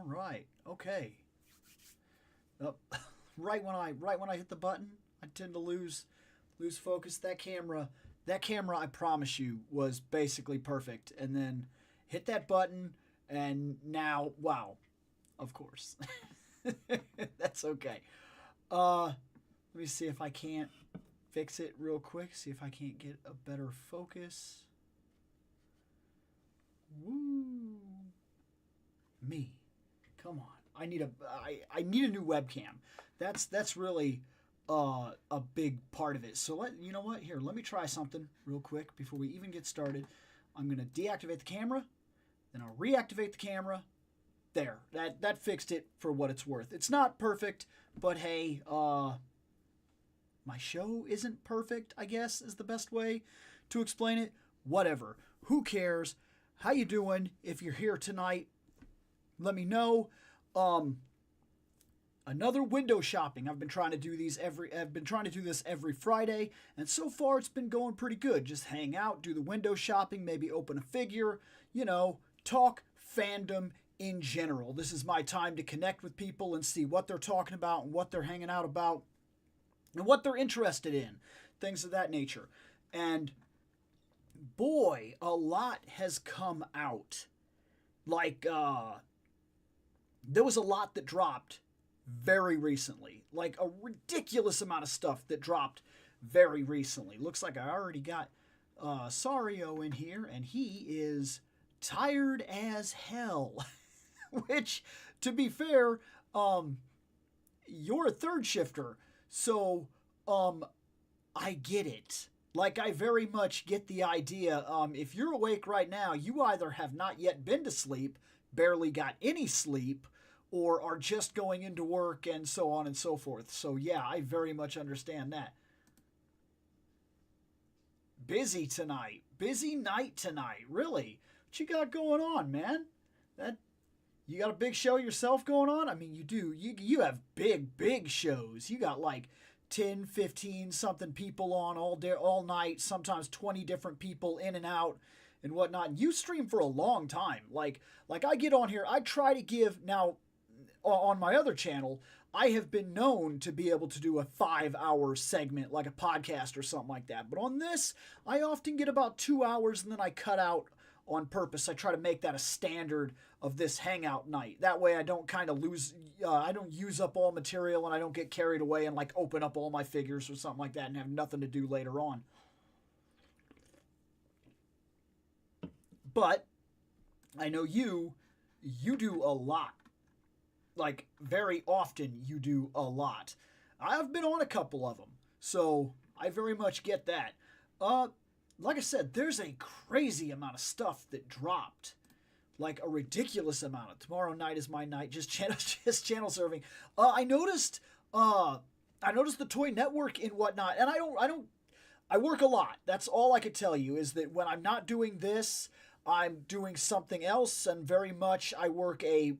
All right. Okay. Oh, right when I hit the button, I tend to lose focus. That camera, I promise you, was basically perfect. And then hit that button, and now, wow, of course, that's okay. Let me see if I can't fix it real quick. See if I can't get a better focus. Woo, me, come on. I need a new webcam. That's really a big part of it. So you know what? Here, let me try something real quick before we even get started. I'm gonna deactivate the camera, then I'll reactivate the camera. There, that fixed it for what it's worth. It's not perfect, but hey, my show isn't perfect, I guess is the best way to explain it. Whatever. Who cares? How you doing? If you're here tonight, let me know. Another window shopping. I've been trying to do this every Friday, and so far it's been going pretty good. Just hang out, do the window shopping, maybe open a figure, talk fandom in general. This is my time to connect with people and see what they're talking about and what they're hanging out about and what they're interested in, things of that nature. And boy, a lot has come out. Like, there was a lot that dropped very recently. Like, a ridiculous amount of stuff that dropped very recently. Looks like I already got Sario in here, and he is tired as hell. Which, to be fair, you're a third shifter, so I get it. Like, I very much get the idea. If you're awake right now, you either have not yet been to sleep, barely got any sleep, or are just going into work and so on and so forth. So yeah, I very much understand that. Busy tonight. Busy night tonight. Really? What you got going on, man? You got a big show yourself going on? I mean, you do. You have big shows. You got like 10, 15 something people on all day, all night, sometimes 20 different people in and out and whatnot. And you stream for a long time. Like I get on here, I try to give now on my other channel, I have been known to be able to do a 5-hour segment like a podcast or something like that. But on this, I often get about 2 hours and then I cut out on purpose. I try to make that a standard of this hangout night. That way I don't kind of I don't use up all material and I don't get carried away and like open up all my figures or something like that and have nothing to do later on. But I know you do a lot. Like, very often you do a lot. I've been on a couple of them, so I very much get that. Like I said, there's a crazy amount of stuff that dropped. Like a ridiculous amount. Tomorrow night is my night. Just channel serving. I noticed the Toy Network and whatnot, and I work a lot. That's all I could tell you is that when I'm not doing this, I'm doing something else, and very much I work a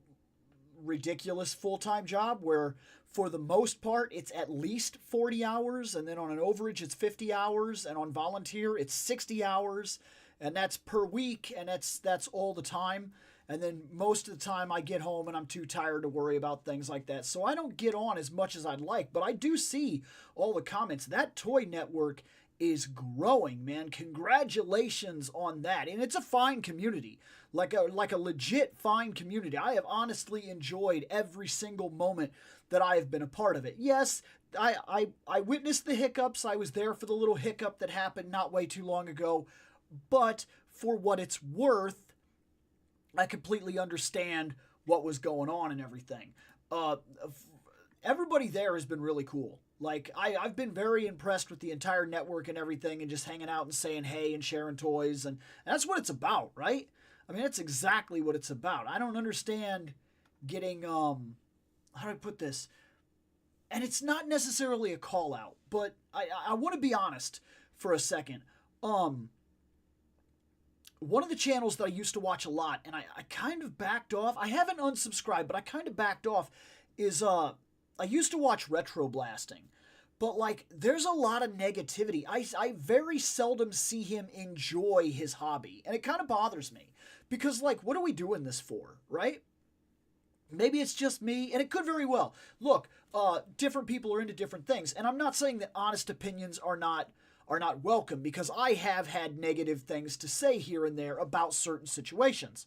ridiculous full-time job where for the most part it's at least 40 hours, and then on an overage it's 50 hours, and on volunteer it's 60 hours, and that's per week, and that's all the time. And then most of the time I get home and I'm too tired to worry about things like that, so I don't get on as much as I'd like. But I do see all the comments. That Toy Network is growing, man. Congratulations on that. And it's a fine community, like a legit fine community. I have honestly enjoyed every single moment that I have been a part of it. Yes, I witnessed the hiccups. I was there for the little hiccup that happened not way too long ago. But for what it's worth, I completely understand what was going on and everything. Everybody there has been really cool. Like, I've been very impressed with the entire network and everything, and just hanging out and saying hey and sharing toys, and that's what it's about, right? I mean, that's exactly what it's about. I don't understand getting, how do I put this? And it's not necessarily a call out, but I want to be honest for a second. One of the channels that I used to watch a lot, and I kind of backed off. I haven't unsubscribed, but I kind of backed off, is I used to watch Retro Blasting. But, like, there's a lot of negativity. I very seldom see him enjoy his hobby. And it kind of bothers me. Because, like, what are we doing this for, right? Maybe it's just me, and it could very well. Look, different people are into different things, and I'm not saying that honest opinions are not welcome, because I have had negative things to say here and there about certain situations.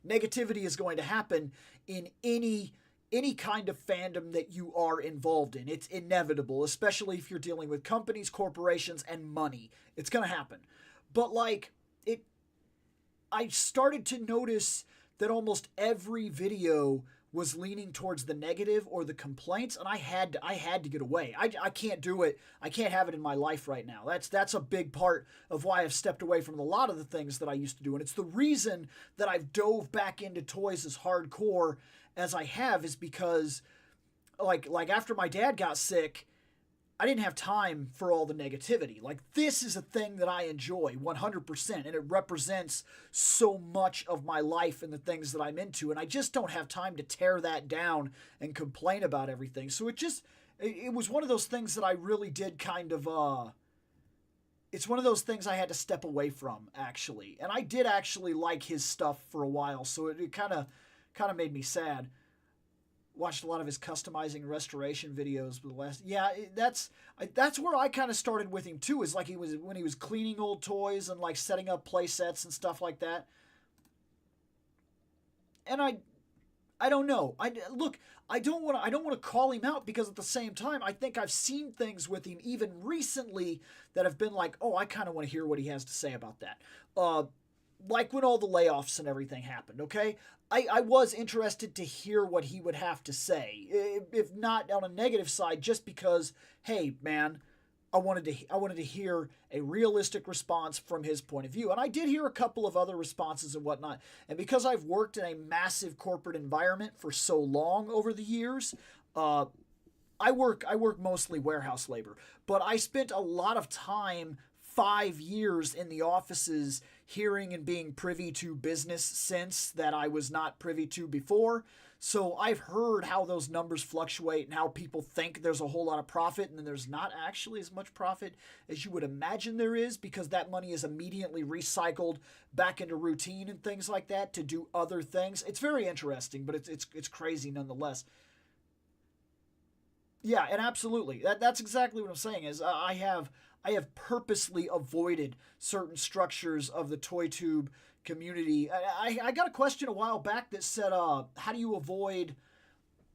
Negativity is going to happen in any kind of fandom that you are involved in. It's inevitable, especially if you're dealing with companies, corporations, and money. It's going to happen. But I started to notice that almost every video was leaning towards the negative or the complaints, and I had to get away. I can't do it. I can't have it in my life right now. That's a big part of why I've stepped away from a lot of the things that I used to do, and it's the reason that I've dove back into toys as hardcore as I have, is because like after my dad got sick, I didn't have time for all the negativity. Like, this is a thing that I enjoy 100%, and it represents so much of my life and the things that I'm into, and I just don't have time to tear that down and complain about everything. So it was one of those things that I really did kind of, it's one of those things I had to step away from, actually. And I did actually like his stuff for a while, so it kind of made me sad. Watched a lot of his customizing restoration videos with the last. Yeah, that's where I kind of started with him too. Is like when he was cleaning old toys and like setting up play sets and stuff like that. And I don't know. I don't want to call him out, because at the same time, I think I've seen things with him even recently that have been like, oh, I kind of want to hear what he has to say about that. Like when all the layoffs and everything happened, okay? I was interested to hear what he would have to say, if not on a negative side, just because, hey, man, I wanted to hear a realistic response from his point of view. And I did hear a couple of other responses and whatnot. And because I've worked in a massive corporate environment for so long over the years, I work mostly warehouse labor, but I spent a lot of time, 5 years in the offices, hearing and being privy to business sense that I was not privy to before. So I've heard how those numbers fluctuate and how people think there's a whole lot of profit, and then there's not actually as much profit as you would imagine there is, because that money is immediately recycled back into routine and things like that to do other things. It's very interesting, but it's crazy nonetheless. Yeah, and absolutely. That's exactly what I'm saying. Is I have purposely avoided certain structures of the ToyTube community. I got a question a while back that said, how do you avoid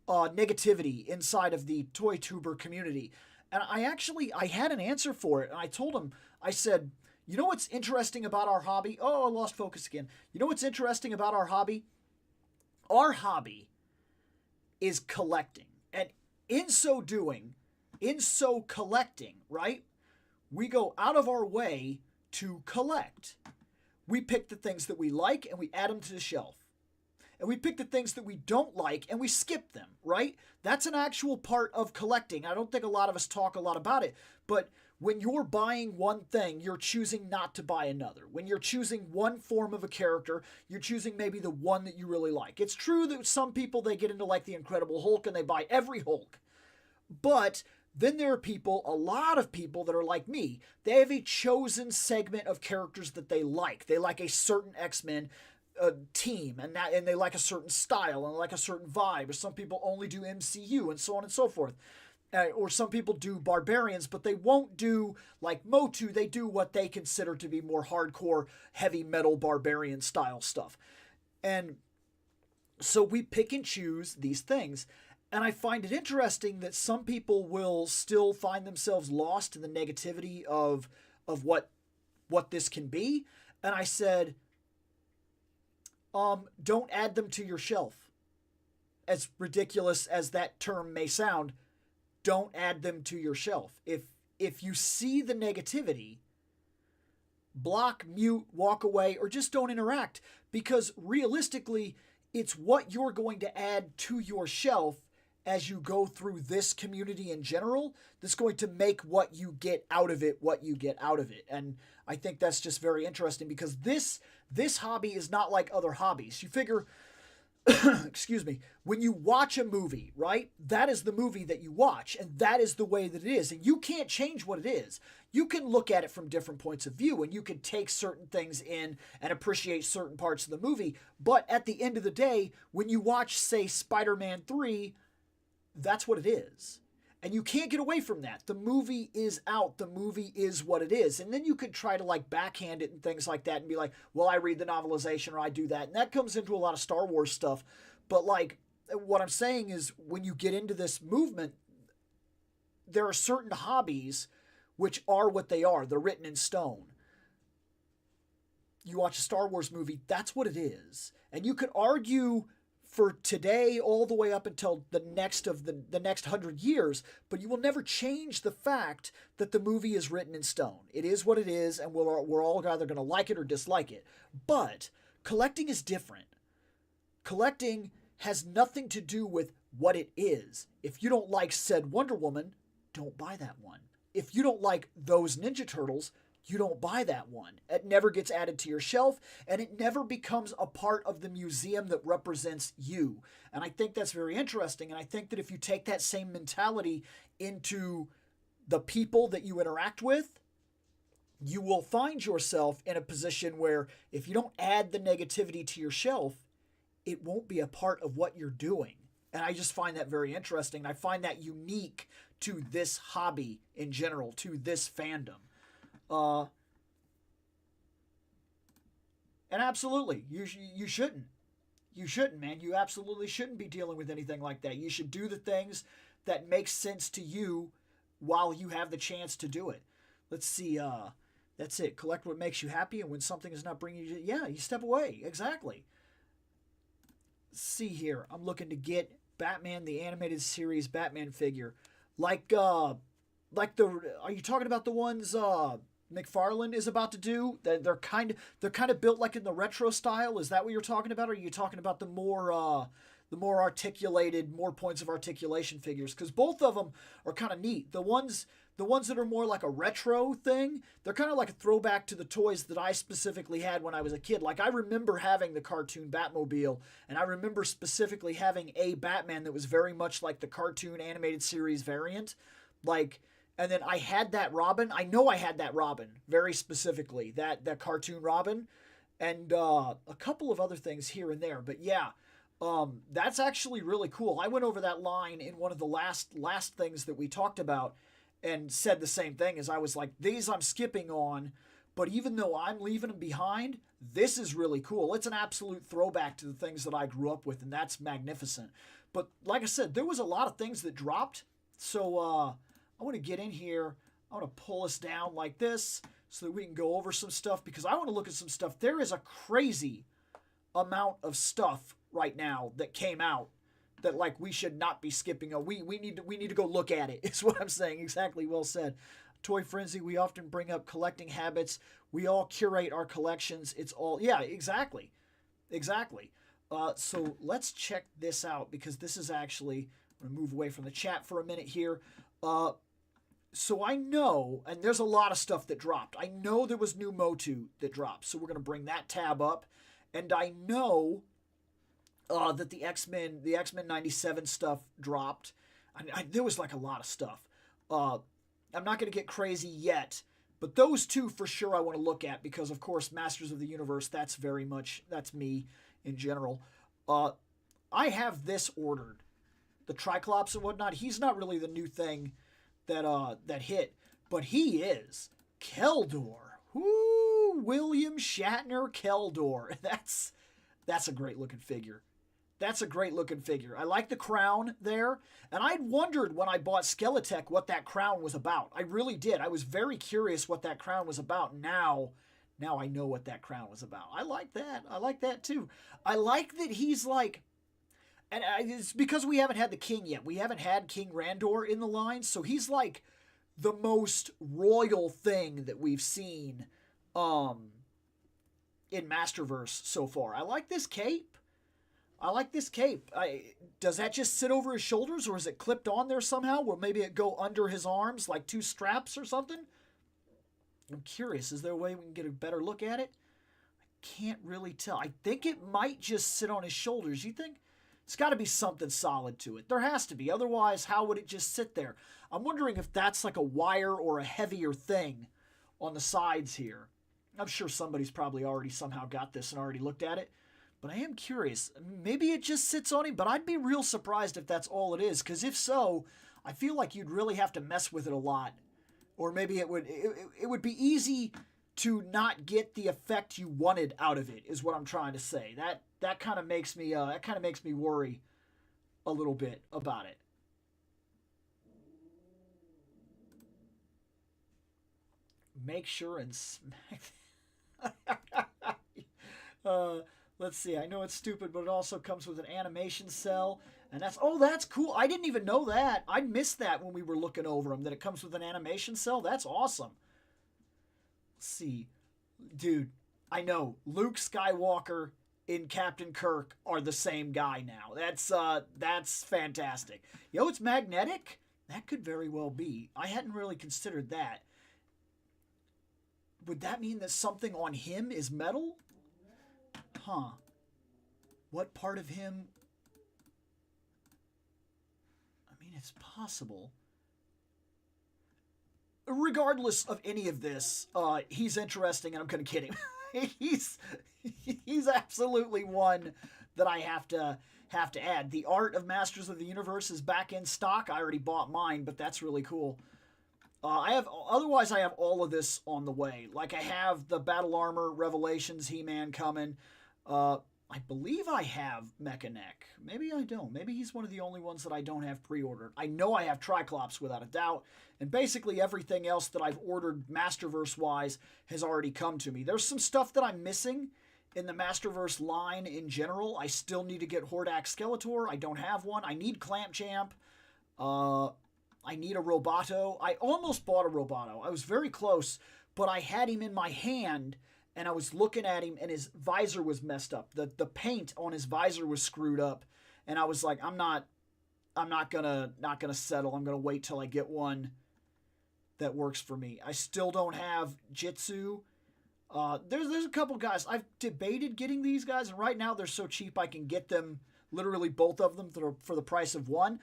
negativity inside of the ToyTuber community? And I had an answer for it, and I told him, I said, you know what's interesting about our hobby? Oh, I lost focus again. You know what's interesting about our hobby? Our hobby is collecting. And in so collecting, right? We go out of our way to collect. We pick the things that we like and we add them to the shelf. And we pick the things that we don't like and we skip them, right? That's an actual part of collecting. I don't think a lot of us talk a lot about it, but when you're buying one thing, you're choosing not to buy another. When you're choosing one form of a character, you're choosing maybe the one that you really like. It's true that some people, they get into like the Incredible Hulk and they buy every Hulk. But then there are people, a lot of people that are like me. They have a chosen segment of characters that they like. They like a certain X-Men team, and they like a certain style and like a certain vibe. Or some people only do MCU and so on and so forth. Or some people do barbarians, but they won't do like Motu. They do what they consider to be more hardcore, heavy metal barbarian style stuff. And so we pick and choose these things. And I find it interesting that some people will still find themselves lost in the negativity of what this can be. And I said, don't add them to your shelf. As ridiculous as that term may sound, don't add them to your shelf. If you see the negativity, block, mute, walk away, or just don't interact. Because realistically, it's what you're going to add to your shelf as you go through this community in general that's going to make what you get out of it what you get out of it. And I think that's just very interesting, because this hobby is not like other hobbies. You figure excuse me, when you watch a movie, right? That is the movie that you watch, and that is the way that it is. And you can't change what it is. You can look at it from different points of view, and you can take certain things in and appreciate certain parts of the movie. But at the end of the day, when you watch, say, Spider-Man 3, that's what it is. And you can't get away from that. The movie is out. The movie is what it is. And then you could try to like backhand it and things like that and be like, well, I read the novelization or I do that. And that comes into a lot of Star Wars stuff. But like what I'm saying is when you get into this movement, there are certain hobbies which are what they are. They're written in stone. You watch a Star Wars movie, that's what it is. And you could argue for today all the way up until the next 100 years, but you will never change the fact that the movie is written in stone. It is what it is, and we're all either going to like it or dislike it. But collecting is different. Collecting has nothing to do with what it is. If you don't like said Wonder Woman, don't buy that one. If you don't like those Ninja Turtles, you don't buy that one. It never gets added to your shelf, and it never becomes a part of the museum that represents you. And I think that's very interesting, and I think that if you take that same mentality into the people that you interact with, you will find yourself in a position where if you don't add the negativity to your shelf, it won't be a part of what you're doing. And I just find that very interesting. I find that unique to this hobby in general, to this fandom. And absolutely, you shouldn't. You shouldn't, man. You absolutely shouldn't be dealing with anything like that. You should do the things that make sense to you while you have the chance to do it. Let's see. That's it. Collect what makes you happy, and when something is not bringing you, you step away. Exactly. Let's see here. I'm looking to get Batman the animated series Batman figure, like the. Are you talking about the ones McFarlane is about to do? They're kind of built like in the retro style. Is that what you're talking about? Or are you talking about the more articulated, more points of articulation figures? Because both of them are kind of neat. The ones that are more like a retro thing, they're kind of like a throwback to the toys that I specifically had when I was a kid. Like I remember having the cartoon Batmobile, and I remember specifically having a Batman that was very much like the cartoon animated series variant, like. And then I had that Robin. I know I had that Robin very specifically, that cartoon Robin, and a couple of other things here and there. But yeah, that's actually really cool. I went over that line in one of the last things that we talked about, and said the same thing. As I was like, these I'm skipping on, but even though I'm leaving them behind, this is really cool. It's an absolute throwback to the things that I grew up with, and that's magnificent. But like I said, there was a lot of things that dropped, so. I want to get in here. I want to pull us down like this so that we can go over some stuff because I want to look at some stuff. There is a crazy amount of stuff right now that came out that like we should not be skipping. We need to go look at it. Is what I'm saying. Exactly. Well said. Toy Frenzy. We often bring up collecting habits. We all curate our collections. It's all exactly. So let's check this out because this is actually. I'm gonna move away from the chat for a minute here. So I know, and there's a lot of stuff that dropped. I know there was new Motu that dropped, so we're going to bring that tab up. And I know that the X-Men 97 stuff dropped. There was like a lot of stuff. I'm not going to get crazy yet, but those two for sure I want to look at because, of course, Masters of the Universe, that's me in general. I have this ordered. The Triclops and whatnot, he's not really the new thing that hit, but he is Keldor. Whoo, William Shatner Keldor. That's a great looking figure. I like the crown there, and I'd wondered when I bought Skeletech what that crown was about. I really did. I was very curious what that crown was about. Now I know what that crown was about. I like that. I like that too. I like that he's like. And it's because we haven't had the king yet. We haven't had King Randor in the line, so he's like the most royal thing that we've seen in Masterverse so far. I like this cape. Does that just sit over his shoulders, or is it clipped on there somehow? Or maybe it go under his arms like two straps or something? I'm curious. Is there a way we can get a better look at it? can't really tell. I think it might just sit on his shoulders. You think? It's got to be something solid to it. There has to be. Otherwise, how would it just sit there? I'm wondering if that's like a wire or a heavier thing on the sides here. I'm sure somebody's probably already somehow got this and already looked at it. But I am curious. Maybe it just sits on him, but I'd be real surprised if that's all it is. Because if so, I feel like you'd really have to mess with it a lot. Or maybe it would be easy to not get the effect you wanted out of it, is what I'm trying to say. That kind of makes me worry a little bit about it. Make sure and smack. uh, let's see. I know it's stupid, but it also comes with an animation cell, and that's cool. I didn't even know that. I missed that when we were looking over them. That it comes with an animation cell. That's awesome. Let's see, dude. I know Luke Skywalker and Captain Kirk are the same guy now. That's fantastic. Yo, it's magnetic. That could very well be. I hadn't really considered that. Would that mean that something on him is metal? Huh. What part of him? I mean, it's possible. Regardless of any of this, he's interesting, and I'm gonna kid him. he's absolutely one that I have to add. The art of Masters of the Universe is back in stock. I already bought mine, but that's really cool. I have all of this on the way. Like I have the Battle Armor Revelations He-Man coming. I believe I have Mechanic. Maybe I don't. Maybe he's one of the only ones that I don't have pre-ordered. I know I have Triclops without a doubt, and basically everything else that I've ordered Masterverse-wise has already come to me. There's some stuff that I'm missing in the Masterverse line in general. I still need to get Hordak Skeletor. I don't have one. I need Clamp Champ. I need a Roboto. I almost bought a Roboto. I was very close, but I had him in my hand, and I was looking at him, and his visor was messed up. The paint on his visor was screwed up, and I was like, I'm not gonna settle. I'm gonna wait till I get one that works for me. I still don't have Jitsu. There's a couple guys I've debated getting these guys, and right now they're so cheap I can get them, literally both of them for the price of one.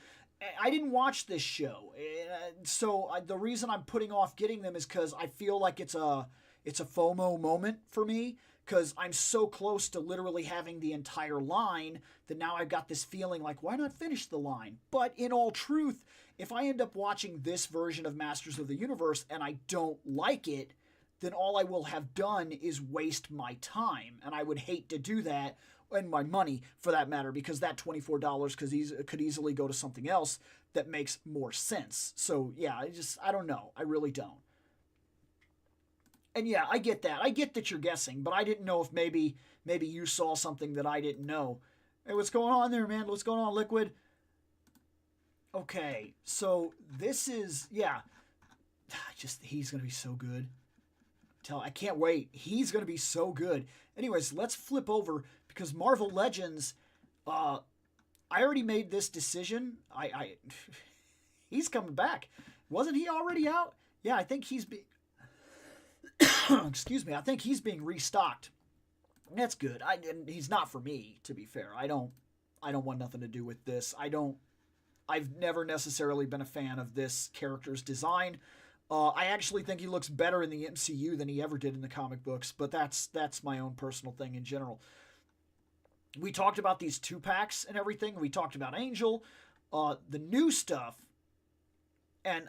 I didn't watch this show, so the reason I'm putting off getting them is because I feel like it's a FOMO moment for me, because I'm so close to literally having the entire line that now I've got this feeling like, why not finish the line? But in all truth, if I end up watching this version of Masters of the Universe and I don't like it, then all I will have done is waste my time, and I would hate to do that, and my money for that matter, because that $24 could easily go to something else that makes more sense. So yeah, I don't know. I really don't. And yeah, I get that. I get that you're guessing, but I didn't know if maybe you saw something that I didn't know. Hey, what's going on there, man? What's going on, Liquid? Okay, so this is, yeah. He's going to be so good. I can't wait. He's going to be so good. Anyways, let's flip over, because Marvel Legends, I already made this decision. He's coming back. Wasn't he already out? Yeah, I think he's excuse me. I think he's being restocked. That's good. And he's not for me, to be fair. I don't want nothing to do with this. I've never necessarily been a fan of this character's design. I actually think he looks better in the MCU than he ever did in the comic books, but that's my own personal thing in general. We talked about these 2-packs and everything. We talked about Angel, the new stuff, and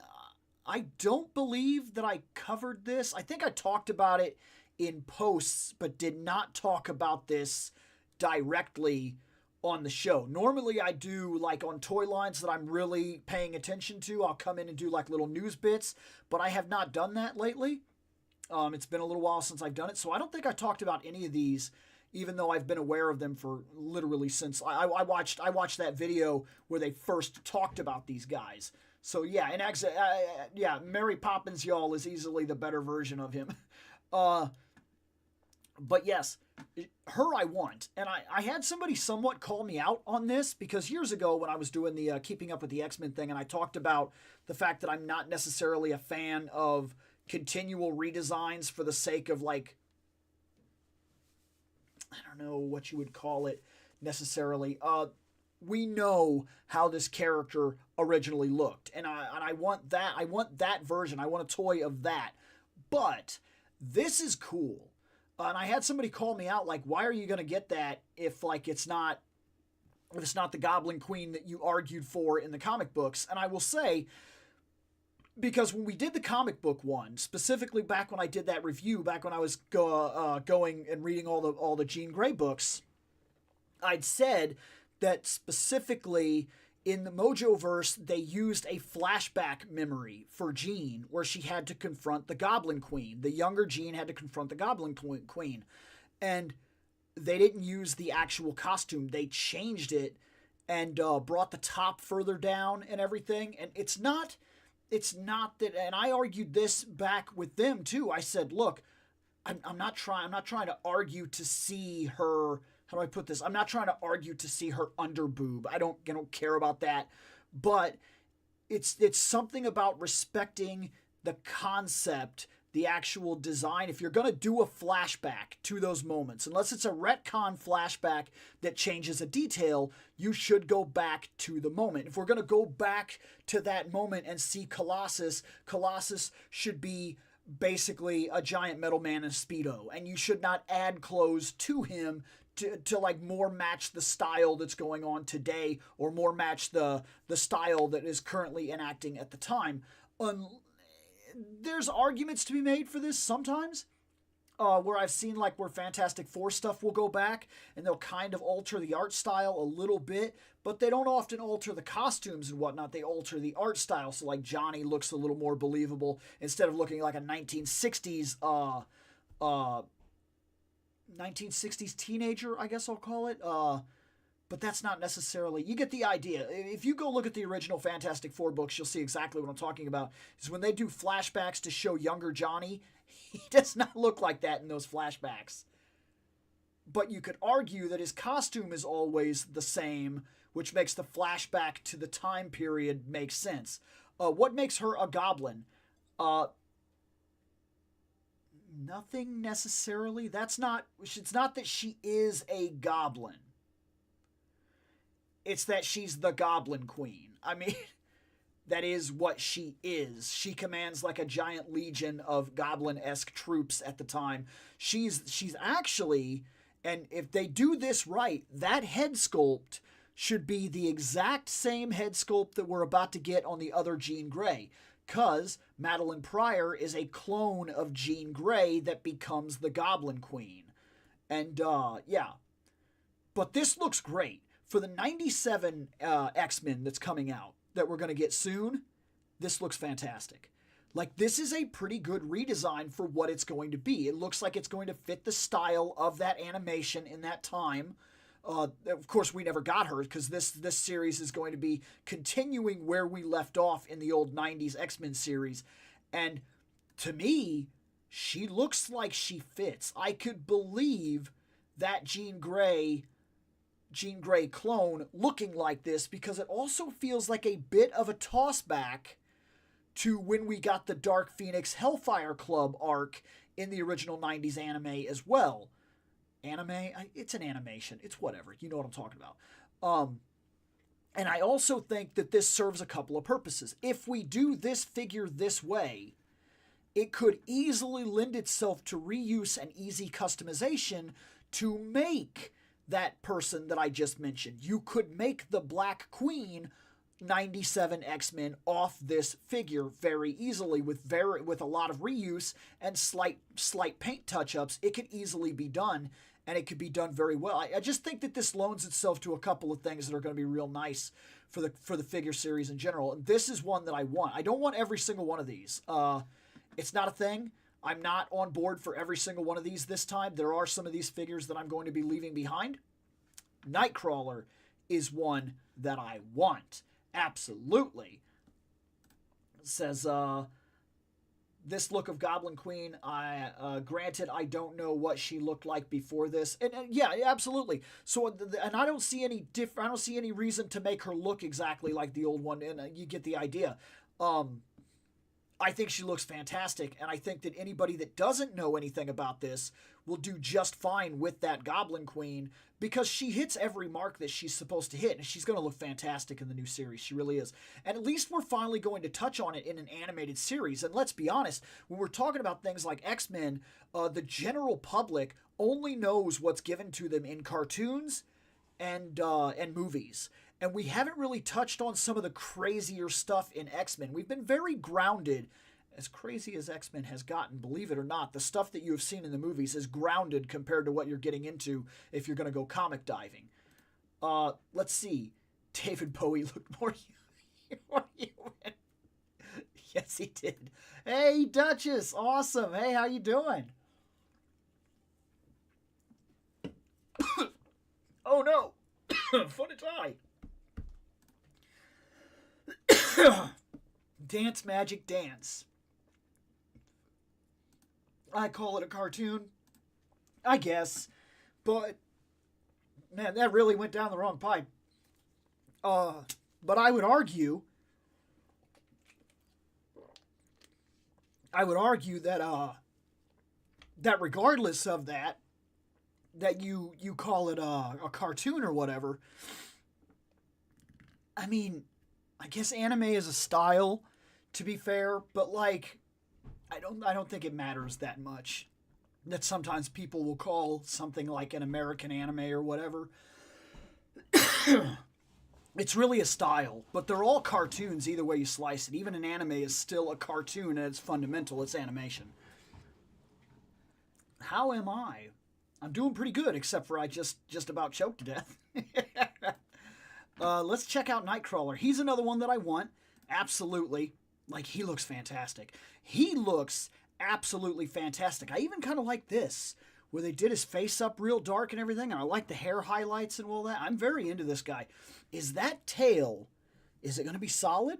I don't believe that I covered this. I think I talked about it in posts, but did not talk about this directly on the show. Normally I do, like on toy lines that I'm really paying attention to, I'll come in and do like little news bits, but I have not done that lately. It's been a little while since I've done it, so I don't think I talked about any of these, even though I've been aware of them for literally since I watched that video where they first talked about these guys. So yeah, and yeah, Mary Poppins y'all is easily the better version of him. But yes, her I want. And I had somebody somewhat call me out on this, because years ago when I was doing the Keeping Up with the X-Men thing, and I talked about the fact that I'm not necessarily a fan of continual redesigns for the sake of like I don't know what you would call it necessarily. We know how this character originally looked, and I want that. I want that version. I want a toy of that. But this is cool. And I had somebody call me out like, why are you going to get that if like it's not the Goblin Queen that you argued for in the comic books? And I will say, because when we did the comic book one, specifically back when I did that review, back when I was going and reading all the Jean Grey books, I'd said that specifically in the Mojoverse, they used a flashback memory for Jean where she had to confront the Goblin Queen. The younger Jean had to confront the Goblin Queen. And they didn't use the actual costume. They changed it and brought the top further down and everything. And it's not that, and I argued this back with them too. I said, look, I'm not trying to argue to see her. How do I put this? I'm not trying to argue to see her underboob. I don't care about that. But it's something about respecting the concept, the actual design. If you're going to do a flashback to those moments, unless it's a retcon flashback that changes a detail, you should go back to the moment. If we're going to go back to that moment and see Colossus should be basically a giant metal man in a Speedo, and you should not add clothes to him to like more match the style that's going on today, or more match the style that is currently enacting at the time. There's arguments to be made for this sometimes, where I've seen like where Fantastic Four stuff will go back and they'll kind of alter the art style a little bit, but they don't often alter the costumes and whatnot. They alter the art style, so like Johnny looks a little more believable instead of looking like a 1960s teenager, I guess I'll call it. But that's not necessarily, you get the idea. If you go look at the original Fantastic Four books, you'll see exactly what I'm talking about. Is when they do flashbacks to show younger Johnny, he does not look like that in those flashbacks. But you could argue that his costume is always the same, which makes the flashback to the time period make sense. What makes her a goblin? Nothing necessarily. It's not that she is a goblin. It's that she's the Goblin Queen. I mean, that is what she is. She commands like a giant legion of goblin-esque troops at the time. She's actually, and if they do this right, that head sculpt should be the exact same head sculpt that we're about to get on the other Jean Grey. Because Madeline Pryor is a clone of Jean Grey that becomes the Goblin Queen. And, yeah. But this looks great. For the 97 X-Men that's coming out, that we're going to get soon, this looks fantastic. Like, this is a pretty good redesign for what it's going to be. It looks like it's going to fit the style of that animation in that time. Of course, we never got her, because this series is going to be continuing where we left off in the old 90s X-Men series. And to me, she looks like she fits. I could believe that Jean Grey clone looking like this, because it also feels like a bit of a tossback to when we got the Dark Phoenix Hellfire Club arc in the original 90s anime as well. It's an animation. It's whatever. You know what I'm talking about. And I also think that this serves a couple of purposes. If we do this figure this way, it could easily lend itself to reuse and easy customization to make that person that I just mentioned. You could make the Black Queen 97 X-Men off this figure very easily with a lot of reuse and slight paint touch-ups. It could easily be done, and it could be done very well. I just think that this loans itself to a couple of things that are going to be real nice for the figure series in general. And this is one that I want. I don't want every single one of these. It's not a thing. I'm not on board for every single one of these this time. There are some of these figures that I'm going to be leaving behind. Nightcrawler is one that I want. Absolutely. It says, this look of Goblin Queen, granted, I don't know what she looked like before this. And yeah, absolutely. So, and I don't see any reason to make her look exactly like the old one, and you get the idea. I think she looks fantastic, and I think that anybody that doesn't know anything about this will do just fine with that Goblin Queen because she hits every mark that she's supposed to hit, and she's going to look fantastic in the new series. She really is. And at least we're finally going to touch on it in an animated series. And let's be honest, when we're talking about things like X-Men, the general public only knows what's given to them in cartoons and movies. And we haven't really touched on some of the crazier stuff in X-Men. We've been very grounded. As crazy as X-Men has gotten, believe it or not, the stuff that you have seen in the movies is grounded compared to what you're getting into if you're going to go comic diving. Let's see. David Bowie looked more human. Yes, he did. Hey, Duchess. Awesome. Hey, how you doing? Oh, no. Funny tie. Dance Magic Dance. I call it a cartoon, I guess, but man, that really went down the wrong pipe. But I would argue that that regardless of that you call it a cartoon or whatever. I mean, I guess anime is a style, to be fair, but like, I don't think it matters that much. That sometimes people will call something like an American anime or whatever. It's really a style, but they're all cartoons either way you slice it. Even an anime is still a cartoon at its fundamental. It's animation. How am I? I'm doing pretty good, except for I just about choked to death. Let's check out Nightcrawler. He's another one that I want. Absolutely. Like, he looks fantastic. He looks absolutely fantastic. I even kind of like this, where they did his face up real dark and everything, and I like the hair highlights and all that. I'm very into this guy. Is that tail, is it going to be solid?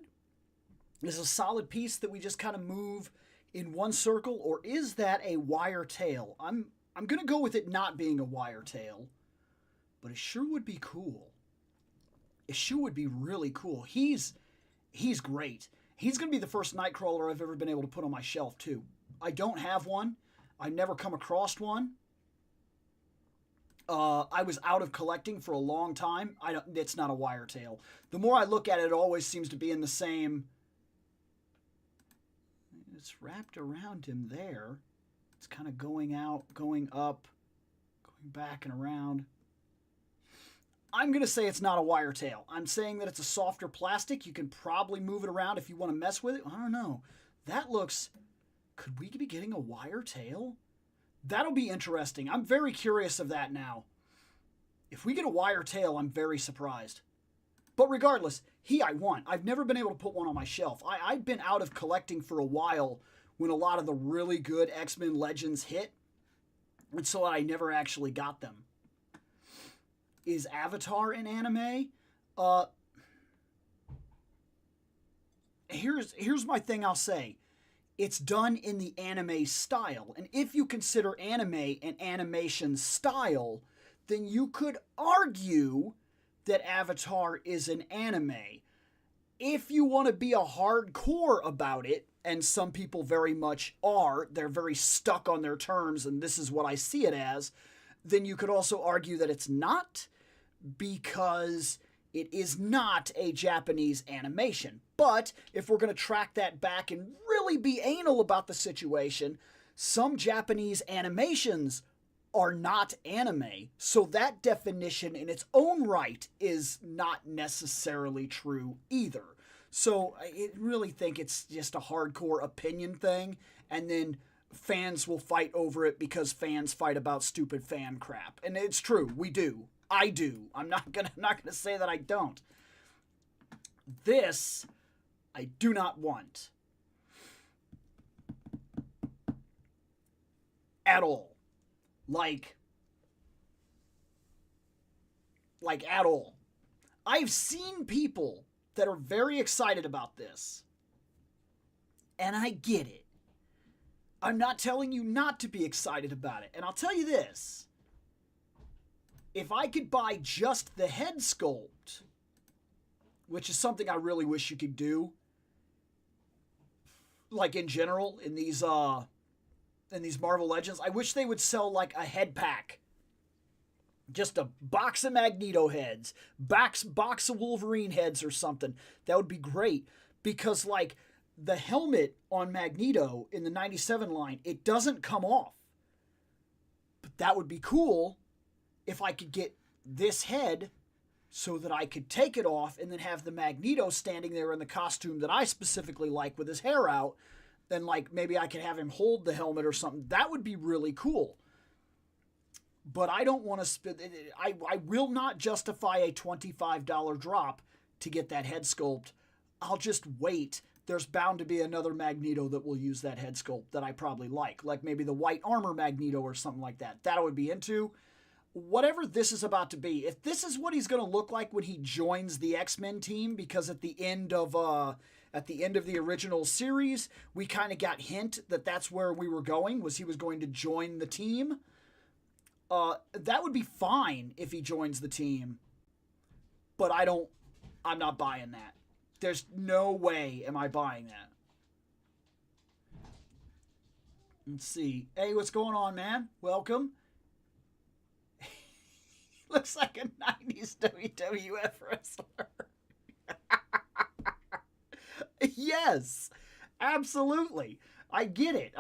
Is it a solid piece that we just kind of move in one circle, or is that a wire tail? I'm going to go with it not being a wire tail, but it sure would be cool. It sure would be really cool. He's great. He's going to be the first Nightcrawler I've ever been able to put on my shelf, too. I don't have one. I've never come across one. I was out of collecting for a long time. It's not a wire tail. The more I look at it, it always seems to be in the same... It's wrapped around him there. It's kind of going out, going up, going back and around. I'm going to say it's not a wire tail. I'm saying that it's a softer plastic. You can probably move it around if you want to mess with it. I don't know. That looks... Could we be getting a wire tail? That'll be interesting. I'm very curious of that now. If we get a wire tail, I'm very surprised. But regardless, I want. I've never been able to put one on my shelf. I've been out of collecting for a while when a lot of the really good X-Men Legends hit. And so I never actually got them. Is Avatar an anime? Here's my thing I'll say. It's done in the anime style. And if you consider anime an animation style, then you could argue that Avatar is an anime. If you want to be a hardcore about it, and some people very much are, they're very stuck on their terms, and this is what I see it as, then you could also argue that it's not, because it is not a Japanese animation. But if we're going to track that back and really be anal about the situation, some Japanese animations are not anime. So that definition in its own right is not necessarily true either. So I really think it's just a hardcore opinion thing, and then fans will fight over it because fans fight about stupid fan crap. And it's true, we do. I do. I'm not gonna say that I don't. This, I do not want. At all. Like at all. I've seen people that are very excited about this. And I get it. I'm not telling you not to be excited about it. And I'll tell you this. If I could buy just the head sculpt, which is something I really wish you could do, like in general in these Marvel Legends. I wish they would sell like a head pack. Just a box of Magneto heads, box of Wolverine heads or something. That would be great because like the helmet on Magneto in the 97 line, it doesn't come off. But that would be cool if I could get this head so that I could take it off and then have the Magneto standing there in the costume that I specifically like with his hair out. Then like maybe I could have him hold the helmet or something. That would be really cool. But I don't want to spend. I will not justify a $25 drop to get that head sculpt. I'll just wait. There's bound to be another Magneto that will use that head sculpt that I probably like maybe the white armor Magneto or something like that. That I would be into. Whatever this is about to be, if this is what he's going to look like when he joins the X-Men team, because at the end of the original series, we kind of got hint that that's where we were going, was he was going to join the team. That would be fine if he joins the team, but I'm not buying that. There's no way am I buying that. Let's see. Hey, what's going on, man? Welcome. Looks like a 90s WWF wrestler. Yes, absolutely. I get it.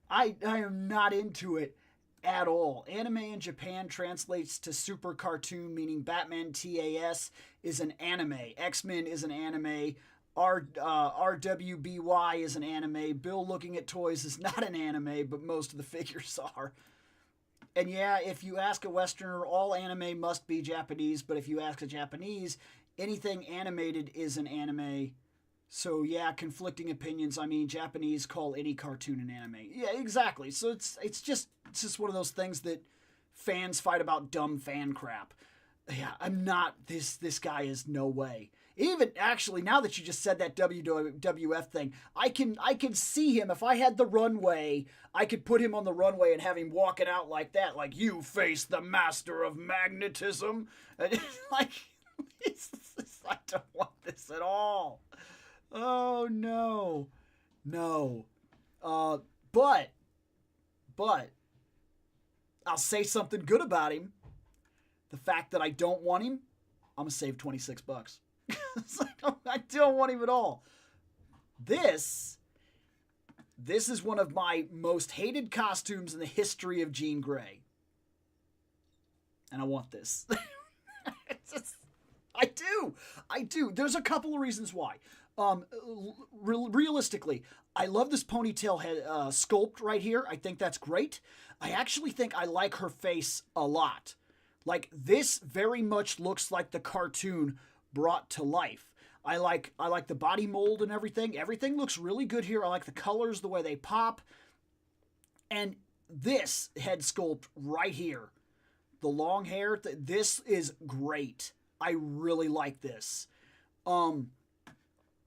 I am not into it at all. Anime in Japan translates to super cartoon, meaning Batman TAS is an anime, X-Men is an anime, RWBY is an anime, Bill Looking at Toys is not an anime, but most of the figures are. And yeah, if you ask a Westerner, all anime must be Japanese, but if you ask a Japanese, anything animated is an anime. So yeah, conflicting opinions. I mean, Japanese call any cartoon an anime. Yeah, exactly. So it's just one of those things that fans fight about dumb fan crap. Yeah, I'm not. This guy is no way. Even actually, now that you just said that WWF thing, I can see him. If I had the runway, I could put him on the runway and have him walking out like that, like you face the master of magnetism. Like, I don't want this at all. Oh no. But I'll say something good about him. The fact that I don't want him, I'm gonna save $26. I don't want him at all. This is one of my most hated costumes in the history of Jean Grey. And I want this. I do. There's a couple of reasons why. Realistically, I love this ponytail head sculpt right here. I think that's great. I actually think I like her face a lot. Like, this very much looks like the cartoon brought to life. I like the body mold and everything. Everything looks really good here. I like the colors, the way they pop. And this head sculpt right here, the long hair, this is great. I really like this.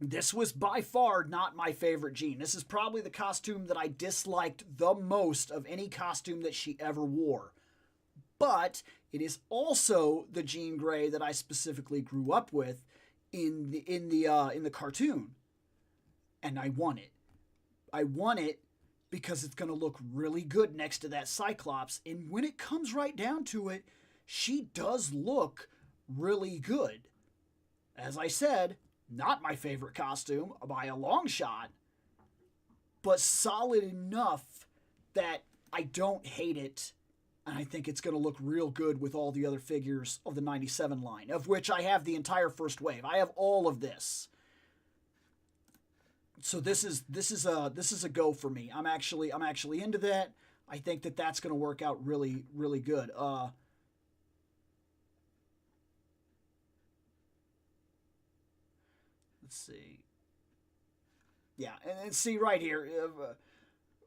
This was by far not my favorite Jean. This is probably the costume that I disliked the most of any costume that she ever wore. But it is also the Jean Grey that I specifically grew up with in the cartoon, and I want it. I want it because it's going to look really good next to that Cyclops. And when it comes right down to it, she does look really good. As I said, not my favorite costume by a long shot, but solid enough that I don't hate it. And I think it's going to look real good with all the other figures of the 97 line, of which I have the entire first wave. I have all of this. So this is a go for me. I'm actually into that. I think that that's going to work out really, really good. Let's see. Yeah, and see right here.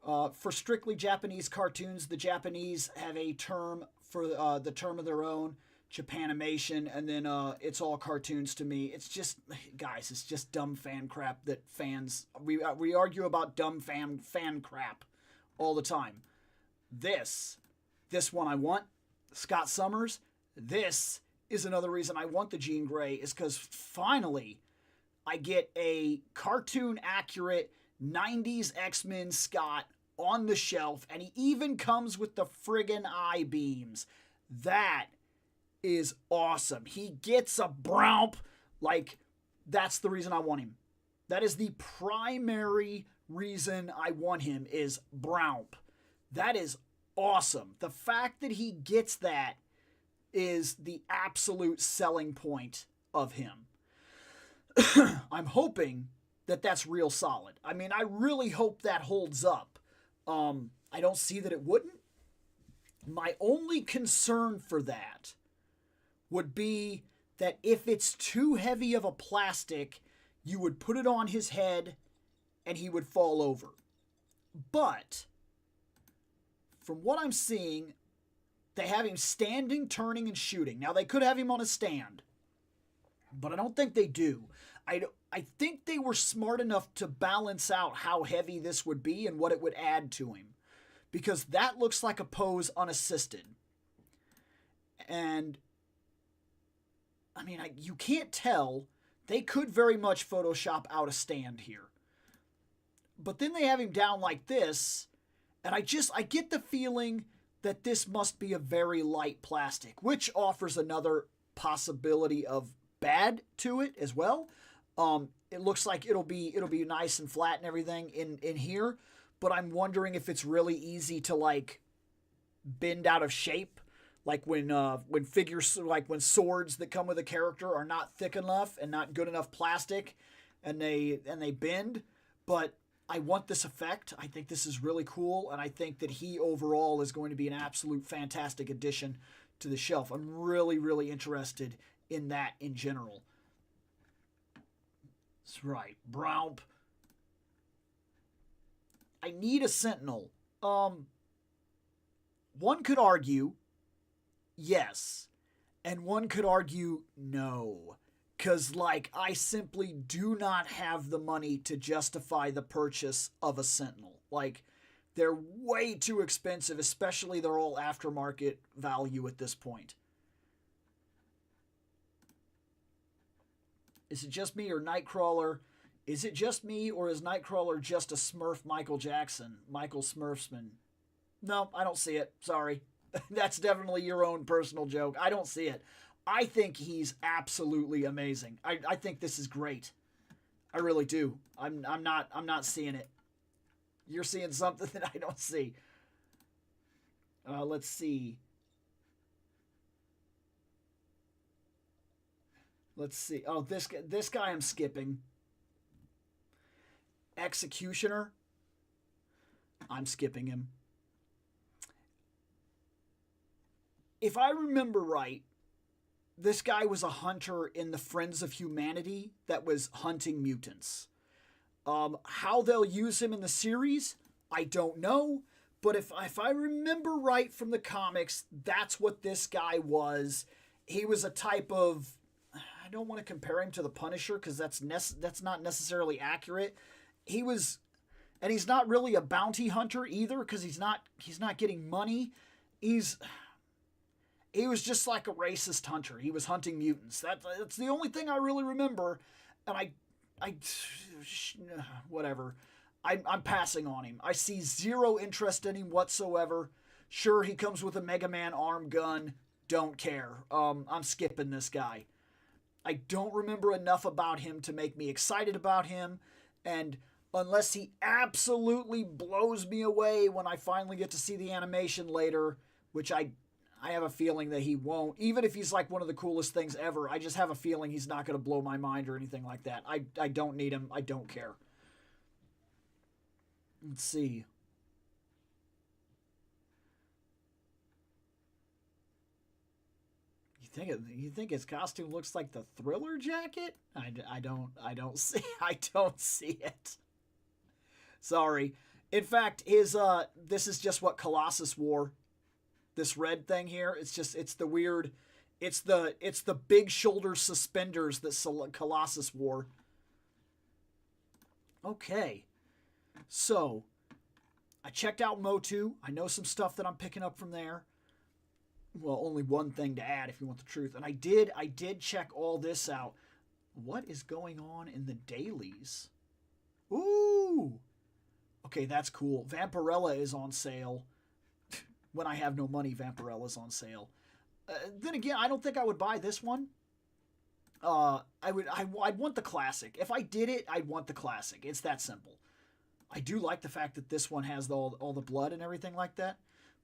For strictly Japanese cartoons, the Japanese have a term for the term of their own, Japanimation, and then it's all cartoons to me. It's just, guys, it's just dumb fan crap that fans, we argue about dumb fan crap all the time. This one I want, Scott Summers. This is another reason I want the Jean Grey, is because finally I get a cartoon accurate 90s X-Men Scott on the shelf, and he even comes with the friggin' eye beams. That is awesome. He gets a Brownp. Like, that's the reason I want him. That is the primary reason I want him, is Brownp. That is awesome. The fact that he gets that is the absolute selling point of him. I'm hoping that that's real solid. I mean, I really hope that holds up. I don't see that it wouldn't. My only concern for that would be that if it's too heavy of a plastic, you would put it on his head and he would fall over. But from what I'm seeing, they have him standing, turning, and shooting. Now, they could have him on a stand, but I don't think they do. I think they were smart enough to balance out how heavy this would be and what it would add to him, because that looks like a pose unassisted. And, I mean, you can't tell. They could very much Photoshop out a stand here. But then they have him down like this, and I get the feeling that this must be a very light plastic, which offers another possibility of bad to it as well. It looks like it'll be nice and flat and everything in here, but I'm wondering if it's really easy to like bend out of shape, like when figures, like when swords that come with a character are not thick enough and not good enough plastic, and they bend. But I want this effect. I think this is really cool, and I think that he overall is going to be an absolute fantastic addition to the shelf. I'm really, really interested in that in general. That's right, Brownp. I need a Sentinel. One could argue yes, and one could argue no. Because, like, I simply do not have the money to justify the purchase of a Sentinel. Like, they're way too expensive, especially they're all aftermarket value at this point. Is it just me or Nightcrawler? Is it just me, or is Nightcrawler just a Smurf Michael Jackson? Michael Smurfsman? No, I don't see it. Sorry. That's definitely your own personal joke. I don't see it. I think he's absolutely amazing. I think this is great. I really do. I'm not seeing it. You're seeing something that I don't see. Let's see. Let's see. Oh, this guy I'm skipping. Executioner. I'm skipping him. If I remember right, this guy was a hunter in the Friends of Humanity that was hunting mutants. How they'll use him in the series, I don't know. But if I remember right from the comics, that's what this guy was. He was a type of... I don't want to compare him to the Punisher because that's not necessarily accurate. He was... And he's not really a bounty hunter either because he's not getting money. He was just like a racist hunter. He was hunting mutants. That's the only thing I really remember. And whatever. I'm passing on him. I see zero interest in him whatsoever. Sure, he comes with a Mega Man arm gun. Don't care. I'm skipping this guy. I don't remember enough about him to make me excited about him. And unless he absolutely blows me away when I finally get to see the animation later, which I have a feeling that he won't. Even if he's like one of the coolest things ever, I just have a feeling he's not going to blow my mind or anything like that. I don't need him. I don't care. Let's see. You think his costume looks like the Thriller jacket? I don't see it. Sorry. In fact, this is just what Colossus wore. This red thing here, it's the weird, it's the big shoulder suspenders that Colossus wore. Okay. So, I checked out Motu. I know some stuff that I'm picking up from there. Well, only one thing to add if you want the truth. And I did check all this out. What is going on in the dailies? Ooh. Okay, that's cool. Vampirella is on sale. When I have no money, Vampirella's on sale. Then again, I don't think I would buy this one. I'd want the classic. If I did it, I'd want the classic. It's that simple. I do like the fact that this one has all the blood and everything like that.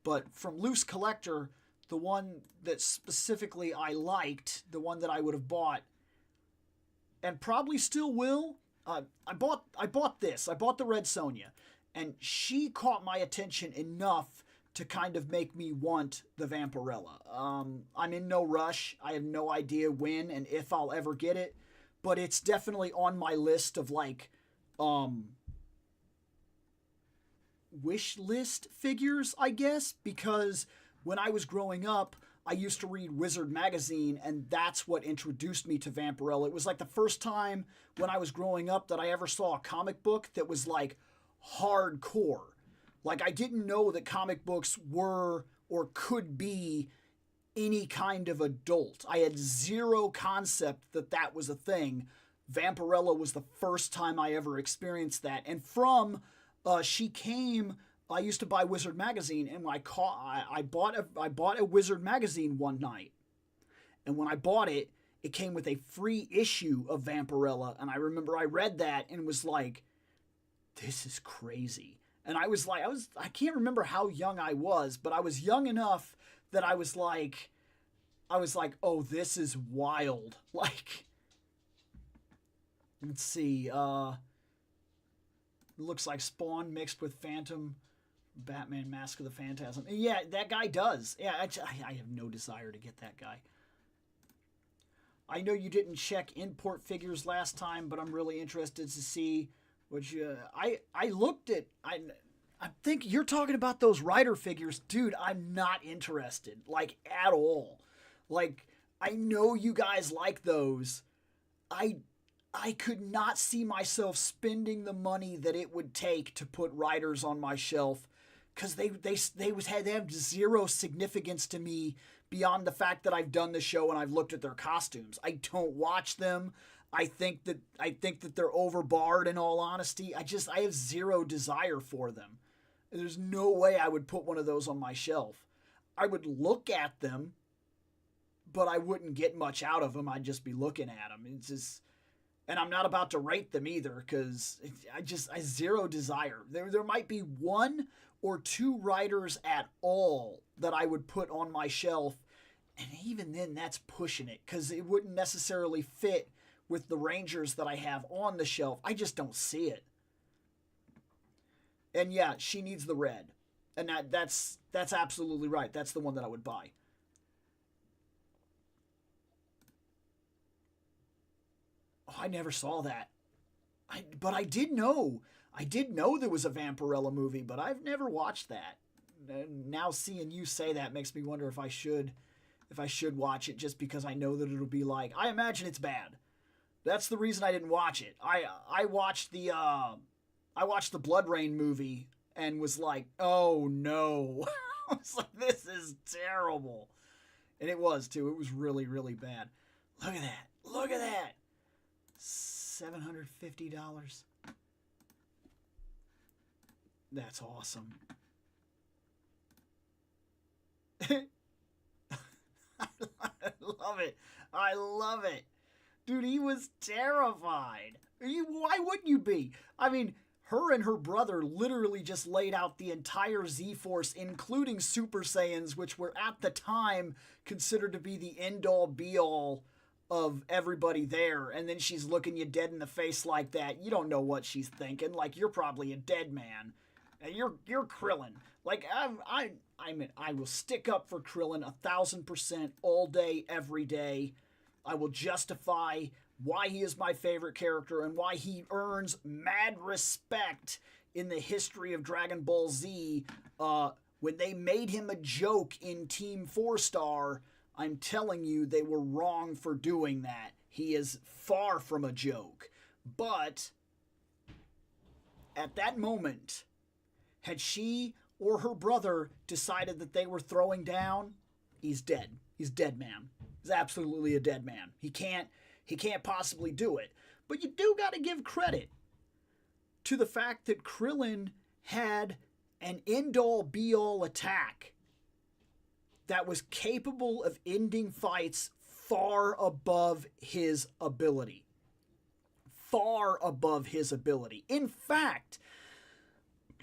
But from Loose Collector, the one that specifically I liked, the one that I would have bought, and probably still will, I bought this. I bought the Red Sonja, and she caught my attention enough to kind of make me want the Vampirella. I'm in no rush. I have no idea when and if I'll ever get it, but it's definitely on my list of like wish list figures, I guess, because when I was growing up, I used to read Wizard magazine, and that's what introduced me to Vampirella. It was like the first time when I was growing up that I ever saw a comic book that was like hardcore. Like, I didn't know that comic books were or could be any kind of adult. I had zero concept that that was a thing. Vampirella was the first time I ever experienced that. And from she came, I used to buy Wizard magazine, and I bought a Wizard magazine one night. And when I bought it, it came with a free issue of Vampirella. And I remember I read that and was like, this is crazy. And I was like, I can't remember how young I was, but I was young enough that I was like, oh, this is wild. Like, let's see, looks like Spawn mixed with Phantom, Batman Mask of the Phantasm. Yeah, that guy does. Yeah, I have no desire to get that guy. I know you didn't check import figures last time, but I'm really interested to see which I looked at. I think you're talking about those Rider figures, dude. I'm not interested, like, at all. Like, I know you guys like those. I could not see myself spending the money that it would take to put Riders on my shelf, because they have zero significance to me beyond the fact that I've done the show and I've looked at their costumes. I don't watch them. I think that they're overbarred, in all honesty. I have zero desire for them. There's no way I would put one of those on my shelf. I would look at them, but I wouldn't get much out of them. I'd just be looking at them. It's just, and I'm not about to rate them either, because I zero desire. There might be one or two Riders at all that I would put on my shelf, and even then that's pushing it, because it wouldn't necessarily fit with the Rangers that I have on the shelf. I just don't see it. And yeah, she needs the red. And that's absolutely right. That's the one that I would buy. Oh, I never saw that. But I did know. I did know there was a Vampirella movie, but I've never watched that. Now seeing you say that makes me wonder if I should watch it, just because I know that it'll be like, I imagine it's bad. That's the reason I didn't watch it. I watched the Blood Rain movie and was like, oh no. I was like, this is terrible. And it was too. It was really, really bad. Look at that. Look at that. $750. That's awesome. I love it. I love it. Dude, he was terrified. Why wouldn't you be? I mean, her and her brother literally just laid out the entire Z-Force, including Super Saiyans, which were at the time considered to be the end-all, be-all of everybody there. And then she's looking you dead in the face like that. You don't know what she's thinking. Like, you're probably a dead man. And you're Krillin. Like, I will stick up for Krillin 1,000% all day, every day. I will justify why he is my favorite character and why he earns mad respect in the history of Dragon Ball Z. When they made him a joke in Team 4-Star, I'm telling you, they were wrong for doing that. He is far from a joke. But at that moment, had she or her brother decided that they were throwing down, he's dead. He's dead man. He's absolutely a dead man. He can't possibly do it. But you do got to give credit. to the fact that Krillin had an end-all be-all attack that was capable of ending fights far above his ability. Far above his ability. In fact,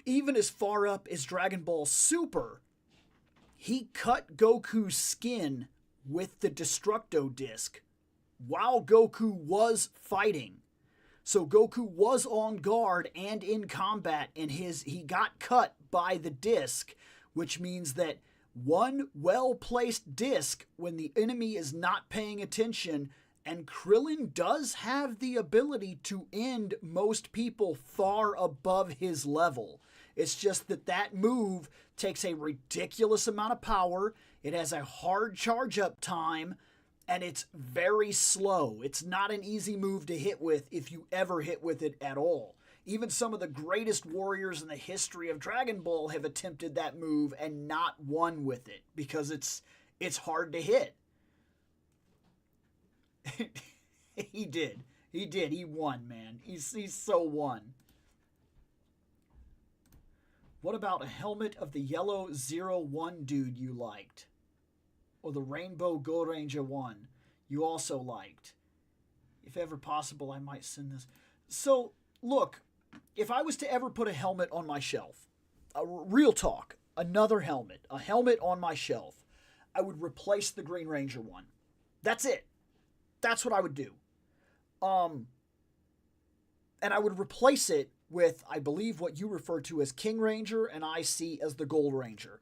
even as far up as Dragon Ball Super, he cut Goku's skin with the Destructo Disc while Goku was fighting. So Goku was on guard and in combat, and he got cut by the disc, which means that one well-placed disc when the enemy is not paying attention, and Krillin does have the ability to end most people far above his level. It's just that move takes a ridiculous amount of power, it has a hard charge-up time, and it's very slow. It's not an easy move to hit with if you ever hit with it at all. Even some of the greatest warriors in the history of Dragon Ball have attempted that move and not won with it because it's hard to hit. He did. He won, man. He's so won. What about a helmet of the yellow 01 dude you liked? Or the Rainbow Goranger one you also liked? If ever possible, I might send this. So, look, if I was to ever put a helmet on my shelf, real talk, another helmet, a helmet on my shelf, I would replace the Green Ranger one. That's it. That's what I would do. And I would replace it with, I believe, what you refer to as King Ranger and I see as the Gold Ranger.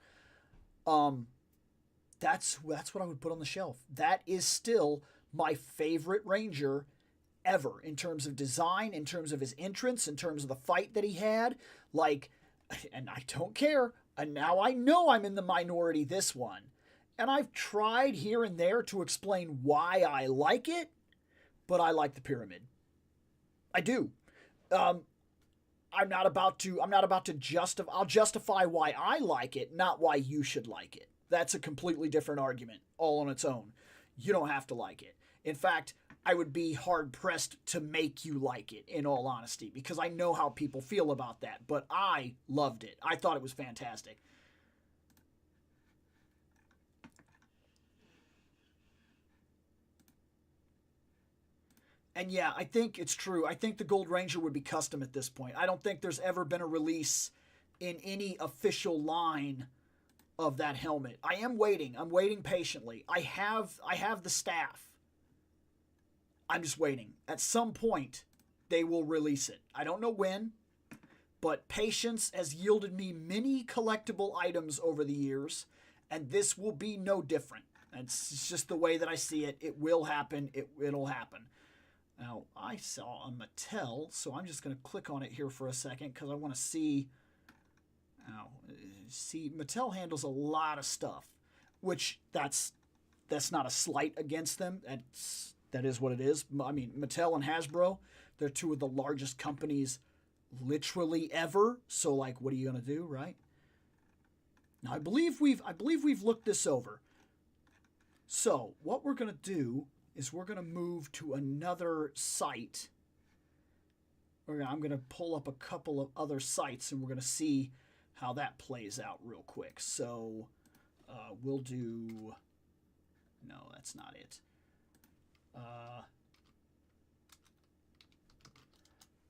That's what I would put on the shelf. That is still my favorite Ranger ever in terms of design, in terms of his entrance, in terms of the fight that he had. Like, and I don't care. And now I know I'm in the minority this one. And I've tried here and there to explain why I like it, but I like the Pyramid. I do. I'm not about to justify. I'll justify why I like it, not why you should like it. That's a completely different argument, all on its own. You don't have to like it. In fact, I would be hard-pressed to make you like it, in all honesty, because I know how people feel about that. But I loved it. I thought it was fantastic. And yeah, I think it's true. I think the Gold Ranger would be custom at this point. I don't think there's ever been a release in any official line of that helmet. I am waiting. I'm waiting patiently. I have the staff. I'm just waiting. At some point, they will release it. I don't know when, but patience has yielded me many collectible items over the years, and this will be no different. It's just the way that I see it. It will happen. It'll happen. Now, I saw a Mattel, so I'm just going to click on it here for a second because I want to see. Now, see, Mattel handles a lot of stuff, which that's not a slight against them. That is what it is. I mean, Mattel and Hasbro, they're two of the largest companies literally ever. So, like, what are you going to do, right? Now, I believe we've looked this over. So, what we're going to do is we're going to move to another site. I'm going to pull up a couple of other sites, and we're going to see how that plays out real quick. So we'll do... No, that's not it.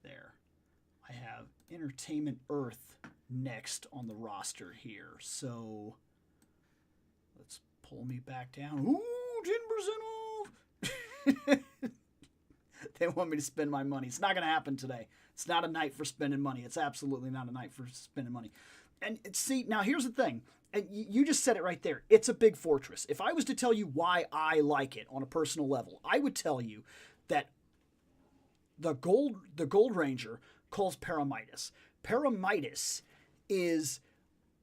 There. I have Entertainment Earth next on the roster here. So let's pull me back down. Ooh, 10% off! They want me to spend my money. It's not going to happen today. It's not a night for spending money. It's absolutely not a night for spending money. And see, now here's the thing. And you just said it right there. It's a big fortress. If I was to tell you why I like it on a personal level, I would tell you that the Gold Ranger calls Paramidas. Paramidas is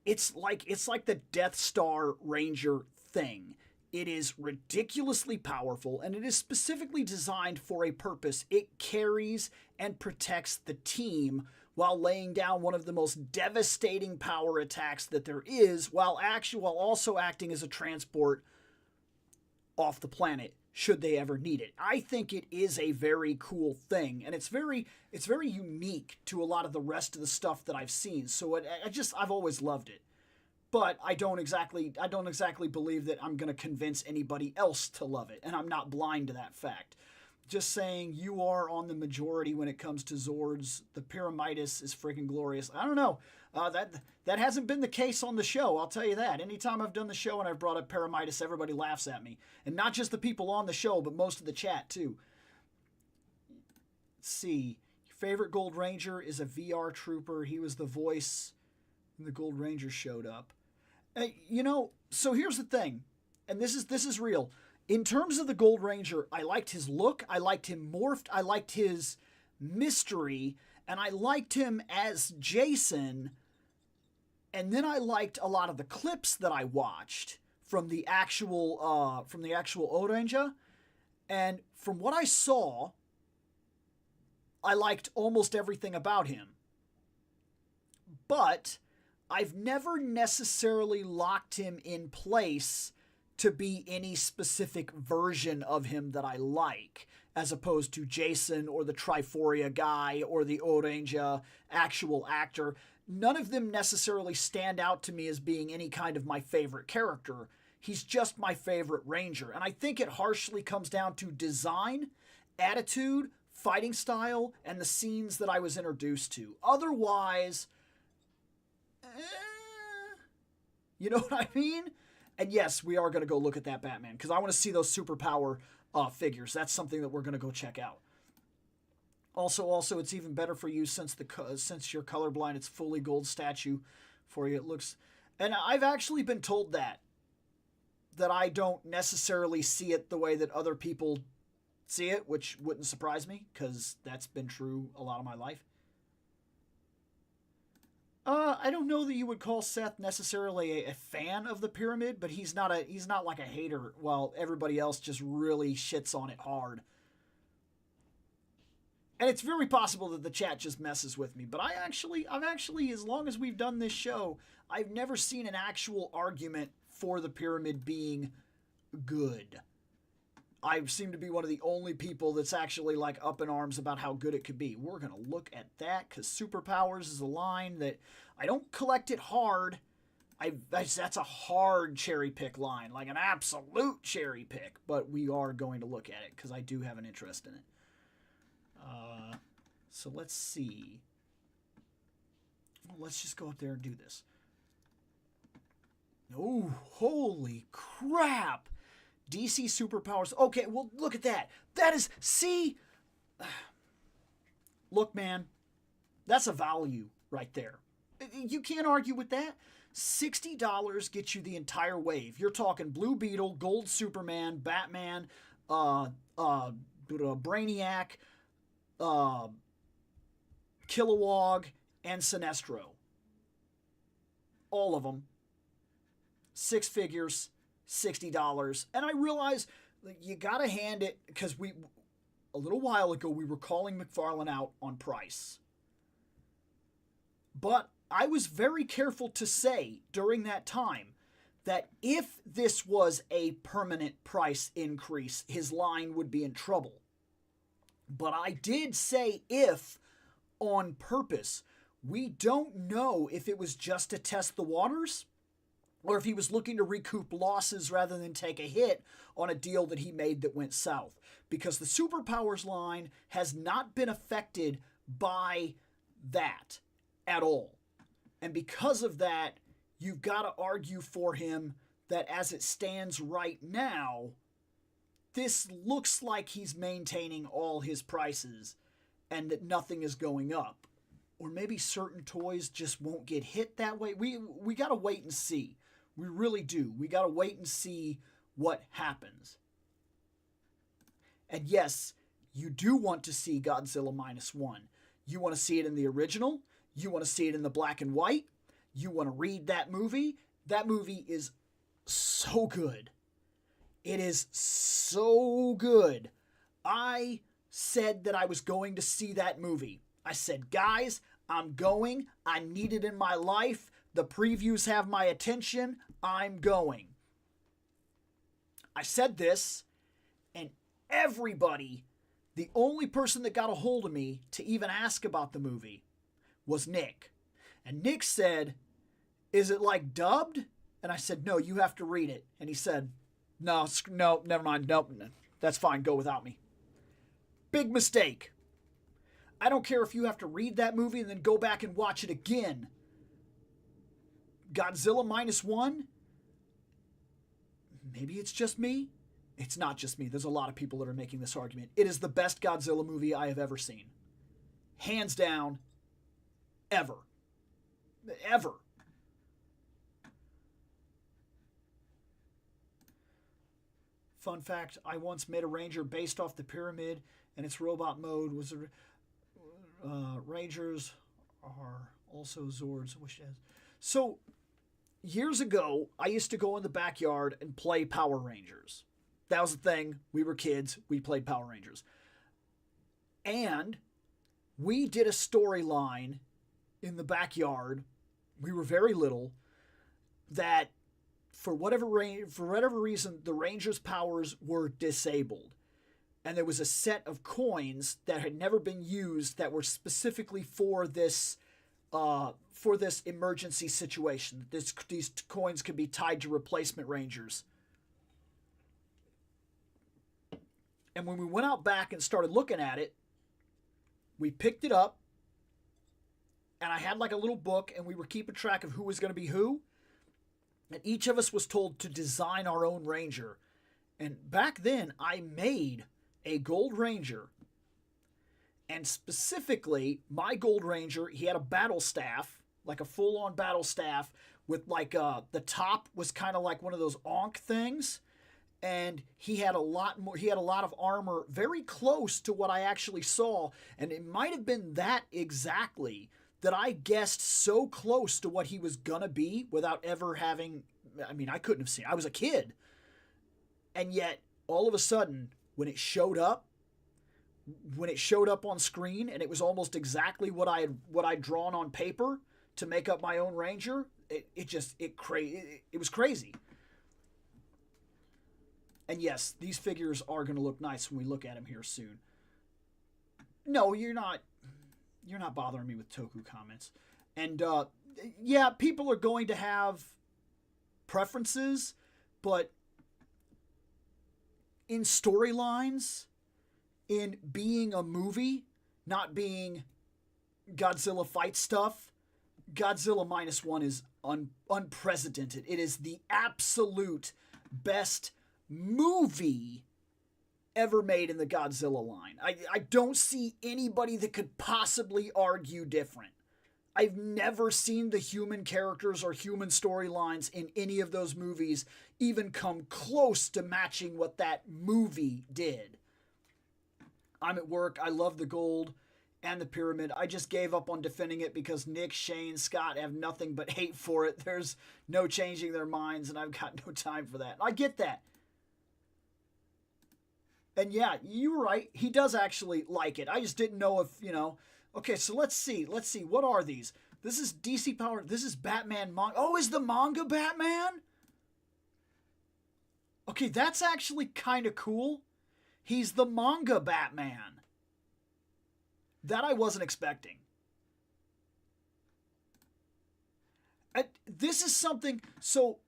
it's like the Death Star Ranger thing. It is ridiculously powerful, and it is specifically designed for a purpose. It carries and protects the team while laying down one of the most devastating power attacks that there is, while also acting as a transport off the planet should they ever need it. I think it is a very cool thing, and it's very unique to a lot of the rest of the stuff that I've seen. So I've always loved it. But I don't exactly believe that I'm going to convince anybody else to love it, and I'm not blind to that fact. Just saying, you are on the majority when it comes to Zords. The Pyramidas is freaking glorious. I don't know. That hasn't been the case on the show, I'll tell you that. Anytime I've done the show and I've brought up Pyramidas, everybody laughs at me. And not just the people on the show, but most of the chat, too. Let's see. Your favorite Gold Ranger is a VR trooper. He was the voice when the Gold Ranger showed up. So here's the thing, and this is real. In terms of the Gold Ranger, I liked his look, I liked him morphed, I liked his mystery, and I liked him as Jason. And then I liked a lot of the clips that I watched from the actual Odranger, and from what I saw, I liked almost everything about him. But I've never necessarily locked him in place to be any specific version of him that I like, as opposed to Jason or the Triforia guy or the Odranger actual actor. None of them necessarily stand out to me as being any kind of my favorite character. He's just my favorite Ranger. And I think it harshly comes down to design, attitude, fighting style, and the scenes that I was introduced to. Otherwise, you know what I mean? And yes, we are going to go look at that Batman, because I want to see those superpower figures. That's something that we're going to go check out. Also, it's even better for you since you're colorblind. It's fully gold statue for you. It looks, and I've actually been told that I don't necessarily see it the way that other people see it, which wouldn't surprise me, because that's been true a lot of my life. I don't know that you would call Seth necessarily a fan of the Pyramid, but he's not like a hater, while everybody else just really shits on it hard. And it's very possible that the chat just messes with me, but I've actually, as long as we've done this show, I've never seen an actual argument for the Pyramid being good. I seem to be one of the only people that's actually like up in arms about how good it could be. We're going to look at that, because Superpowers is a line that I don't collect it hard. That's a hard cherry pick line, like an absolute cherry pick, but we are going to look at it because I do have an interest in it. So let's see. Well, let's just go up there and do this. Oh, holy crap! DC Superpowers. Okay, well, look at that. That is, see? Look, man, that's a value right there. You can't argue with that. $60 gets you the entire wave. You're talking Blue Beetle, Gold Superman, Batman, Brainiac, Kilowog, and Sinestro. All of them. 6 figures. $60. And I realize you gotta hand it, because a little while ago we were calling McFarlane out on price. But I was very careful to say during that time that if this was a permanent price increase, his line would be in trouble. But I did say if on purpose. We don't know if it was just to test the waters, or if he was looking to recoup losses rather than take a hit on a deal that he made that went south. Because the Superpowers line has not been affected by that at all. And because of that, you've got to argue for him that as it stands right now, this looks like he's maintaining all his prices and that nothing is going up. Or maybe certain toys just won't get hit that way. We got to wait and see. We really do. We got to wait and see what happens. And yes, you do want to see Godzilla -1. You want to see it in the original. You want to see it in the black and white. You want to read that movie. That movie is so good. It is so good. I said that I was going to see that movie. I said, guys, I'm going. I need it in my life. The previews have my attention. I'm going. I said this, and everybody, the only person that got a hold of me to even ask about the movie was Nick. And Nick said, "Is it like dubbed?" And I said, "No, you have to read it." And he said, No, never mind. Nope, that's fine. Go without me." Big mistake. I don't care if you have to read that movie and then go back and watch it again. Godzilla Minus One? Maybe it's just me. It's not just me. There's a lot of people that are making this argument. It is the best Godzilla movie I have ever seen. Hands down, ever. Ever. Fun fact, I once made a Ranger based off the Pyramid, and its robot mode was... Rangers are also Zords. So, years ago, I used to go in the backyard and play Power Rangers. That was the thing. We were kids. We played Power Rangers. And we did a storyline in the backyard. We were very little. That for whatever reason, the Rangers' powers were disabled. And there was a set of coins that had never been used that were specifically for this emergency situation. These coins could be tied to replacement Rangers. And when we went out back and started looking at it, we picked it up, and I had like a little book, and we were keeping track of who was going to be who. And each of us was told to design our own Ranger. And back then, I made a Gold Ranger. And specifically, my Gold Ranger, he had a battle staff, like a full-on battle staff, with like the top was kind of like one of those Ankh things. And he had a lot of armor very close to what I actually saw. And it might have been that exactly that I guessed so close to what he was gonna be without ever having... I mean, I couldn't have seen. I was a kid. And yet, all of a sudden, when it showed up on screen, and it was almost exactly what I'd drawn on paper to make up my own Ranger, it was crazy. And yes, these figures are going to look nice when we look at them here soon. No, you're not bothering me with Toku comments. And yeah, people are going to have preferences, but in storylines, in being a movie, not being Godzilla fight stuff, Godzilla Minus One is unprecedented. It is the absolute best movie ever made in the Godzilla line. I don't see anybody that could possibly argue different. I've never seen the human characters or human storylines in any of those movies even come close to matching what that movie did. I'm at work. I love the Gold and the Pyramid. I just gave up on defending it because Nick, Shane, Scott have nothing but hate for it. There's no changing their minds, and I've got no time for that. I get that. And yeah, you were right. He does actually like it. I just didn't know if, Okay, so let's see. What are these? This is DC Power. This is Batman manga. Oh, is the manga Batman? Okay, that's actually kind of cool. He's the manga Batman. That I wasn't expecting. This is something... So...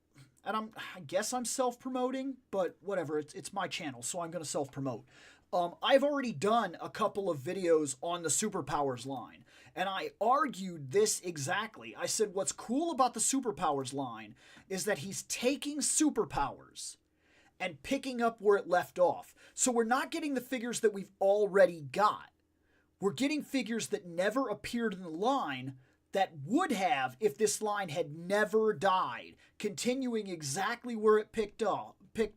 And I guess I'm self-promoting, but whatever. It's my channel, so I'm going to self-promote. I've already done a couple of videos on the Superpowers line, and I argued this exactly. I said what's cool about the Superpowers line is that he's taking superpowers and picking up where it left off. So we're not getting the figures that we've already got. We're getting figures that never appeared in the line that would have if this line had never died, continuing exactly where it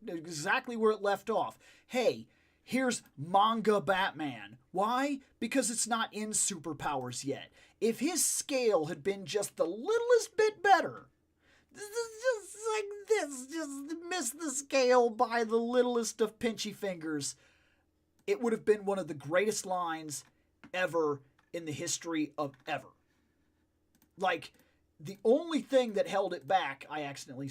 exactly where it left off. Hey, here's manga Batman. Why? Because it's not in Superpowers yet. If his scale had been just the littlest bit better, just like this, just missed the scale by the littlest of pinchy fingers, it would have been one of the greatest lines ever in the history of ever. Like, the only thing that held it back, I accidentally...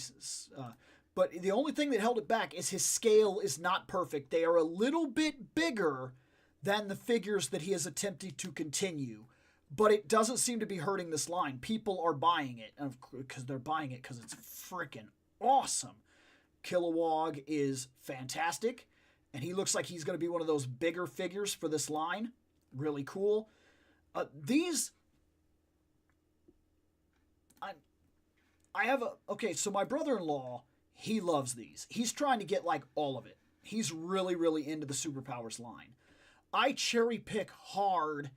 But the only thing that held it back is his scale is not perfect. They are a little bit bigger than the figures that he is attempting to continue. But it doesn't seem to be hurting this line. People are buying it because they're buying it because it's freaking awesome. Kilowog is fantastic, and he looks like he's going to be one of those bigger figures for this line. Really cool. I have okay, so my brother-in-law, he loves these. He's trying to get like all of it. He's really, really into the Superpowers line. I cherry pick hard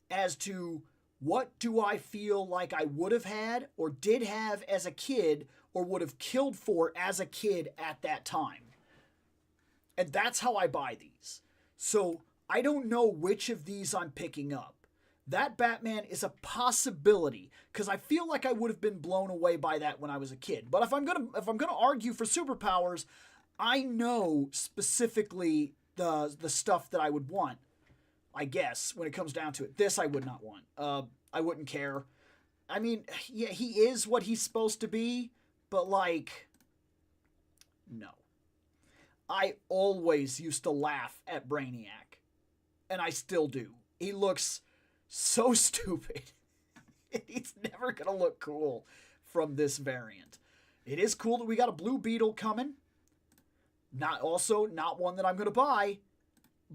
as to what do I feel like I would have had or did have as a kid or would have killed for as a kid at that time. And that's how I buy these. So I don't know which of these I'm picking up. That Batman is a possibility because I feel like I would have been blown away by that when I was a kid. But if I'm gonna argue for Superpowers, I know specifically the stuff that I would want. I guess when it comes down to it, this I would not want. I wouldn't care. I mean, yeah, he is what he's supposed to be, but like, no. I always used to laugh at Brainiac, and I still do. He looks so stupid. He's never going to look cool from this variant. It is cool that we got a Blue Beetle coming. Not one that I'm going to buy,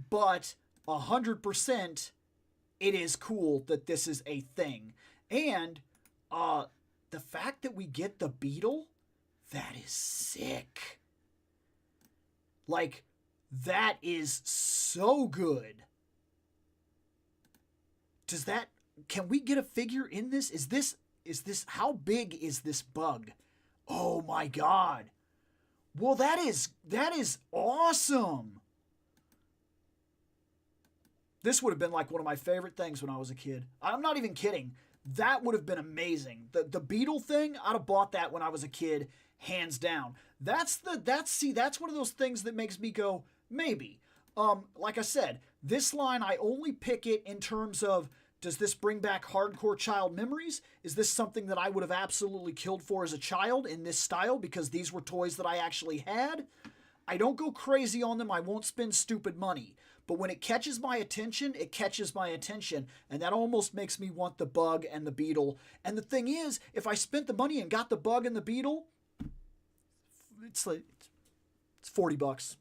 but 100% it is cool that this is a thing. And the fact that we get the Beetle, that is sick. Like, that is so good. Can we get a figure in this? Is this, how big is this bug? Oh my God. Well, that is awesome. This would have been like one of my favorite things when I was a kid. I'm not even kidding. That would have been amazing. The Beetle thing, I'd have bought that when I was a kid, hands down. That's one of those things that makes me go, maybe. Like I said, this line, I only pick it in terms of, does this bring back hardcore child memories? Is this something that I would have absolutely killed for as a child in this style because these were toys that I actually had? I don't go crazy on them. I won't spend stupid money. But when it catches my attention, it catches my attention. And that almost makes me want the Bug and the Beetle. And the thing is, if I spent the money and got the Bug and the Beetle, it's $40.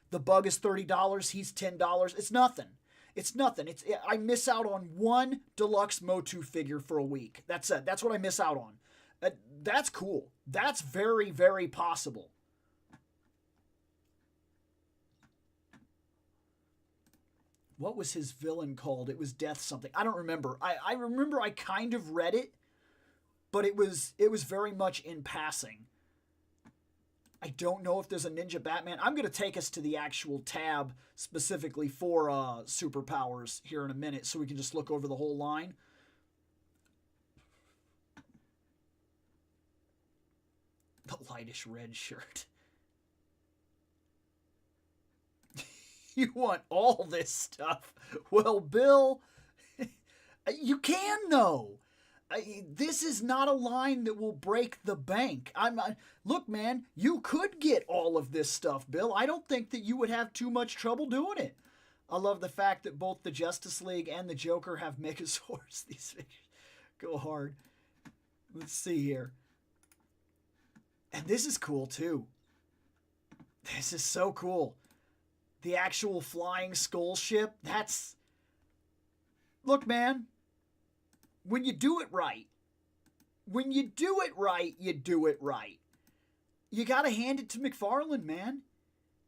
The Bug is $30. He's $10. It's nothing. It's nothing. I miss out on one deluxe Motu figure for a week. That's it. That's what I miss out on. That's cool. That's very, very possible. What was his villain called? It was Death something. I don't remember. I remember I kind of read it, but it was very much in passing. I don't know if there's a Ninja Batman. I'm going to take us to the actual tab specifically for Superpowers here in a minute so we can just look over the whole line. The lightish red shirt. You want all this stuff. Well, Bill, you can though. This is not a line that will break the bank. Look, man, you could get all of this stuff, Bill. I don't think that you would have too much trouble doing it. I love the fact that both the Justice League and the Joker have Megazords. These figures go hard. Let's see here. And this is cool, too. This is so cool. The actual flying skull ship, that's... Look, man. When you do it right, you do it right. You got to hand it to McFarlane, man.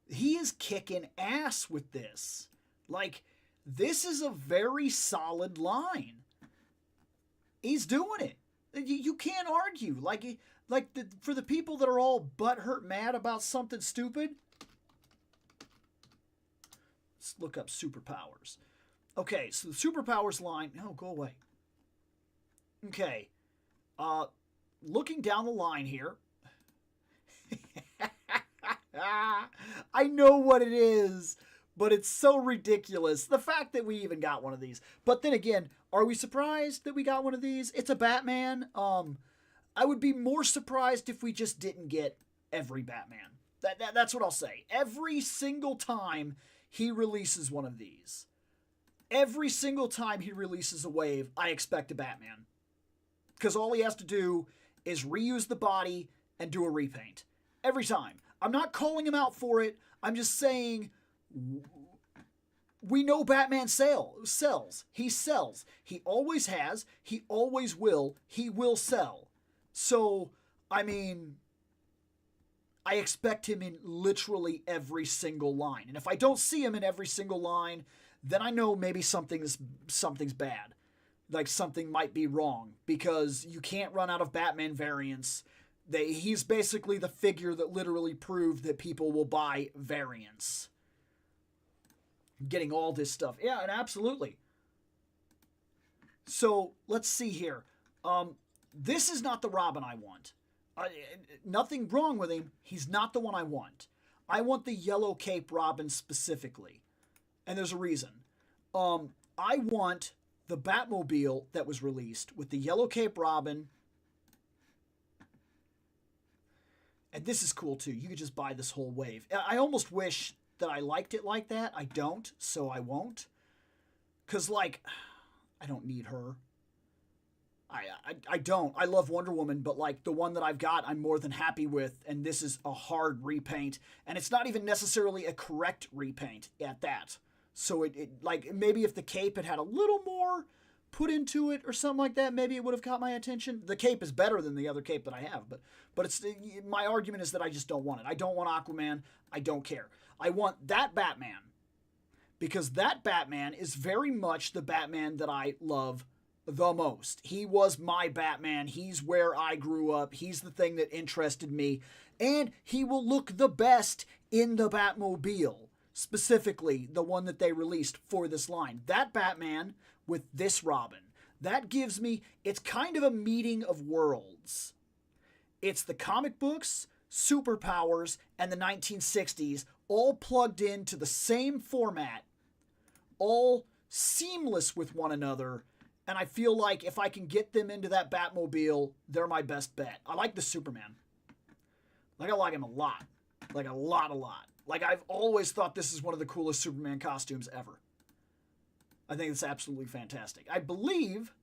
He is kicking ass with this. Like, this is a very solid line. He's doing it. You can't argue. For the people that are all butthurt mad about something stupid, let's look up Superpowers. Okay, so the Superpowers line, no, go away. Okay, looking down the line here, I know what it is, but it's so ridiculous. The fact that we even got one of these. But then again, are we surprised that we got one of these? It's a Batman. I would be more surprised if we just didn't get every Batman. That's what I'll say. Every single time he releases one of these, every single time he releases a wave, I expect a Batman. Because all he has to do is reuse the body and do a repaint. Every time. I'm not calling him out for it. I'm just saying we know Batman sells. He sells. He always has. He always will. He will sell. So, I mean, I expect him in literally every single line. And if I don't see him in every single line, then I know maybe something's bad. Like something might be wrong, because you can't run out of Batman variants. He's basically the figure that literally proved that people will buy variants. Getting all this stuff. Yeah, and absolutely. So, let's see here. This is not the Robin I want. Nothing wrong with him. He's not the one I want. I want the Yellow Cape Robin specifically. And there's a reason. I want the Batmobile that was released with the Yellow Cape Robin. And this is cool too. You could just buy this whole wave. I almost wish that I liked it like that. I don't, so I won't. Because, like, I don't need her. I don't. I love Wonder Woman, but, like, the one that I've got, I'm more than happy with, and this is a hard repaint. And it's not even necessarily a correct repaint at that. So, like, maybe if the cape had a little more put into it or something like that, maybe it would have caught my attention. The cape is better than the other cape that I have, but it's my argument is that I just don't want it. I don't want Aquaman. I don't care. I want that Batman, because that Batman is very much the Batman that I love the most. He was my Batman. He's where I grew up. He's the thing that interested me, and he will look the best in the Batmobile, specifically the one that they released for this line. That Batman with this Robin. That gives me, it's kind of a meeting of worlds. It's the comic books, superpowers, and the 1960s all plugged into the same format, all seamless with one another, and I feel like if I can get them into that Batmobile, they're my best bet. I like the Superman. Like, I like him a lot. Like, a lot. Like, I've always thought this is one of the coolest Superman costumes ever. I think it's absolutely fantastic. I believe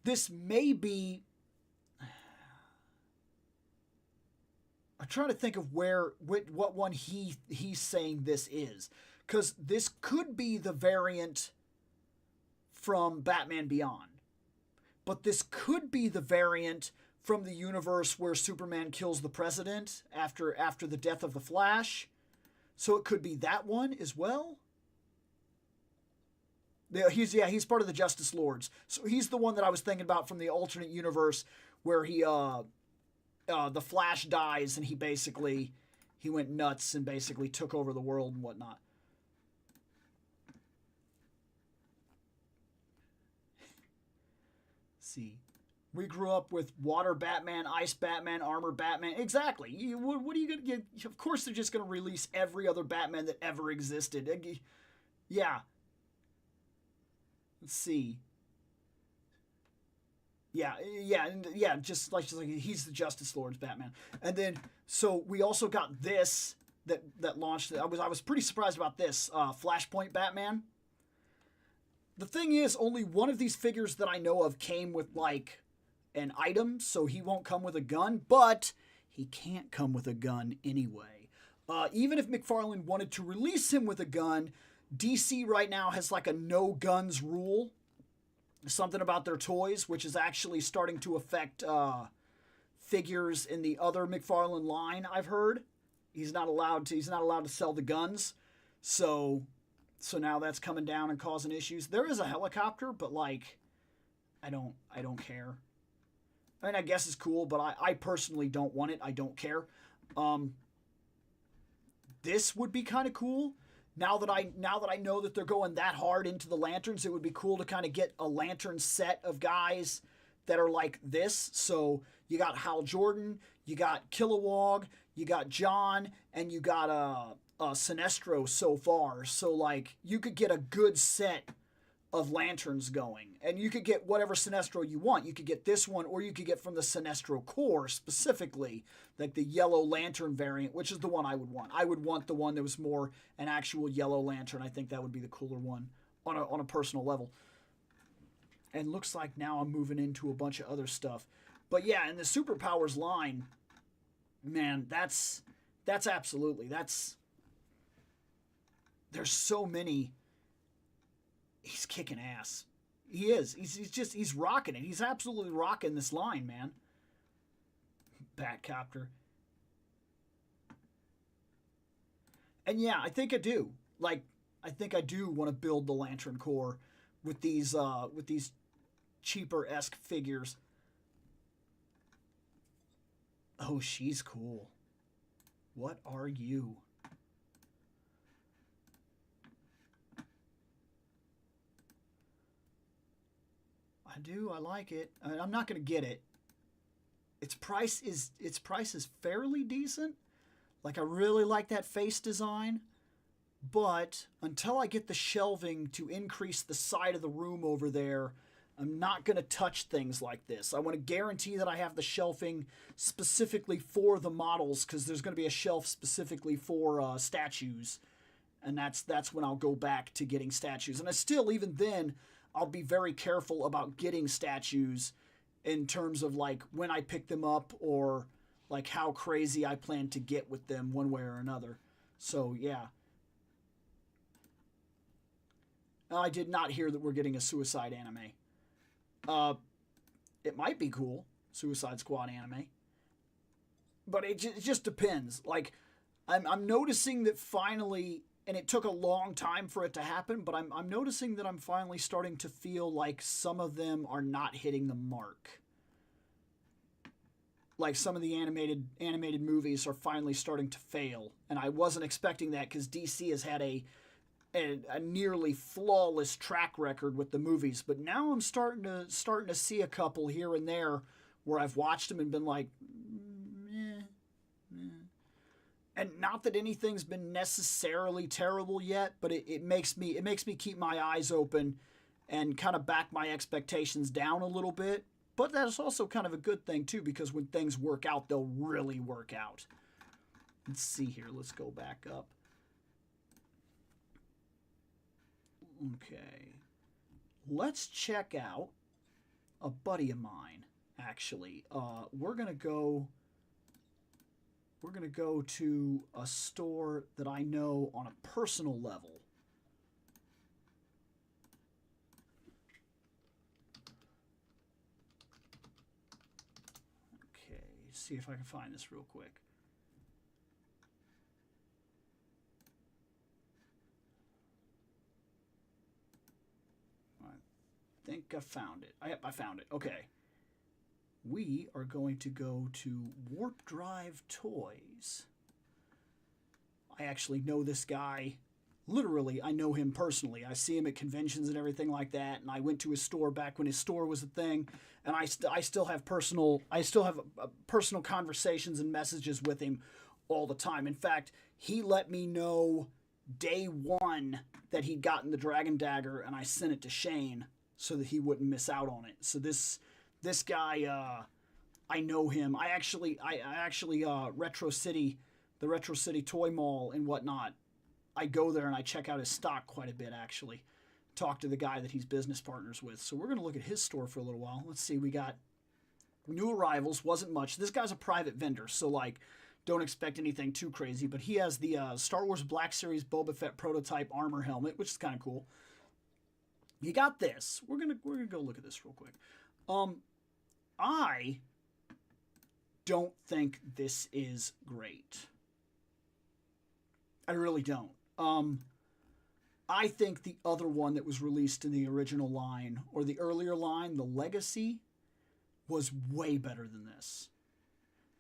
this may be... I'm trying to think of what one he's saying this is. Because this could be the variant from Batman Beyond. But this could be the variant from the universe where Superman kills the president after the death of the Flash. So it could be that one as well. He's part of the Justice Lords. So he's the one that I was thinking about from the alternate universe where the Flash dies and he went nuts and basically took over the world and whatnot. See, we grew up with Water Batman, Ice Batman, Armor Batman. Exactly. What are you going to get? Of course they're just going to release every other Batman that ever existed. Yeah. Let's see. Yeah, just like he's the Justice Lord's Batman. And then, so we also got this that launched. I was pretty surprised about this Flashpoint Batman. The thing is, only one of these figures that I know of came with, like, an item, so he won't come with a gun, but he can't come with a gun anyway. Even if McFarlane wanted to release him with a gun, DC right now has, like, a no guns rule. Something about their toys, which is actually starting to affect figures in the other McFarlane line, I've heard. He's not allowed to sell the guns. So now that's coming down and causing issues. There is a helicopter, but, like, I don't care. I mean, I guess it's cool, but I personally don't want it. I don't care. This would be kind of cool. Now that I know that they're going that hard into the lanterns, it would be cool to kind of get a lantern set of guys that are like this. So you got Hal Jordan, you got Kilowog, you got John, and you got Sinestro so far. So, like, you could get a good set of lanterns going. And you could get whatever Sinestro you want. You could get this one, or you could get from the Sinestro core specifically, like the yellow lantern variant, which is the one I would want. I would want the one that was more an actual yellow lantern. I think that would be the cooler one on a personal level. And looks like now I'm moving into a bunch of other stuff. But yeah, in the Superpowers line, man, that's absolutely, there's so many. He's kicking ass. He is. He's rocking it. He's absolutely rocking this line, man. Batcopter. And yeah, I think I do. Like, I think I do want to build the Lantern Corps with these cheaper-esque figures. Oh, she's cool. What are you? I do. I like it. I'm not going to get it. Its price is fairly decent. Like, I really like that face design. But until I get the shelving to increase the side of the room over there, I'm not going to touch things like this. I want to guarantee that I have the shelving specifically for the models, because there's going to be a shelf specifically for statues. And that's when I'll go back to getting statues. And I still, even then, I'll be very careful about getting statues in terms of like when I pick them up, or like how crazy I plan to get with them one way or another. So yeah. I did not hear that we're getting a Suicide anime. It might be cool, Suicide Squad anime. But it just depends. Like, I'm noticing that finally, and it took a long time for it to happen, but I'm noticing that I'm finally starting to feel like some of them are not hitting the mark. Like, some of the animated movies are finally starting to fail, and I wasn't expecting that, because DC has had a nearly flawless track record with the movies, but now I'm starting to see a couple here and there where I've watched them and been like, and not that anything's been necessarily terrible yet, but it makes me keep my eyes open and kind of back my expectations down a little bit. But that's also kind of a good thing too, because when things work out, they'll really work out. Let's see here. Let's go back up. Okay. Let's check out a buddy of mine, actually. We're going to go to a store that I know on a personal level. Okay, see if I can find this real quick. I think I found it. I found it. Okay. We are going to go to Warp Drive Toys. I actually know this guy. Literally, I know him personally. I see him at conventions and everything like that, and I went to his store back when his store was a thing, and I still have personal conversations and messages with him all the time. In fact, he let me know day one that he'd gotten the Dragon Dagger, and I sent it to Shane so that he wouldn't miss out on it. So this guy, I know him. I actually Retro City, the Retro City Toy Mall and whatnot, I go there and I check out his stock quite a bit, actually. Talk to the guy that he's business partners with. So we're going to look at his store for a little while. Let's see, we got new arrivals. Wasn't much. This guy's a private vendor, so like, don't expect anything too crazy. But he has the Star Wars Black Series Boba Fett prototype armor helmet, which is kind of cool. You got this. We're gonna go look at this real quick. I don't think this is great. I really don't. I think the other one that was released in the original line, or the earlier line, the Legacy, was way better than this.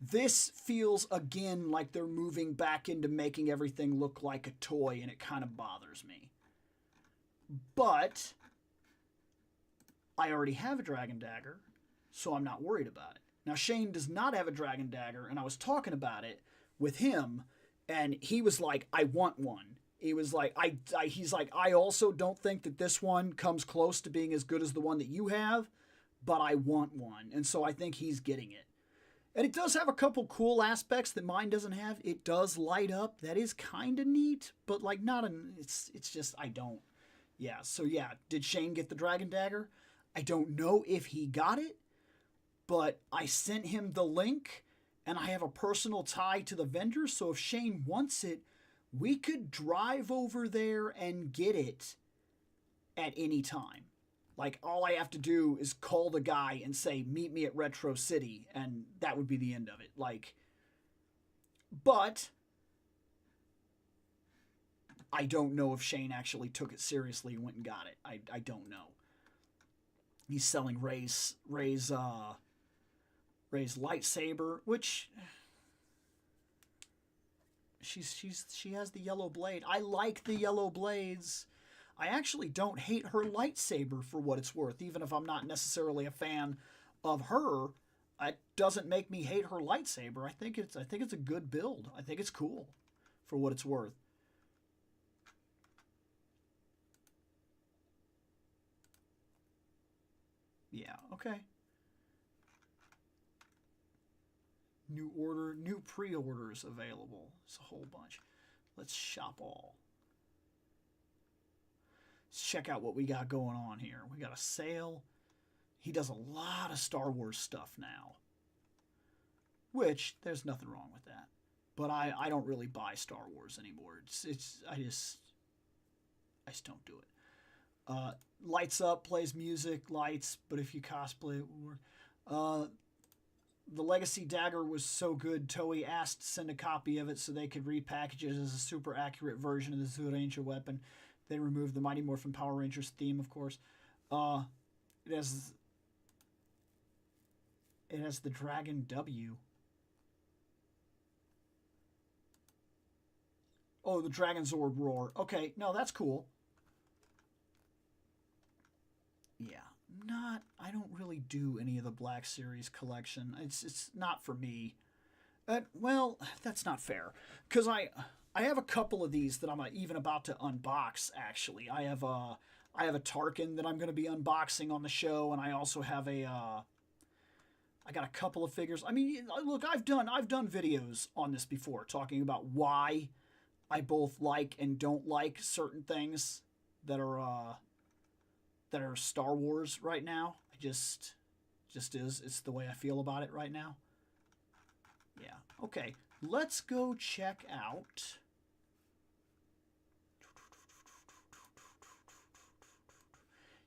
This feels, again, like they're moving back into making everything look like a toy, and it kind of bothers me. But I already have a Dragon Dagger, so I'm not worried about it. Now, Shane does not have a Dragon Dagger, and I was talking about it with him, and he was like, I want one. He was like, he's like, I also don't think that this one comes close to being as good as the one that you have, but I want one. And so I think he's getting it. And it does have a couple cool aspects that mine doesn't have. It does light up. That is kind of neat, but like not an, it's just, I don't. Yeah, so yeah, did Shane get the Dragon Dagger? I don't know if he got it, but I sent him the link and I have a personal tie to the vendor. So if Shane wants it, we could drive over there and get it at any time. Like, all I have to do is call the guy and say, meet me at Retro City, and that would be the end of it. Like, but I don't know if Shane actually took it seriously and went and got it. I don't know. He's selling Ray's lightsaber, which she has the yellow blade. I like the yellow blades. I actually don't hate her lightsaber for what it's worth, even if I'm not necessarily a fan of her. It doesn't make me hate her lightsaber. I think it's a good build. I think it's cool for what it's worth. Yeah, okay. New pre-orders available. It's a whole bunch. Let's shop all. Let's check out what we got going on here. We got a sale. He does a lot of Star Wars stuff now, which there's nothing wrong with that. But I don't really buy Star Wars anymore. I just don't do it. Lights up, plays music, lights, but if you cosplay it would work. The Legacy Dagger was so good, Toei asked to send a copy of it so they could repackage it as a super accurate version of the Zyuranger weapon. They removed the Mighty Morphin Power Rangers theme, of course. It has the Dragon W. Oh, the Dragon Zord Roar. Okay, no, that's cool. Yeah, I don't really do any of the Black Series collection. It's not for me. Well, that's not fair, because I have a couple of these that I'm even about to unbox. Actually, I have a Tarkin that I'm going to be unboxing on the show, and I also have I got a couple of figures. I mean, look, I've done videos on this before, talking about why I both like and don't like certain things that are Star Wars right now. Just is. It's the way I feel about it right now. Yeah. Okay. Let's go check out.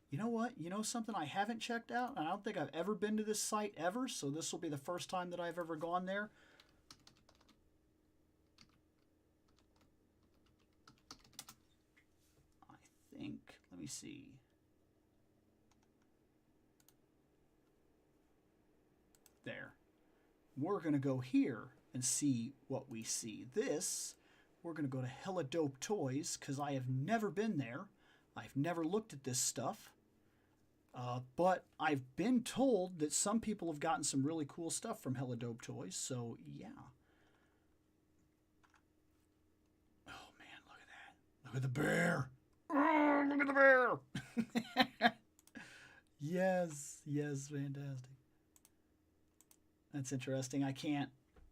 You know what? You know something I haven't checked out? And I don't think I've ever been to this site ever, so this will be the first time that I've ever gone there. I think, let me see. There. We're going to go here and see what we see. We're going to go to Hella Dope Toys, because I have never been there. I've never looked at this stuff. But I've been told that some people have gotten some really cool stuff from Hella Dope Toys, so yeah. Oh man, look at that. Look at the bear. Oh, look at the bear. Yes, fantastic. That's interesting. I can't.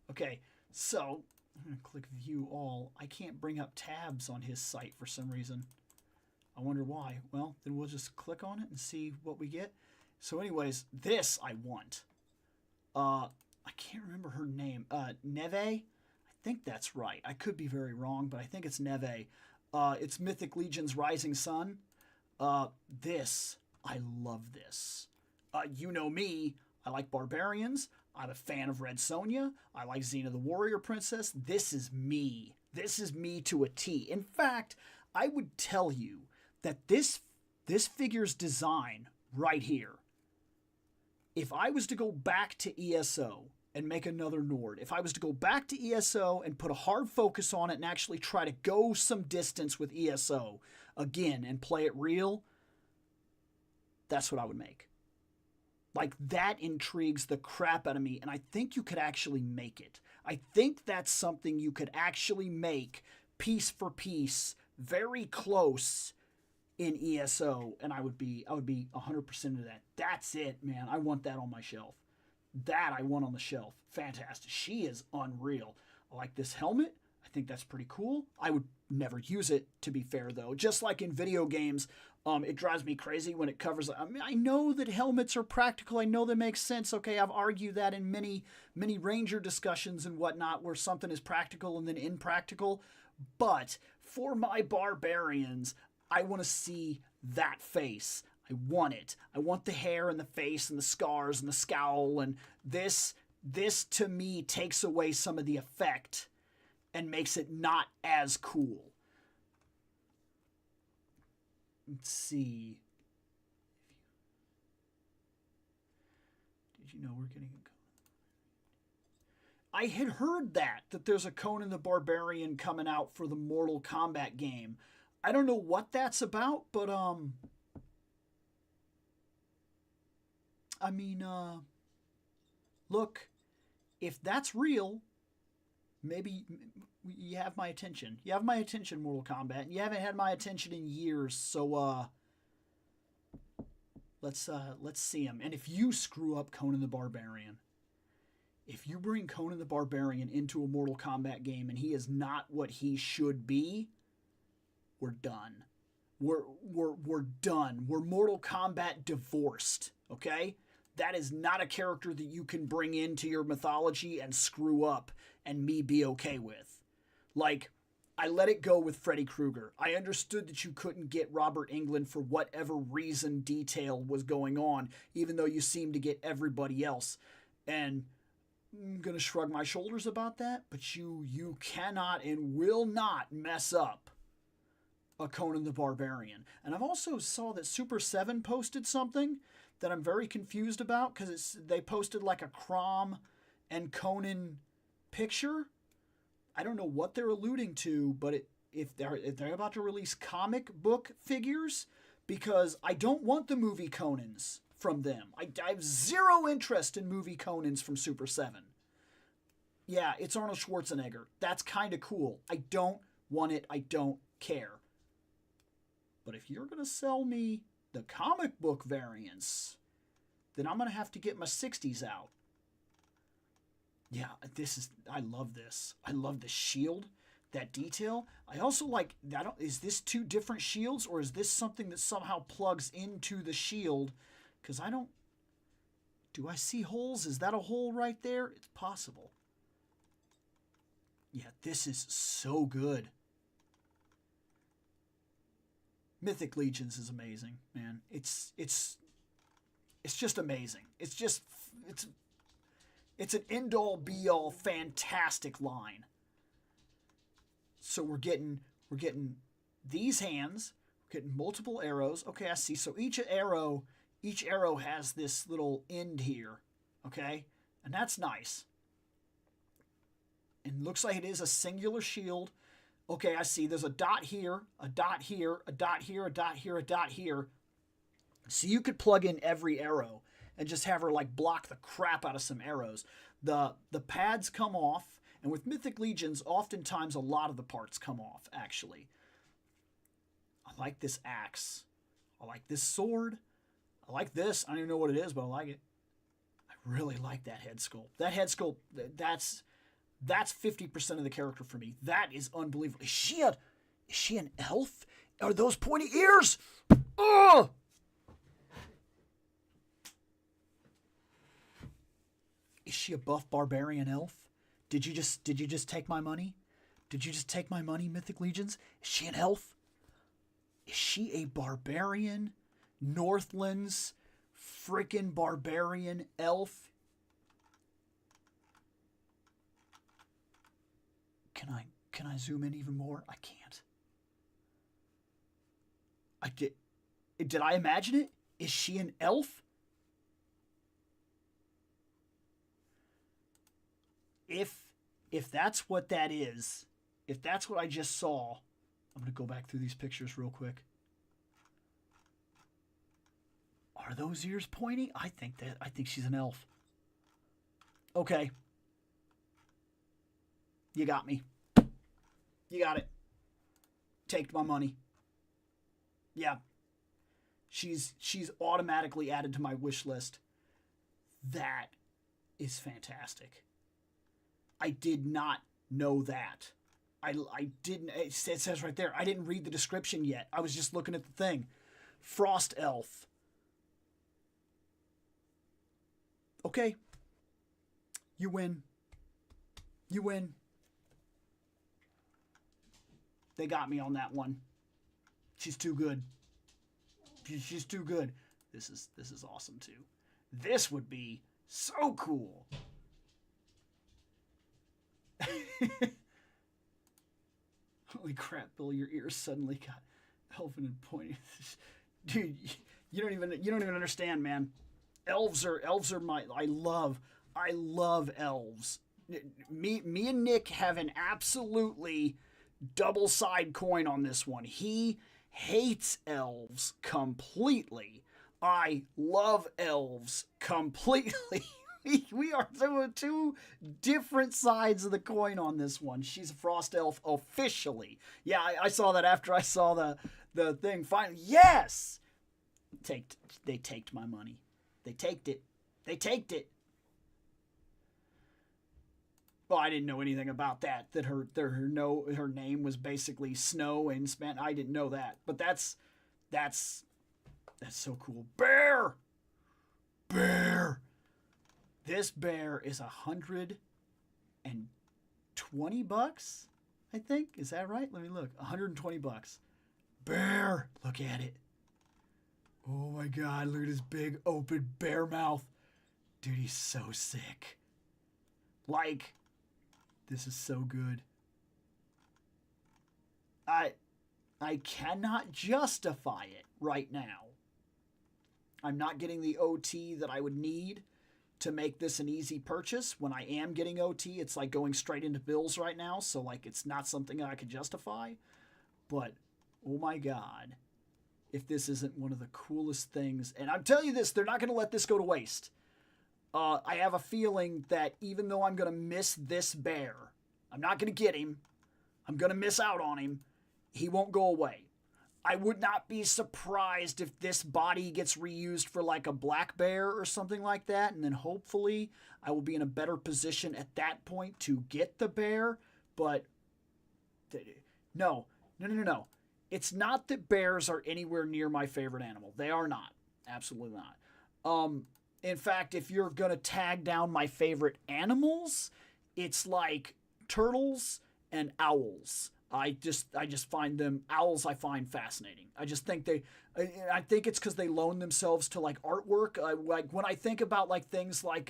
Okay, so I'm going to click View All. I can't bring up tabs on his site for some reason. I wonder why. Well, then we'll just click on it and see what we get. So anyways, this I want. I can't remember her name. Neve? I think that's right. I could be very wrong, but I think it's Neve. It's Mythic Legion's Rising Sun. I love this. You know me. I like barbarians. I'm a fan of Red Sonja. I like Xena the Warrior Princess. This is me. This is me to a T. In fact, I would tell you that this figure's design right here, if I was to go back to ESO and make another Nord, if I was to go back to ESO and put a hard focus on it and actually try to go some distance with ESO again and play it real, that's what I would make. Like, that intrigues the crap out of me, and I think you could actually make it. I think that's something you could actually make piece for piece very close in ESO, and I would be 100% into that. That's it, man. I want that on my shelf. That I want on the shelf. Fantastic. She is unreal. I like this helmet. I think that's pretty cool. I would never use it, to be fair, though. Just like in video games, it drives me crazy when it covers. I mean, I know that helmets are practical. I know that makes sense. Okay, I've argued that in many Ranger discussions and whatnot, where something is practical and then impractical. But for my barbarians, I want to see that face. I want it. I want the hair and the face and the scars and the scowl, and this to me takes away some of the effect and makes it not as cool. Let's see. Did you know we're getting a Conan? I had heard that there's a Conan the Barbarian coming out for the Mortal Kombat game. I don't know what that's about, but I mean, look, if that's real, maybe you have my attention. You have my attention, Mortal Kombat, and you haven't had my attention in years. So let's see him. And if you screw up Conan the Barbarian, if you bring Conan the Barbarian into a Mortal Kombat game and he is not what he should be, we're done. We're done. We're Mortal Kombat divorced. Okay. That is not a character that you can bring into your mythology and screw up and me be okay with. Like, I let it go with Freddy Krueger. I understood that you couldn't get Robert Englund for whatever reason detail was going on, even though you seemed to get everybody else. And I'm going to shrug my shoulders about that, but you cannot and will not mess up a Conan the Barbarian. And I've also saw that Super 7 posted something that I'm very confused about, because they posted like a Crom and Conan picture. I don't know what they're alluding to, but if they're about to release comic book figures, because I don't want the movie Conans from them. I have zero interest in movie Conans from Super 7. Yeah, it's Arnold Schwarzenegger. That's kind of cool. I don't want it. I don't care. But if you're going to sell me the comic book variants, then I'm going to have to get my 60s out. Yeah, I love this. I love the shield, that detail. I also like, is this two different shields, or is this something that somehow plugs into the shield? Because do I see holes? Is that a hole right there? It's possible. Yeah, this is so good. Mythic Legions is amazing, man. It's just amazing. It's an end-all be-all fantastic line. So we're getting these hands, we're getting multiple arrows. Okay, I see. So each arrow has this little end here, okay? And that's nice. And looks like it is a singular shield. Okay, I see. There's a dot here, a dot here, a dot here, a dot here, a dot here. So you could plug in every arrow and just have her like block the crap out of some arrows. The pads come off, and with Mythic Legions, oftentimes a lot of the parts come off, actually. I like this axe. I like this sword. I like this. I don't even know what it is, but I like it. I really like that head sculpt. That head sculpt, that's 50% of the character for me. That is unbelievable. Is she an elf? Are those pointy ears? Oh! Is she a buff barbarian elf? Did you just take my money? Did you just take my money, Mythic Legions? Is she an elf? Is she a barbarian? Northlands freaking barbarian elf? Can I zoom in even more? I can't. Did I imagine it? Is she an elf? If that's what that is, if that's what I just saw, I'm going to go back through these pictures real quick. Are those ears pointy? I think she's an elf. Okay. You got me. You got it. Take my money. Yeah. She's automatically added to my wish list. That is fantastic. I did not know that. I didn't. It says right there. I didn't read the description yet. I was just looking at the thing. Frost elf. Okay. You win. You win. They got me on that one. She's too good. She's too good. This is awesome too. This would be so cool. Holy crap, Bill, your ears suddenly got elven and pointy. Dude, you don't even understand, man. Elves are I love elves. Me and Nick have an absolutely double side coin on this one. He hates elves completely. I love elves completely. We are two different sides of the coin on this one. She's a frost elf officially. Yeah, I saw that after I saw the thing finally. Yes! They taked my money. They taked it. They taked it. Well, I didn't know anything about that. That her name was basically Snow in Spanish. I didn't know that. But that's so cool. Bear! This bear is $120, I think. Is that right? Let me look. $120. Bear! Look at it. Oh my God, look at his big open bear mouth. Dude, he's so sick. Like, this is so good. I cannot justify it right now. I'm not getting the OT that I would need to make this an easy purchase. When I am getting OT, it's like going straight into bills right now, so like it's not something I could justify. But oh my God, if this isn't one of the coolest things, and I'm telling you this, they're not going to let this go to waste. I have a feeling that even though I'm going to miss this bear, I'm not going to get him, I'm going to miss out on him, he won't go away. I would not be surprised if this body gets reused for like a black bear or something like that, and then hopefully I will be in a better position at that point to get the bear. But no. It's not that bears are anywhere near my favorite animal. They are not. Absolutely not. In fact, if you're going to tag down my favorite animals, it's like turtles and owls. I just find owls I find fascinating. I just think I think it's because they loan themselves to like artwork. Like when I think about like things like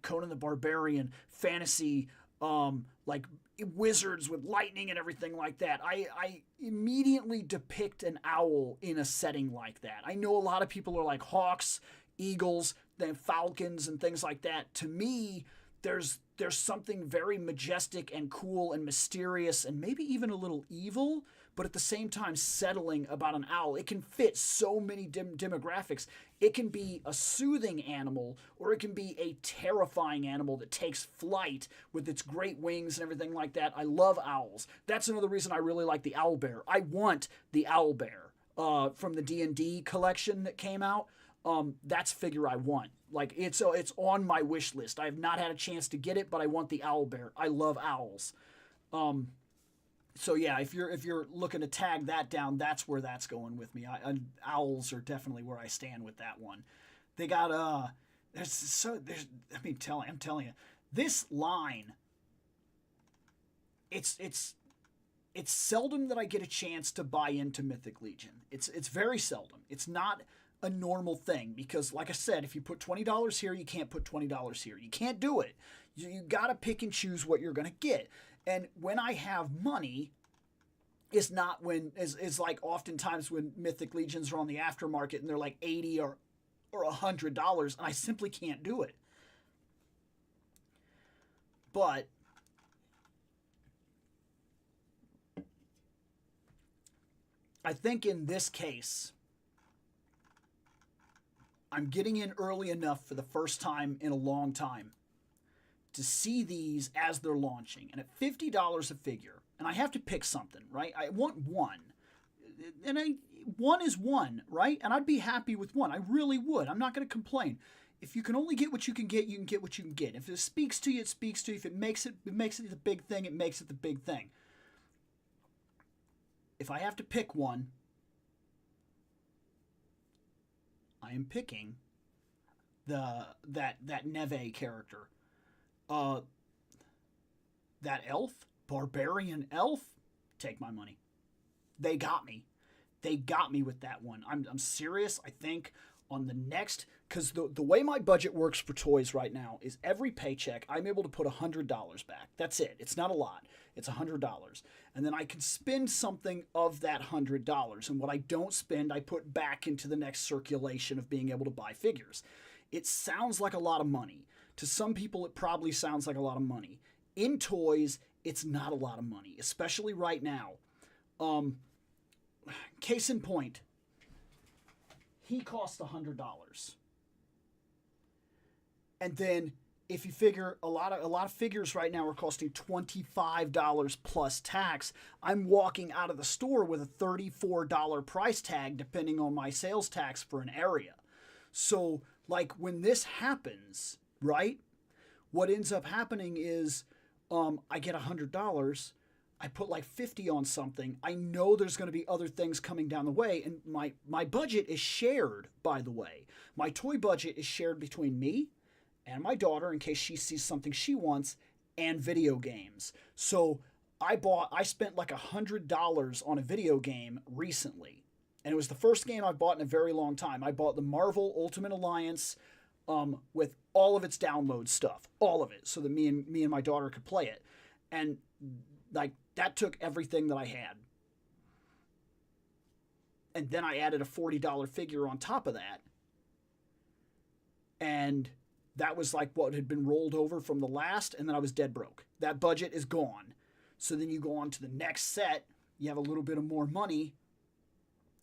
Conan the Barbarian, fantasy, like wizards with lightning and everything like that, I immediately depict an owl in a setting like that. I know a lot of people are like hawks, eagles, then falcons and things like that. To me, there's something very majestic and cool and mysterious and maybe even a little evil, but at the same time settling about an owl. It can fit so many demographics. It can be a soothing animal, or it can be a terrifying animal that takes flight with its great wings and everything like that. I love owls. That's another reason I really like the owl bear. I want the owl bear from the D&D collection that came out. That's a figure I want. Like it's on my wish list. I have not had a chance to get it, but I want the owl bear. I love owls. So yeah, if you're looking to tag that down, that's where that's going with me. Owls are definitely where I stand with that one. They got I'm telling you, this line. It's seldom that I get a chance to buy into Mythic Legion. It's very seldom. It's not a normal thing because, like I said, if you put $20 here, you can't put $20 here. You can't do it. You got to pick and choose what you're going to get. And when I have money, is not when is like oftentimes when Mythic Legions are on the aftermarket and they're like $80 or $100, and I simply can't do it. But I think in this case, I'm getting in early enough for the first time in a long time to see these as they're launching. And at $50 a figure, and I have to pick something, right? I want one. And one is one, right? And I'd be happy with one. I really would. I'm not going to complain. If you can only get what you can get what you can get. If it speaks to you, it speaks to you. If it makes it the big thing, it makes it the big thing. If I have to pick one, I am picking that Neve character. That elf, barbarian elf, take my money. They got me. They got me with that one. I'm serious. I think on the next, because the way my budget works for toys right now is every paycheck I'm able to put $100 back. That's it. It's not a lot. It's $100. And then I can spend something of that $100. And what I don't spend, I put back into the next circulation of being able to buy figures. It sounds like a lot of money. To some people, it probably sounds like a lot of money. In toys, it's not a lot of money, especially right now. Case in point, he cost $100. And then if you figure a lot of figures right now are costing $25 plus tax, I'm walking out of the store with a $34 price tag depending on my sales tax for an area. So like when this happens, right? What ends up happening is I get $100. I put like 50 on something. I know there's going to be other things coming down the way. And my budget is shared, by the way. My toy budget is shared between me and my daughter in case she sees something she wants and video games. So I spent like $100 on a video game recently. And it was the first game I've bought in a very long time. I bought the Marvel Ultimate Alliance with all of its download stuff, all of it, so that me and my daughter could play it. And like that took everything that I had. And then I added a $40 figure on top of that. And that was like what had been rolled over from the last, and then I was dead broke. That budget is gone. So then you go on to the next set, you have a little bit of more money,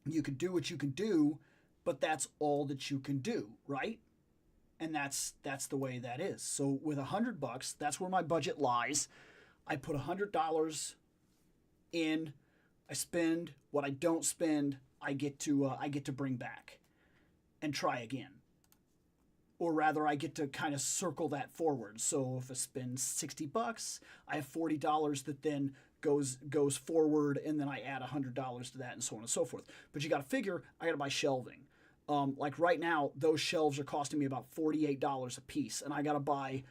you can do what you can do, but that's all that you can do, right? And that's the way that is. So with $100, that's where my budget lies. I put $100 in. I spend what I don't spend. I get to bring back and try again. Or rather, I get to kind of circle that forward. So if I spend $60, I have $40 that then goes forward, and then I add $100 to that, and so on and so forth. But you got to figure, I got to buy shelving. Like right now, those shelves are costing me about $48 a piece, and I got to buy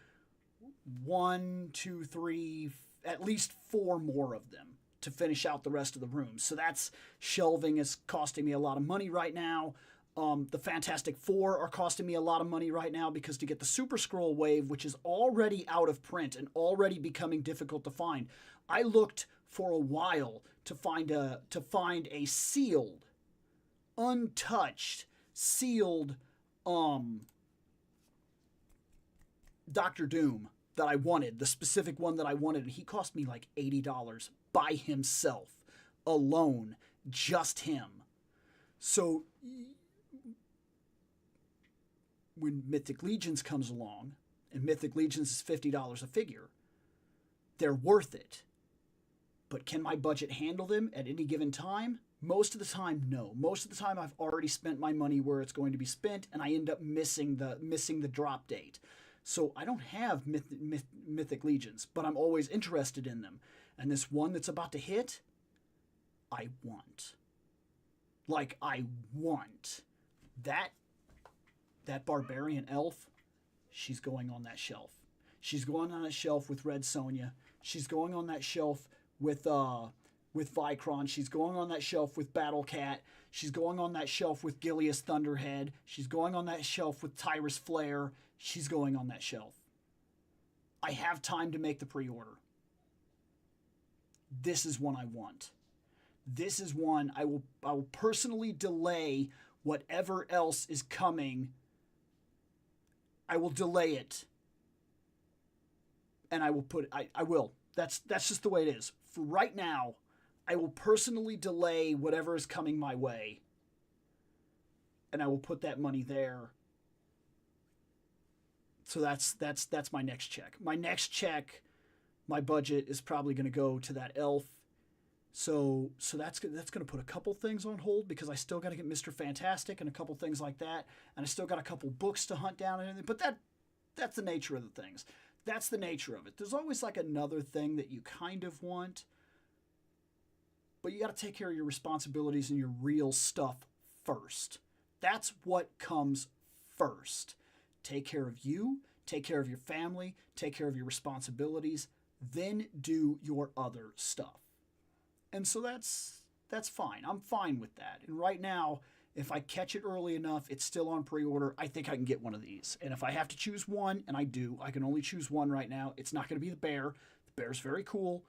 1, 2, 3, at least 4 more of them to finish out the rest of the room. So that's shelving is costing me a lot of money right now. The Fantastic Four are costing me a lot of money right now because to get the Super Scroll Wave, which is already out of print and already becoming difficult to find, I looked for a while to find a sealed, untouched, sealed Doctor Doom that I wanted, the specific one that I wanted, and he cost me like $80 by himself, alone, just him. So when Mythic Legions comes along, and Mythic Legions is $50 a figure, they're worth it. But can my budget handle them at any given time? Most of the time, no. Most of the time, I've already spent my money where it's going to be spent, and I end up missing the drop date. So I don't have Mythic Legions, but I'm always interested in them. And this one that's about to hit, I want. Like, I want. That barbarian elf, she's going on that shelf. She's going on that shelf with Red Sonja. She's going on that shelf with Vicron. She's going on that shelf with Battle Cat. She's going on that shelf with Gilius Thunderhead. She's going on that shelf with Tyrus Flare. She's going on that shelf. I have time to make the pre-order. This is one I want. This is one I will personally delay whatever else is coming. I will delay it. And I will I will. That's just the way it is. For right now, I will personally delay whatever is coming my way. And I will put that money there. So that's my next check. My next check, my budget is probably going to go to that elf So that's gonna put a couple things on hold because I still got to get Mr. Fantastic and a couple things like that, and I still got a couple books to hunt down and everything. But that's the nature of the things. That's the nature of it. There's always like another thing that you kind of want, but you got to take care of your responsibilities and your real stuff first. That's what comes first. Take care of you, take care of your family, take care of your responsibilities, then do your other stuff. And so that's fine. I'm fine with that. And right now, if I catch it early enough, it's still on pre-order. I think I can get one of these. And if I have to choose one, and I do, I can only choose one right now. It's not going to be the bear. The bear's very cool.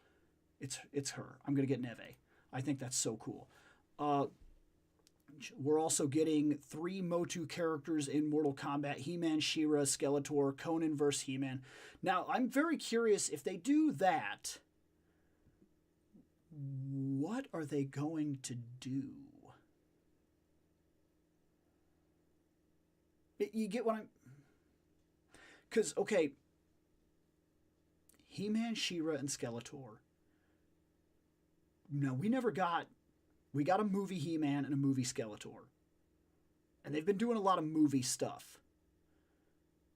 It's her. I'm going to get Neve. I think that's so cool. We're also getting 3 Motu characters in Mortal Kombat: He-Man, She-Ra, Skeletor, Conan vs. He-Man. Now, I'm very curious if they do that, what are they going to do? You get what I'm... Because, okay, He-Man, She-Ra, and Skeletor. No, we never got... We got a movie He-Man and a movie Skeletor. And they've been doing a lot of movie stuff.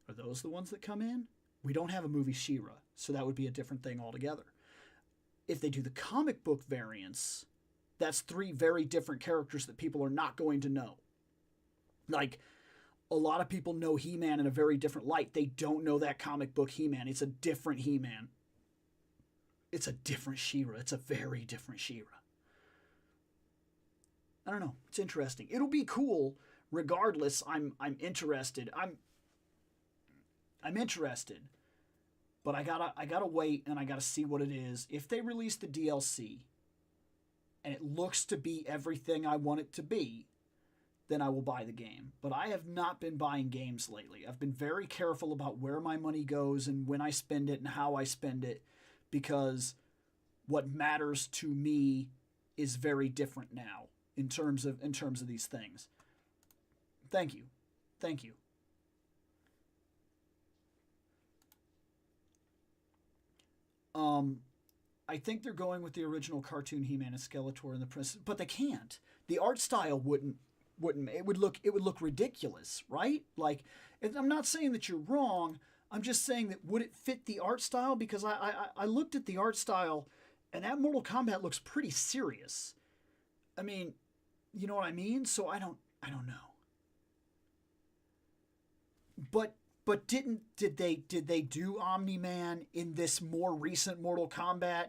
Are those the ones that come in? We don't have a movie She-Ra, so that would be a different thing altogether. If they do the comic book variants, that's 3 very different characters that people are not going to know. Like, a lot of people know He-Man in a very different light. They don't know that comic book He-Man. It's a different He-Man. It's a different She-Ra. It's a very different She-Ra. I don't know. It's interesting. It'll be cool. Regardless, I'm interested. I'm interested. But I gotta wait and I gotta see what it is. If they release the DLC and it looks to be everything I want it to be, then I will buy the game. But I have not been buying games lately. I've been very careful about where my money goes and when I spend it and how I spend it, because what matters to me is very different now in terms of these things. Thank you. Thank you. I think they're going with the original cartoon He-Man and Skeletor and the Princess, but they can't. The art style wouldn't. It would look ridiculous, right? Like, I'm not saying that you're wrong. I'm just saying that would it fit the art style? Because I looked at the art style, and that Mortal Kombat looks pretty serious. I mean, you know what I mean? So I don't know. But did they do Omni-Man in this more recent Mortal Kombat?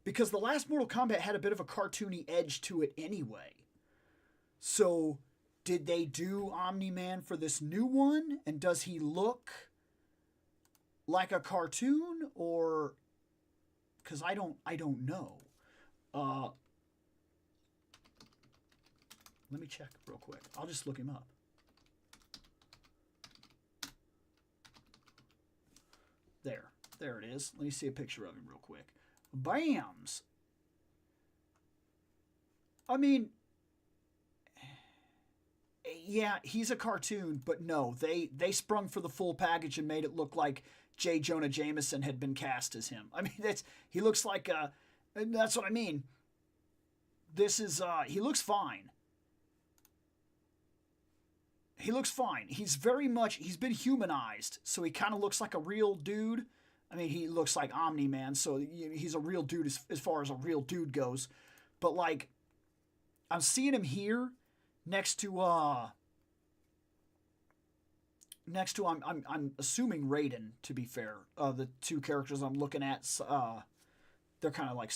Because the last Mortal Kombat had a bit of a cartoony edge to it anyway. So did they do Omni-Man for this new one? And does he look like a cartoon, or because I don't know. Let me check real quick. I'll just look him up. There it is. Let me see a picture of him real quick. Bams! I mean, yeah, he's a cartoon, but no, they sprung for the full package and made it look like J. Jonah Jameson had been cast as him. I mean, he looks like that's what I mean. This is he looks fine. He looks fine. He's been humanized, so he kind of looks like a real dude. I mean, he looks like Omni-Man, so he's a real dude as far as a real dude goes. But, like, I'm seeing him here next to I'm assuming Raiden, to be fair. The 2 characters I'm looking at, they're kind of like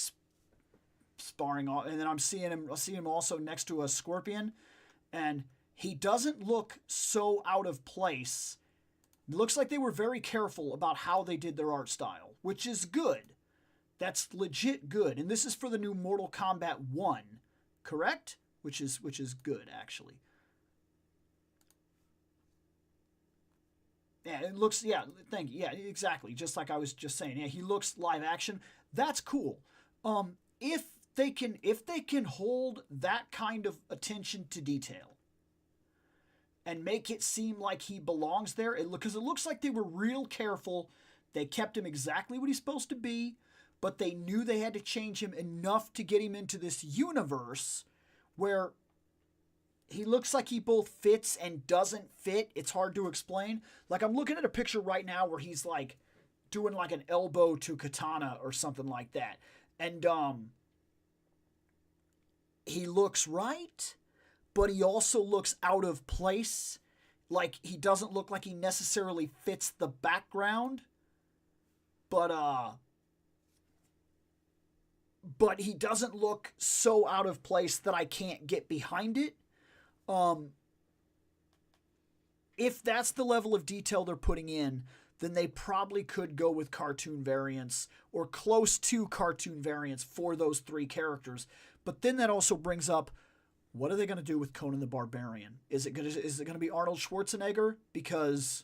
sparring off. And then I'm seeing him also next to a Scorpion, and he doesn't look so out of place. It looks like they were very careful about how they did their art style, which is good. That's legit good. And this is for the new Mortal Kombat 1, correct? Which is good, actually. Yeah, it looks, yeah, thank you. Yeah, exactly. Just like I was just saying. Yeah, he looks live action. That's cool. If they can hold that kind of attention to detail and make it seem like he belongs there, because it looks like they were real careful. They kept him exactly what he's supposed to be, but they knew they had to change him enough to get him into this universe where he looks like he both fits and doesn't fit. It's hard to explain. Like, I'm looking at a picture right now where he's like doing like an elbow to katana or something like that. And he looks right, but he also looks out of place. Like, he doesn't look like he necessarily fits the background. But he doesn't look so out of place that I can't get behind it. If that's the level of detail they're putting in, then they probably could go with cartoon variants or close to cartoon variants for those three characters. But then that also brings up, what are they going to do with Conan the Barbarian? Is it going to be Arnold Schwarzenegger? Because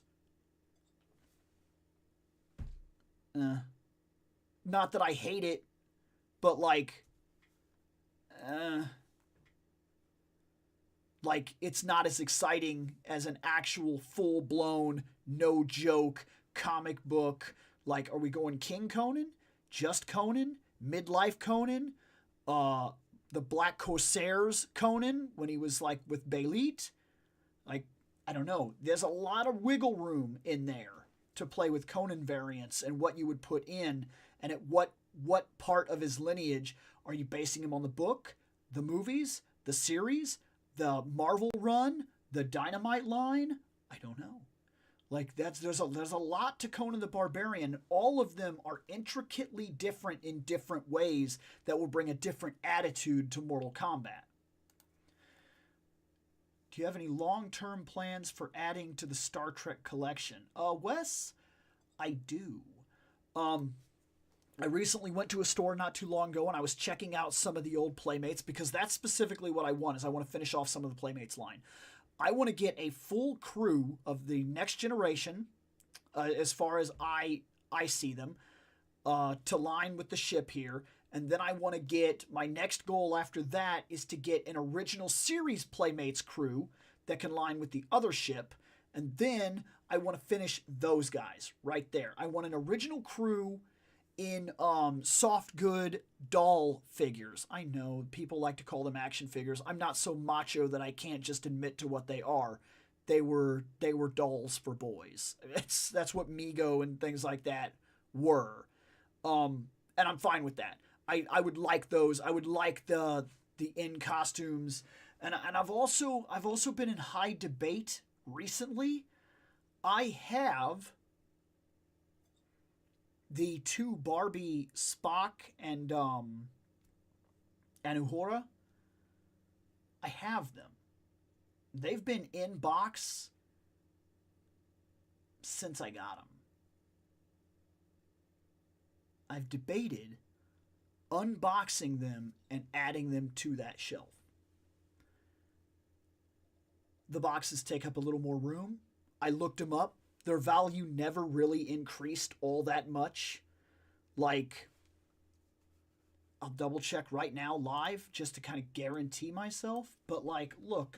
not that I hate it, but like it's not as exciting as an actual full-blown, no joke comic book. Like, are we going King Conan? Just Conan? Midlife Conan? The Black Corsairs Conan when he was like with Belit? Like, I don't know. There's a lot of wiggle room in there to play with Conan variants and what you would put in, and at what part of his lineage are you basing him on? The book, the movies, the series, the Marvel run, the Dynamite line? I don't know. Like, there's a lot to Conan the Barbarian. All of them are intricately different in different ways that will bring a different attitude to Mortal Kombat. Do you have any long-term plans for adding to the Star Trek collection? Wes, I do. I recently went to a store not too long ago and I was checking out some of the old Playmates, because that's specifically what I want. Is I want to finish off some of the Playmates line. I want to get a full crew of the next generation, as far as I see them, to line with the ship here. And then I want to get, my next goal after that is to get an original series Playmates crew that can line with the other ship. And then I want to finish those guys right there. I want an original crew in soft good doll figures. I know people like to call them action figures. I'm not so macho that I can't just admit to what they are. They were dolls for boys. That's what Mego and things like that were. And I'm fine with that. I would like those. I would like the in costumes. And I've also been in high debate recently. I have the two Barbie Spock and Uhura. I have them. They've been in box since I got them. I've debated unboxing them and adding them to that shelf. The boxes take up a little more room. I looked them up. Their value never really increased all that much. Like, I'll double check right now live just to kind of guarantee myself. But like, look,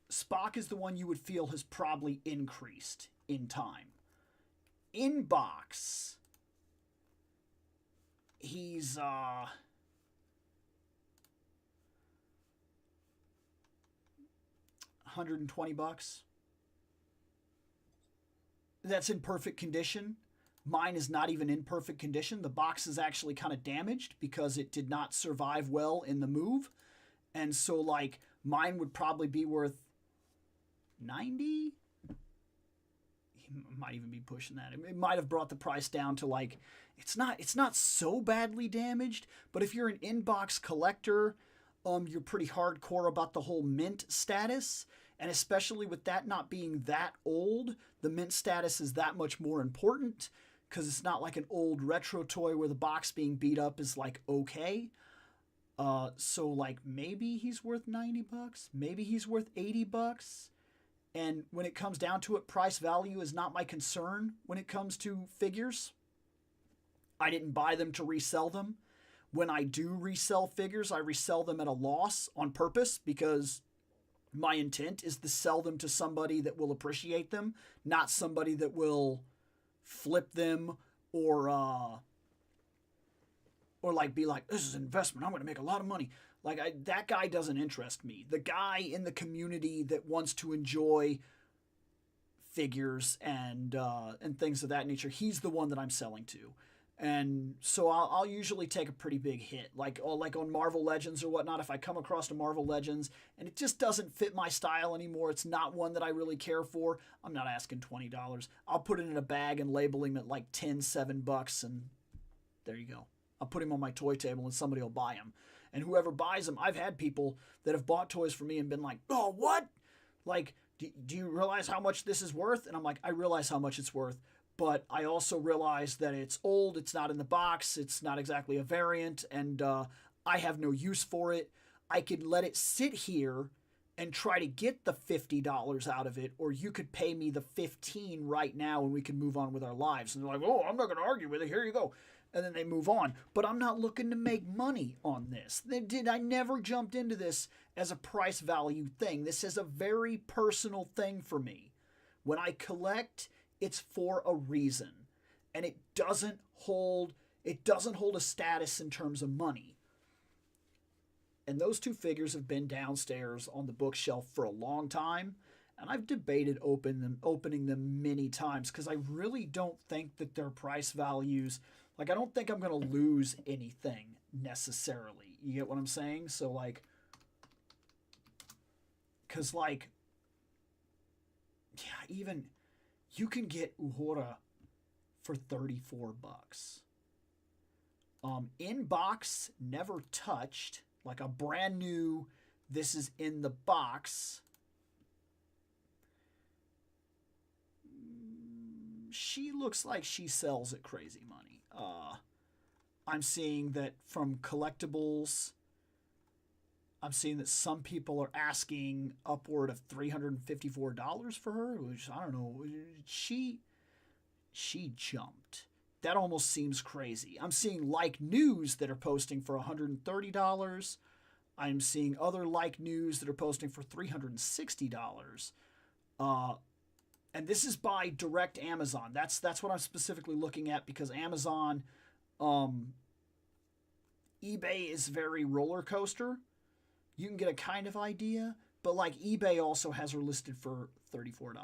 Spock is the one you would feel has probably increased in time. In box, he's $120. That's in perfect condition. Mine is not even in perfect condition. The box is actually kind of damaged because it did not survive well in the move. And so, like, mine would probably be worth 90. He might even be pushing that. It might have brought the price down to, like, it's not so badly damaged, but if you're an in-box collector, you're pretty hardcore about the whole mint status. And especially with that not being that old, the mint status is that much more important, because it's not like an old retro toy where the box being beat up is like okay. So like maybe he's worth $90, maybe he's worth $80. And when it comes down to it, price value is not my concern when it comes to figures. I didn't buy them to resell them. When I do resell figures, I resell them at a loss on purpose, because My intent is to sell them to somebody that will appreciate them, not somebody that will flip them or like be like, this is an investment, I'm going to make a lot of money. Like, that guy doesn't interest me. The guy in the community that wants to enjoy figures and things of that nature, he's the one that I'm selling to. And so I'll usually take a pretty big hit, like on Marvel Legends or whatnot. If I come across a Marvel Legends and it just doesn't fit my style anymore, it's not one that I really care for, I'm not asking $20. I'll put it in a bag and label him at like $7, and there you go. I'll put him on my toy table and somebody will buy him. And whoever buys them, I've had people that have bought toys for me and been like, oh, what? Like, do you realize how much this is worth? And I'm like, I realize how much it's worth. But I also realize that it's old, it's not in the box, it's not exactly a variant, and I have no use for it. I could let it sit here and try to get the $50 out of it, or you could pay me the $15 right now and we can move on with our lives. And they're like, oh, I'm not going to argue with it, here you go. And then they move on. But I'm not looking to make money on this. I never jumped into this as a price value thing. This is a very personal thing for me. When I collect, it's for a reason, and it doesn't hold a status in terms of money. And those two figures have been downstairs on the bookshelf for a long time, and I've debated opening them many times because I really don't think that their price values, like, I don't think I'm going to lose anything necessarily. You get what I'm saying? So, like, because, like, yeah, even you can get Uhura for $34. In box, never touched, like a brand new, this is in the box. She looks like she sells at crazy money. I'm seeing that from collectibles, I'm seeing that some people are asking upward of $354 for her, which, I don't know, she jumped. That almost seems crazy. I'm seeing Like News that are posting for $130. I'm seeing other Like News that are posting for $360. And this is by direct Amazon. That's what I'm specifically looking at, because Amazon, eBay is very roller coaster. You can get a kind of idea, but like eBay also has her listed for $34.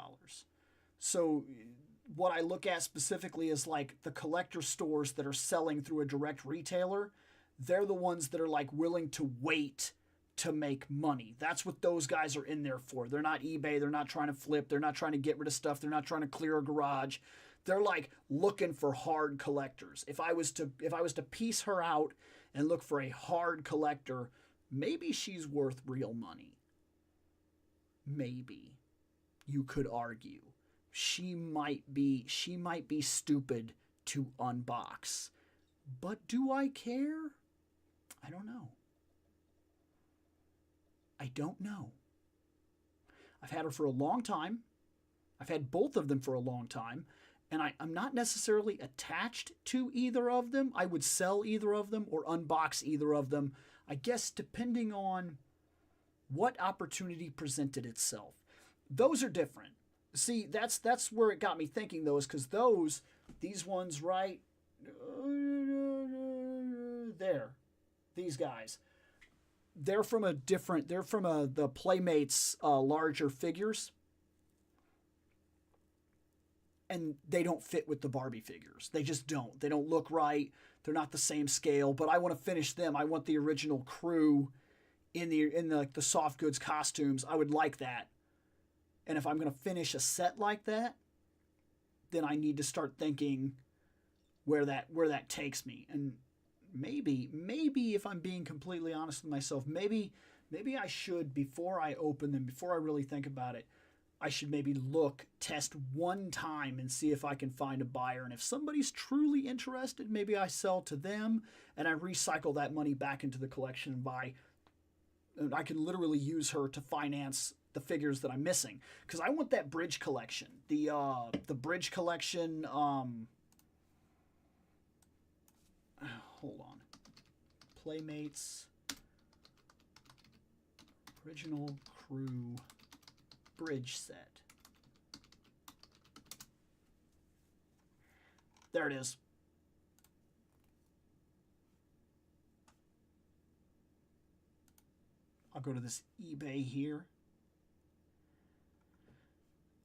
So what I look at specifically is like the collector stores that are selling through a direct retailer. They're the ones that are like willing to wait to make money. That's what those guys are in there for. They're not eBay. They're not trying to flip. They're not trying to get rid of stuff. They're not trying to clear a garage. They're like looking for hard collectors. If I was to piece her out and look for a hard collector, maybe she's worth real money. Maybe. You could argue. She might be stupid to unbox. But do I care? I don't know. I don't know. I've had her for a long time. I've had both of them for a long time. And I'm not necessarily attached to either of them. I would sell either of them or unbox either of them, I guess, depending on what opportunity presented itself. Those are different. See, that's where it got me thinking, though, is because these ones right there, these guys, they're from the Playmates larger figures. And they don't fit with the Barbie figures. They just don't. They don't look right. They're not the same scale. But I want to finish them. I want the original crew in the soft goods costumes. I would like that. And if I'm going to finish a set like that, then I need to start thinking where that takes me. And maybe if I'm being completely honest with myself, maybe I should, before I open them, before I really think about it, I should maybe test one time and see if I can find a buyer. And if somebody's truly interested, maybe I sell to them and I recycle that money back into the collection and I can literally use her to finance the figures that I'm missing. Because I want that Bridge collection. The Bridge collection, hold on. Playmates original Crew bridge set. There it is. I'll go to this eBay here.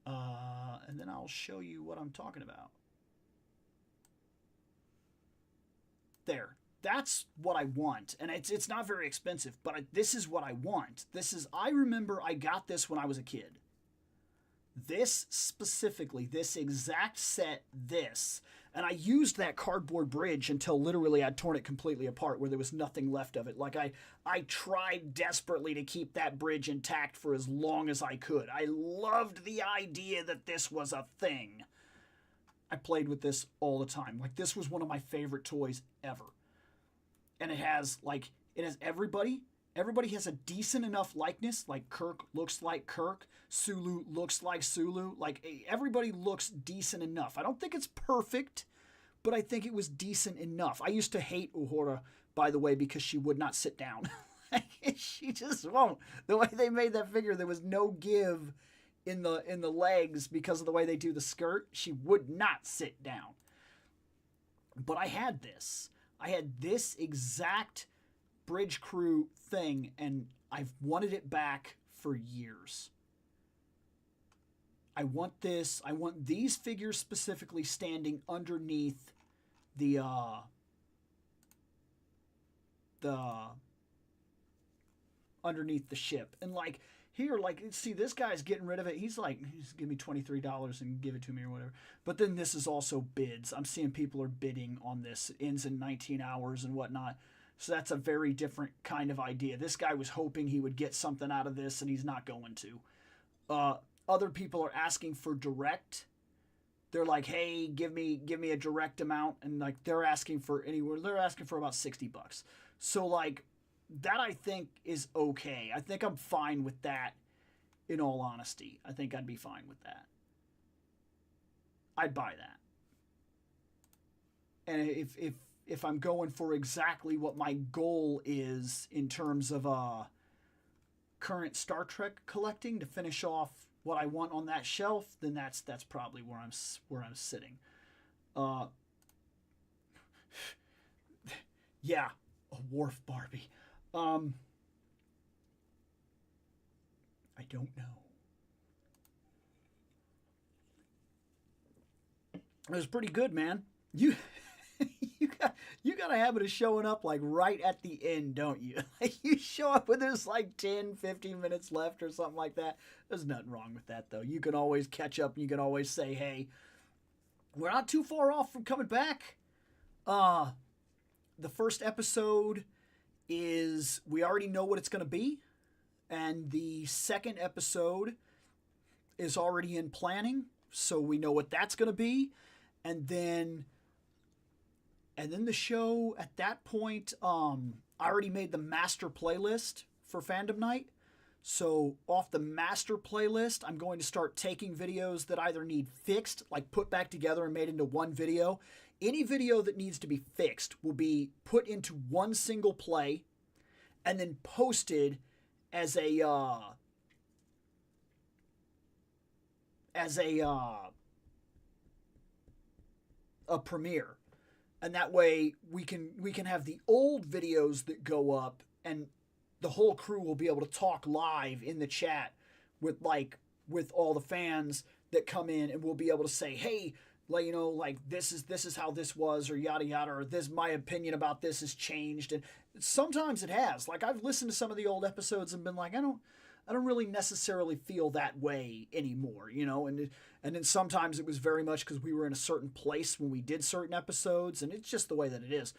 And then I'll show you what I'm talking about. There. That's what I want. And it's not very expensive, but this is what I want. I remember I got this when I was a kid. This specifically, this exact set, this. And I used that cardboard bridge until literally I'd torn it completely apart where there was nothing left of it. Like I tried desperately to keep that bridge intact for as long as I could. I loved the idea that this was a thing. I played with this all the time. Like, this was one of my favorite toys ever. And it has everybody. Everybody has a decent enough likeness. Like, Kirk looks like Kirk. Sulu looks like Sulu. Like, everybody looks decent enough. I don't think it's perfect, but I think it was decent enough. I used to hate Uhura, by the way, because she would not sit down. She just won't. The way they made that figure, there was no give in the legs because of the way they do the skirt. She would not sit down. But I had this. I had this exact Bridge Crew thing, and I've wanted it back for years. I want this. I want these figures specifically standing underneath the underneath the ship. And like here, like, see, this guy's getting rid of it. He's like, give me $23 and give it to me or whatever. But then this is also bids. I'm seeing people are bidding on this. It ends in 19 hours and whatnot. So that's a very different kind of idea. This guy was hoping he would get something out of this, and he's not going to. Other people are asking for direct. They're like, hey, give me a direct amount, and like they're asking for about $60. So like that, I think, is okay. I think I'm fine with that. In all honesty, I think I'd be fine with that. I'd buy that. And if I'm going for exactly what my goal is in terms of current Star Trek collecting to finish off what I want on that shelf, then that's probably where I'm sitting. Yeah, a Worf Barbie. I don't know. It was pretty good, man. You got a habit of showing up like right at the end, don't you? Like, you show up when there's like 10, 15 minutes left or something like that. There's nothing wrong with that, though. You can always catch up. You can always say, hey, we're not too far off from coming back. The first episode is, we already know what it's going to be. And the second episode is already in planning. So we know what that's going to be. And then the show, at that point, I already made the master playlist for Fandom Night. So off the master playlist, I'm going to start taking videos that either need fixed, like put back together and made into one video. Any video that needs to be fixed will be put into one single play and then posted as a premiere. And that way we can have the old videos that go up, and the whole crew will be able to talk live in the chat with all the fans that come in, and we'll be able to say, hey, like, you know, like this is how this was, or yada yada, or this, my opinion about this has changed. And sometimes it has. Like, I've listened to some of the old episodes and been like, I don't really necessarily feel that way anymore, you know, and then sometimes it was very much because we were in a certain place when we did certain episodes, and it's just the way that it is.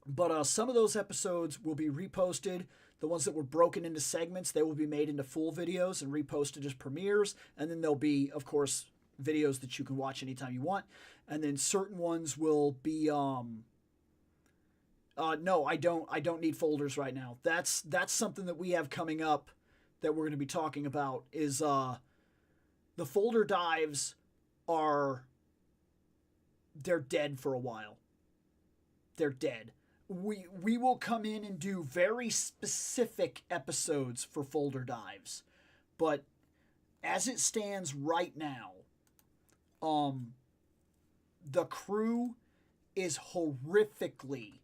But some of those episodes will be reposted. The ones that were broken into segments, they will be made into full videos and reposted as premieres, and then there'll be, of course, videos that you can watch anytime you want. And then certain ones will be no, I don't need folders right now. That's something that we have coming up that we're going to be talking about, is the folder dives they're dead for a while. They're dead. we will come in and do very specific episodes for Folder Dives, but as it stands right now, the crew is horrifically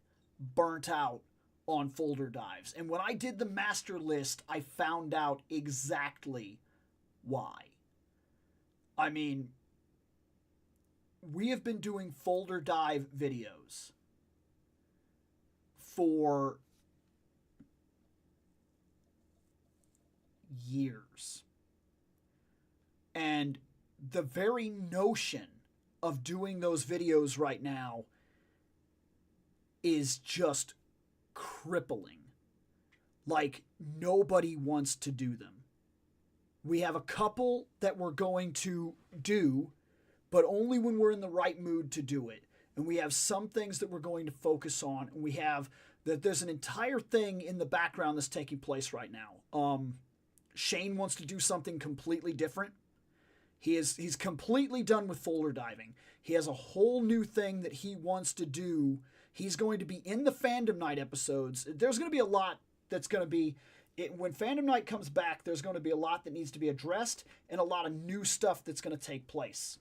burnt out on Folder Dives. And when I did the master list, I found out exactly why. I mean, we have been doing Folder Dive videos for years. And the very notion of doing those videos right now is just crippling. Like, nobody wants to do them. We have a couple that we're going to do, but only when we're in the right mood to do it. And we have some things that we're going to focus on. And we have that there's an entire thing in the background that's taking place right now. Shane wants to do something completely different. He's completely done with folder diving. He has a whole new thing that he wants to do. He's going to be in the Fandom Night episodes. There's going to be a lot that's going to be... when Fandom Night comes back, there's going to be a lot that needs to be addressed and a lot of new stuff that's going to take place.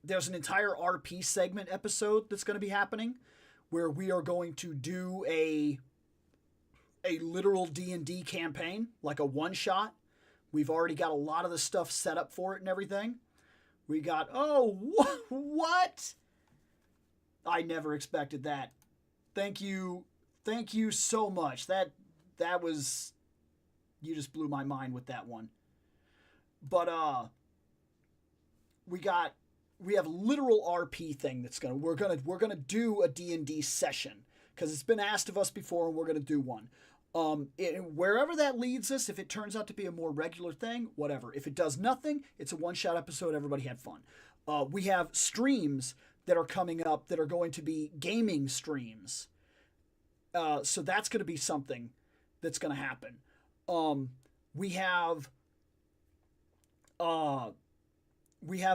There's an entire RP segment episode that's going to be happening where we are going to do a literal D&D campaign, like a one-shot. We've already got a lot of the stuff set up for it and everything. We got, what? I never expected that. Thank you so much. That was, you just blew my mind with that one. But we have a literal RP thing that's we're gonna do a D&D session because it's been asked of us before, and we're gonna do one. Wherever that leads us, if it turns out to be a more regular thing, whatever. If it does nothing, it's a one-shot episode. Everybody had fun. We have streams that are coming up that are going to be gaming streams. So that's going to be something that's going to happen. We have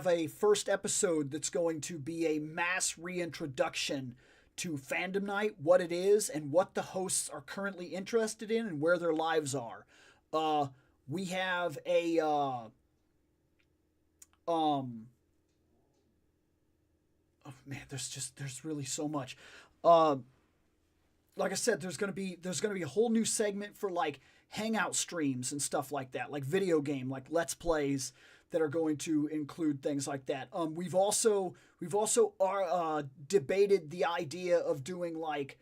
a first episode that's going to be a mass reintroduction to Fandom Night, what it is, and what the hosts are currently interested in, and where their lives are. We have a oh man, there's really so much. Like I said, there's gonna be a whole new segment for like hangout streams and stuff like that, like video game, like Let's Plays that are going to include things like that. We've also debated the idea of doing like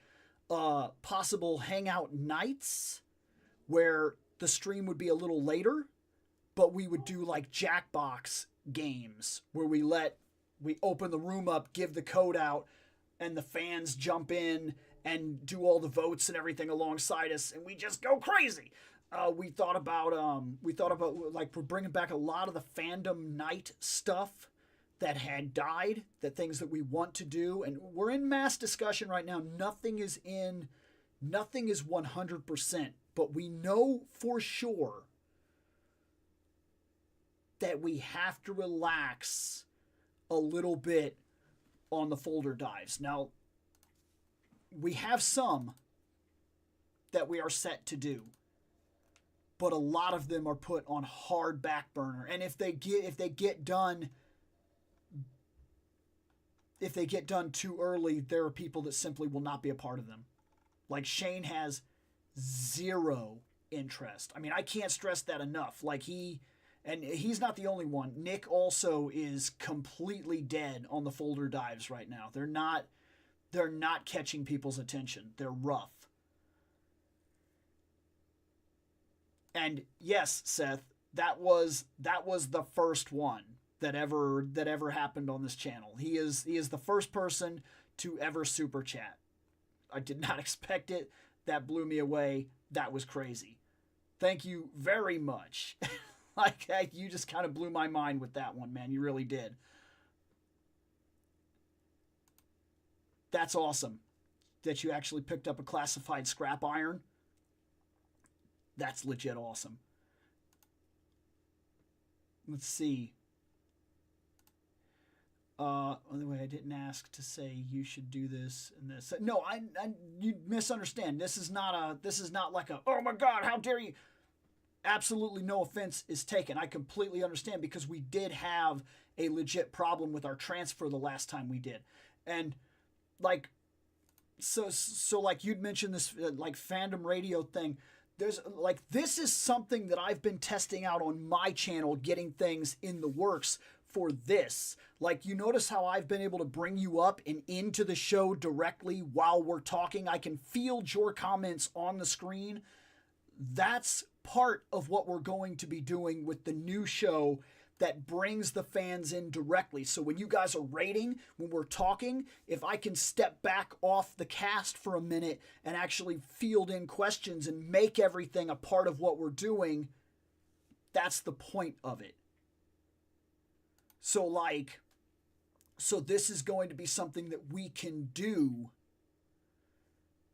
possible hangout nights where the stream would be a little later, but we would do like Jackbox games where we open the room up, give the code out, and the fans jump in and do all the votes and everything alongside us, and we just go crazy. We thought about like we're bringing back a lot of the Fandom Night stuff that had died, the things that we want to do, and we're in mass discussion right now. Nothing is 100%, but we know for sure that we have to relax a little bit on the folder dives. Now, we have some that we are set to do, but a lot of them are put on hard back burner. And if they get done too early, there are people that simply will not be a part of them. Like Shane has zero interest. I mean, I can't stress that enough. Like he's not the only one. Nick also is completely dead on the folder dives right now. They're not catching people's attention. They're rough. And yes, Seth, that was the first one that ever happened on this channel. He is the first person to ever super chat. I did not expect it. That blew me away. That was crazy. Thank you very much. You just kind of blew my mind with that one, man. You really did. That's awesome that you actually picked up a classified scrap iron. That's legit awesome. Let's see. By the way, I didn't ask to say you should do this and this. No, you misunderstand. This is not like a, oh my God, how dare you. Absolutely no offense is taken. I completely understand because we did have a legit problem with our transfer the last time we did. And like, so like you'd mentioned this like fandom radio thing. There's like, this is something that I've been testing out on my channel, getting things in the works for this. Like, you notice how I've been able to bring you up and into the show directly while we're talking. I can field your comments on the screen. That's part of what we're going to be doing with the new show that brings the fans in directly. So when you guys are rating, when we're talking, if I can step back off the cast for a minute and actually field in questions and make everything a part of what we're doing, that's the point of it. So this is going to be something that we can do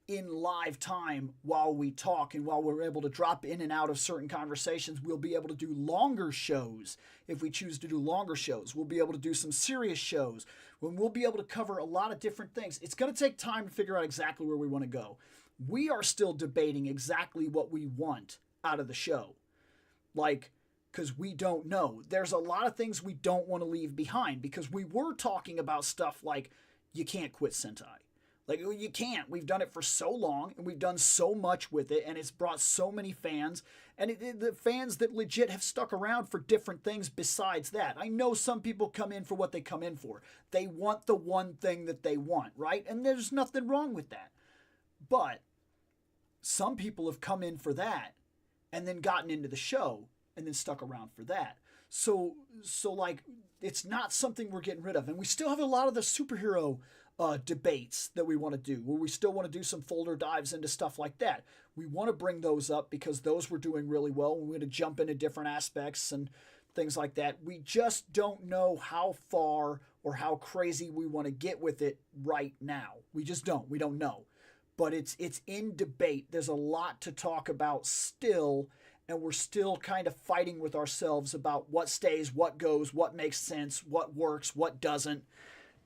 in live time while we talk, and while we're able to drop in and out of certain conversations. We'll be able to do longer shows. If we choose to do longer shows, we'll be able to do some serious shows when we'll be able to cover a lot of different things. It's going to take time to figure out exactly where we want to go. We are still debating exactly what we want out of the show. Like, because we don't know. There's a lot of things we don't want to leave behind, because we were talking about stuff like you can't quit Sentai. Like, you can't. We've done it for so long, and we've done so much with it, and it's brought so many fans, and the fans that legit have stuck around for different things besides that. I know some people come in for what they come in for. They want the one thing that they want, right? And there's nothing wrong with that. But some people have come in for that and then gotten into the show and then stuck around for that. So like, it's not something we're getting rid of. And we still have a lot of the superhero debates that we want to do, where we still want to do some folder dives into stuff like that. We want to bring those up because those were doing really well. We're going to jump into different aspects and things like that. We just don't know how far or how crazy we want to get with it right now. We just don't. We don't know. But it's in debate. There's a lot to talk about still, and we're still kind of fighting with ourselves about what stays, what goes, what makes sense, what works, what doesn't,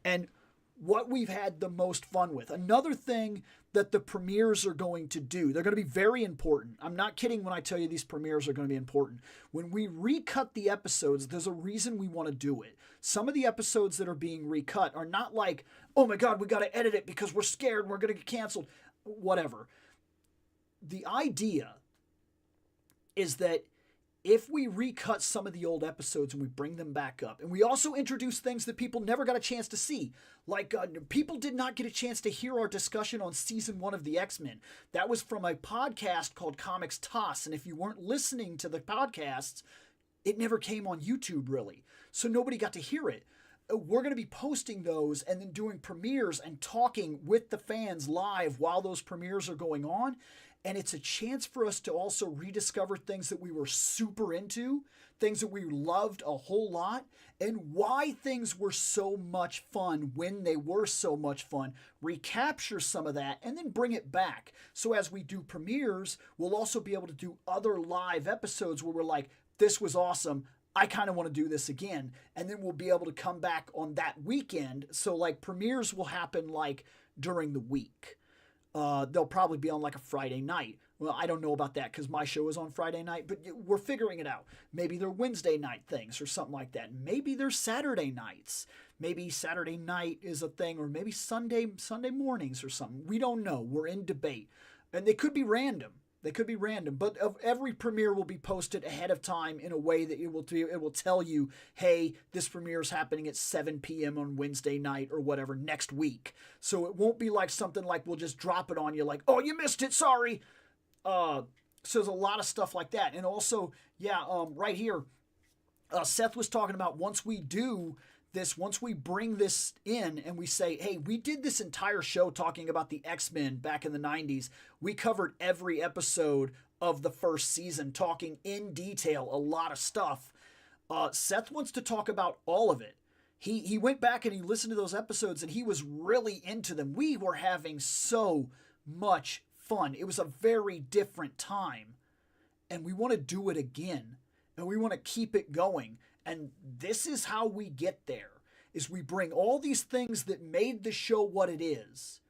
and what we've had the most fun with. Another thing that the premieres are going to do, they're going to be very important. I'm not kidding when I tell you these premieres are going to be important. When we recut the episodes, there's a reason we want to do it. Some of the episodes that are being recut are not like, oh my God, we got to edit it because we're scared we're going to get canceled. Whatever. The idea is that if we recut some of the old episodes and we bring them back up, and we also introduce things that people never got a chance to see, like people did not get a chance to hear our discussion on season 1 of the X-Men. That was from a podcast called Comics Toss, and if you weren't listening to the podcasts, it never came on YouTube really, so nobody got to hear it. We're going to be posting those and then doing premieres and talking with the fans live while those premieres are going on. And it's a chance for us to also rediscover things that we were super into, things that we loved a whole lot, and why things were so much fun when they were so much fun. Recapture some of that and then bring it back. So as we do premieres, we'll also be able to do other live episodes where we're like, this was awesome. I kind of want to do this again. And then we'll be able to come back on that weekend. So like premieres will happen like during the week. They'll probably be on like a Friday night. Well, I don't know about that because my show is on Friday night, but we're figuring it out. Maybe they're Wednesday night things or something like that. Maybe they're Saturday nights. Maybe Saturday night is a thing, or maybe Sunday mornings or something. We don't know. We're in debate. And they could be random. But every premiere will be posted ahead of time in a way that it will tell you, hey, this premiere is happening at 7 p.m. on Wednesday night or whatever next week. So it won't be like something like we'll just drop it on you like, oh, you missed it, sorry. So there's a lot of stuff like that. And also, right here, Seth was talking about once we bring this in and we say, hey, we did this entire show talking about the X-Men back in the 90s. We covered every episode of the first season, talking in detail a lot of stuff. Seth wants to talk about all of it. He went back and he listened to those episodes and he was really into them. We were having so much fun. It was a very different time. And we want to do it again. And we want to keep it going. And this is how we get there. is we bring all these things that made the show what it is,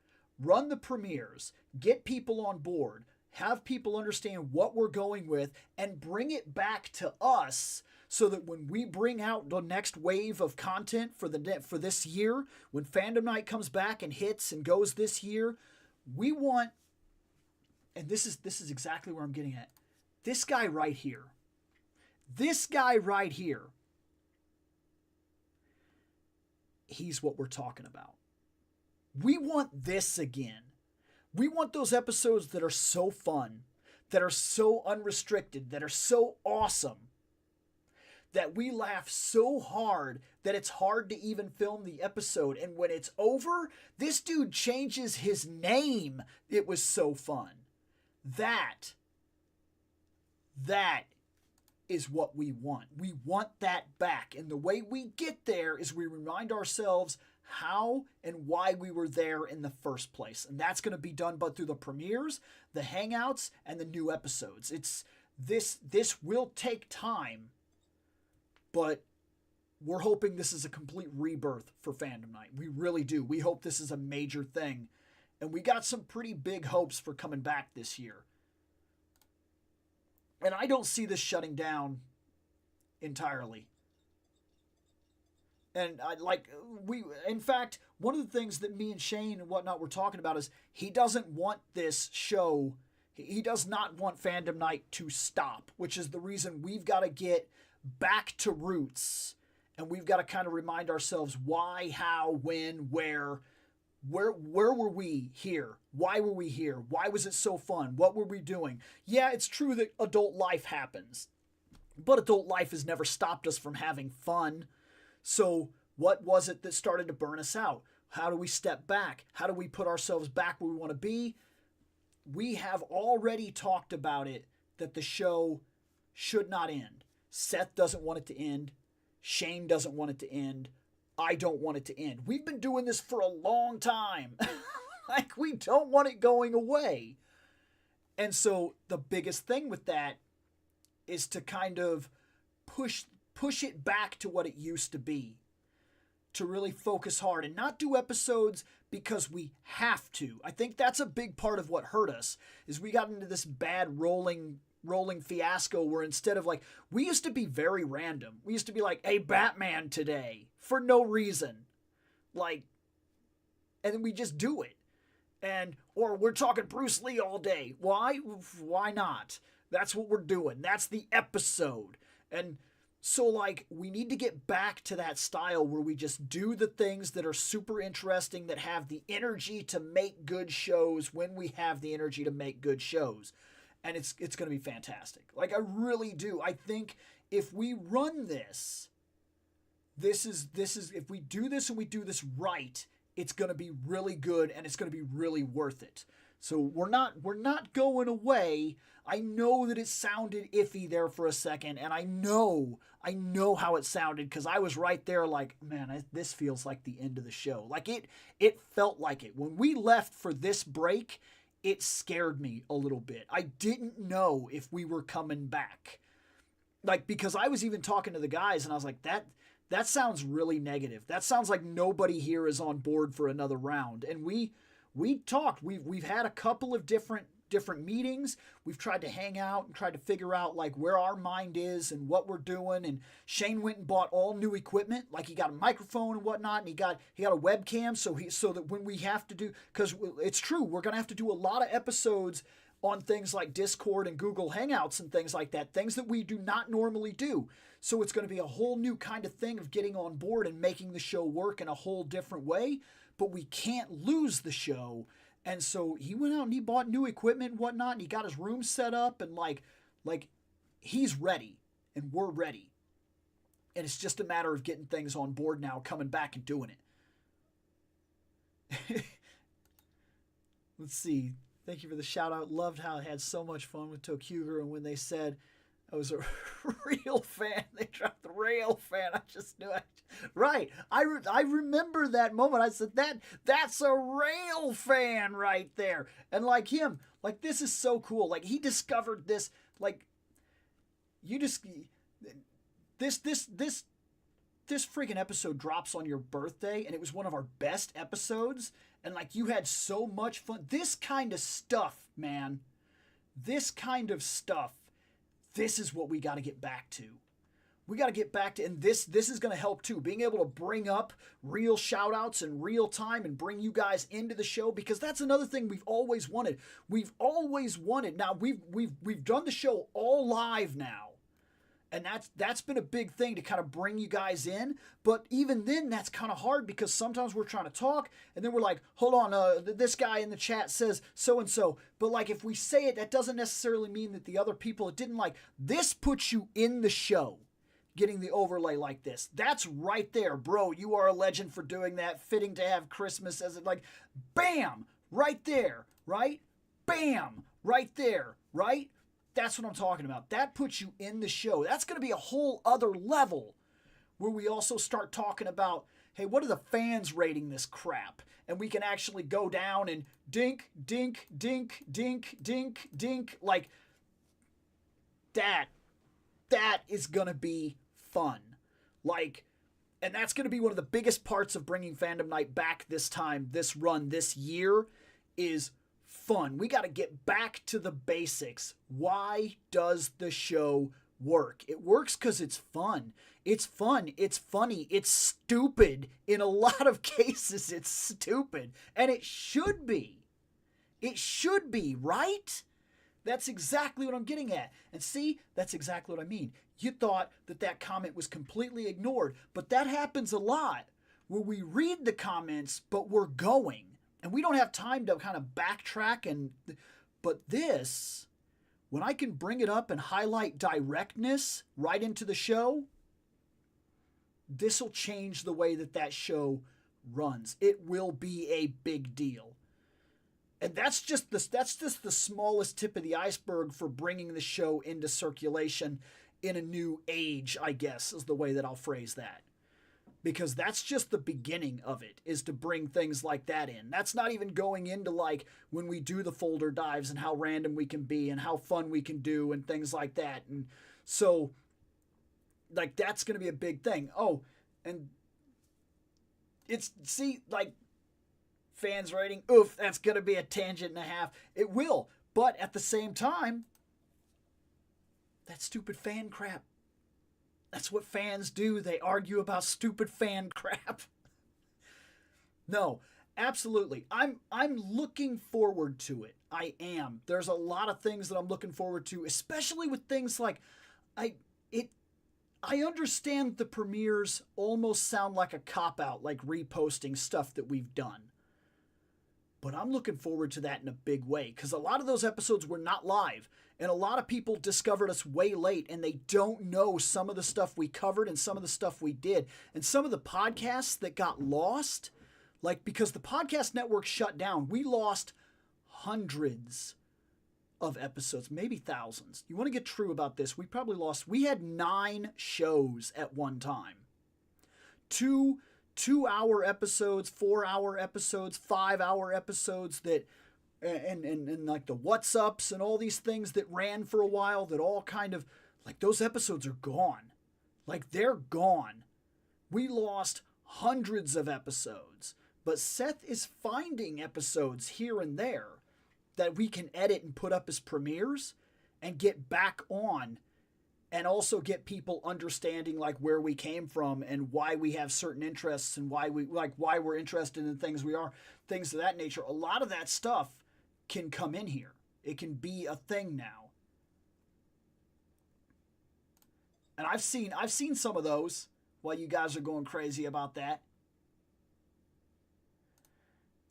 run the premieres, get people on board, have people understand what we're going with, and bring it back to us so that when we bring out the next wave of content for this year, when Fandom Night comes back and hits and goes this year, we want, and this is exactly where I'm getting at, this guy right here. This guy right here. He's what we're talking about. We want this again. We want those episodes that are so fun, that are so unrestricted, that are so awesome, that we laugh so hard that it's hard to even film the episode. And when it's over, this dude changes his name. It was so fun. That is what we want. We want that back. And the way we get there is we remind ourselves how and why we were there in the first place. And that's going to be done but through the premieres, the hangouts, and the new episodes. It's this will take time, but we're hoping this is a complete rebirth for Fandom Night. We really do. We hope this is a major thing. And we got some pretty big hopes for coming back this year. And I don't see this shutting down entirely. And in fact, one of the things that me and Shane and whatnot were talking about is he doesn't want this show, he does not want Fandom Night to stop, which is the reason we've got to get back to roots. And we've got to kind of remind ourselves why, how, when, where were we here? Why were we here? Why was it so fun? What were we doing? Yeah, it's true that adult life happens, but adult life has never stopped us from having fun. So what was it that started to burn us out? How do we step back? How do we put ourselves back where we want to be? We have already talked about it, that the show should not end. Seth doesn't want it to end. Shane doesn't want it to end. I don't want it to end. We've been doing this for a long time. Like, we don't want it going away. And so the biggest thing with that is to kind of push it back to what it used to be. To really focus hard and not do episodes because we have to. I think that's a big part of what hurt us, is we got into this bad rolling fiasco where instead of like, we used to be very random. We used to be like, hey, Batman today, for no reason. Like, and then we just do it. Or we're talking Bruce Lee all day. Why? Why not? That's what we're doing. That's the episode. And so, like, we need to get back to that style where we just do the things that are super interesting, that have the energy to make good shows when we have the energy to make good shows. And it's going to be fantastic. Like, I really do. I think if we run this is if we do this and we do this right, it's going to be really good and it's going to be really worth it. So we're not going away. I know that it sounded iffy there for a second, and I know how it sounded because I was right there like, man, this feels like the end of the show. Like it felt like it. When we left for this break, it scared me a little bit. I didn't know if we were coming back. Like, because I was even talking to the guys and I was like, that sounds really negative. That sounds like nobody here is on board for another round. And we talked. We've had a couple of different meetings. We've tried to hang out and tried to figure out like where our mind is and what we're doing. And Shane went and bought all new equipment. Like, he got a microphone and whatnot, and he got a webcam so that when we have to do, because it's true, we're gonna have to do a lot of episodes on things like Discord and Google Hangouts and things like that, things that we do not normally do. So it's going to be a whole new kind of thing of getting on board and making the show work in a whole different way. But we can't lose the show. And so he went out and he bought new equipment and whatnot, and he got his room set up, and like he's ready and we're ready. And it's just a matter of getting things on board now, coming back and doing it. Let's see. Thank you for the shout out. Loved how I had so much fun with Tokuger, and when they said I was a real fan, they dropped the rail fan. I just knew it. Right. I remember that moment. I said, that's a rail fan right there. And like him, like, this is so cool. Like, he discovered this, like, this this freaking episode drops on your birthday and it was one of our best episodes and like you had so much fun, this kind of stuff, man, this kind of stuff, this is what we got to get back to. We got to get back to, and this is going to help too, being able to bring up real shout outs in real time and bring you guys into the show, because that's another thing we've always wanted. Now we've done the show all live now. And that's been a big thing to kind of bring you guys in. But even then, that's kind of hard because sometimes we're trying to talk and then we're like, hold on, this guy in the chat says so-and-so. But like if we say it, that doesn't necessarily mean that the other people, it didn't like, this puts you in the show, getting the overlay like this. That's right there, bro. You are a legend for doing that. Fitting to have Christmas as it like, bam, right there, right? Bam, right there, right? That's what I'm talking about. That puts you in the show. That's going to be a whole other level where we also start talking about, hey, what are the fans rating this crap? And we can actually go down and dink, dink, dink, dink, dink, dink. Like, that is going to be fun. Like, and that's going to be one of the biggest parts of bringing Fandom Night back this time, this run, this year, is fun. We got to get back to the basics. Why does the show work? It works because it's fun. It's fun. It's funny. It's stupid. In a lot of cases, it's stupid. And it should be. It should be, right? That's exactly what I'm getting at. And see, that's exactly what I mean. You thought that comment was completely ignored, but that happens a lot where we read the comments, but we're going. And we don't have time to kind of backtrack but this, when I can bring it up and highlight directness right into the show, this will change the way that show runs. It will be a big deal. And that's just the smallest tip of the iceberg for bringing the show into circulation in a new age, I guess, is the way that I'll phrase that. Because that's just the beginning of it, is to bring things like that in. That's not even going into like when we do the folder dives and how random we can be and how fun we can do and things like that. And so like that's going to be a big thing. Oh, and it's, see, like fans rating, oof, that's going to be a tangent and a half. It will. But at the same time, that stupid fan crap. That's what fans do. They argue about stupid fan crap. No, absolutely. I'm looking forward to it. I am. There's a lot of things that I'm looking forward to, especially with things like I understand the premieres almost sound like a cop-out, like reposting stuff that we've done. But I'm looking forward to that in a big way, because a lot of those episodes were not live. And a lot of people discovered us way late, and they don't know some of the stuff we covered and some of the stuff we did. And some of the podcasts that got lost, like because the podcast network shut down, we lost hundreds of episodes, maybe thousands. You want to get true about this? We had 9 shows at one time. 2-hour episodes, 4-hour episodes, 5-hour episodes that... And like the what's ups and all these things that ran for a while that all kind of, like those episodes are gone. Like they're gone. We lost hundreds of episodes, but Seth is finding episodes here and there that we can edit and put up as premieres and get back on, and also get people understanding like where we came from and why we have certain interests and why we're interested in things of that nature. A lot of that stuff can come in here. It can be a thing now. And I've seen some of those while you guys are going crazy about that.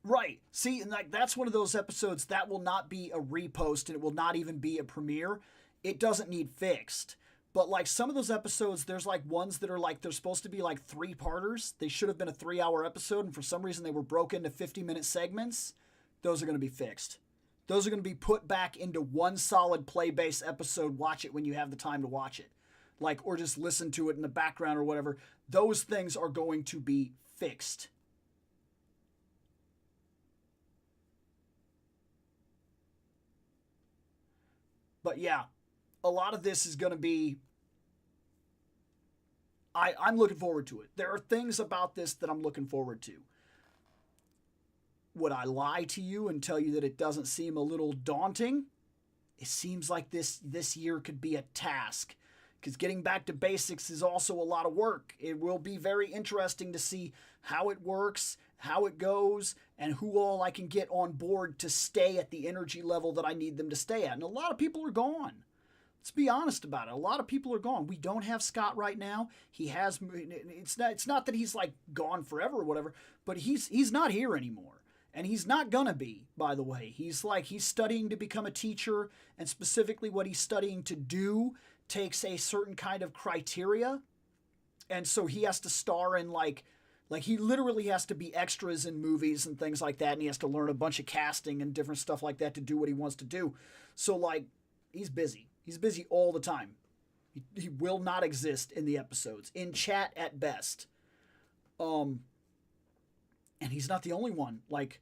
Right. See, and like that's one of those episodes that will not be a repost and it will not even be a premiere. It doesn't need fixed. But like some of those episodes, there's like ones that are like, they're supposed to be like 3-parters. They should have been a 3-hour episode, and for some reason they were broken into 50-minute segments. Those are going to be fixed. Those are going to be put back into one solid play-based episode. Watch it when you have the time to watch it. Like, or just listen to it in the background or whatever. Those things are going to be fixed. But yeah, a lot of this is going to be I'm looking forward to it. There are things about this that I'm looking forward to. Would I lie to you and tell you that it doesn't seem a little daunting? It seems like this year could be a task, because getting back to basics is also a lot of work. It will be very interesting to see how it works, how it goes, and who all I can get on board to stay at the energy level that I need them to stay at. And a lot of people are gone. Let's be honest about it. A lot of people are gone. We don't have Scott right now. He has. It's not that he's like gone forever or whatever, but he's not here anymore. And he's not gonna be, by the way. He's studying to become a teacher, and specifically what he's studying to do takes a certain kind of criteria. And so he has to star in like he literally has to be extras in movies and things like that, and he has to learn a bunch of casting and different stuff like that to do what he wants to do. So like he's busy. He's busy all the time. He will not exist in the episodes. In chat at best. And he's not the only one. Like,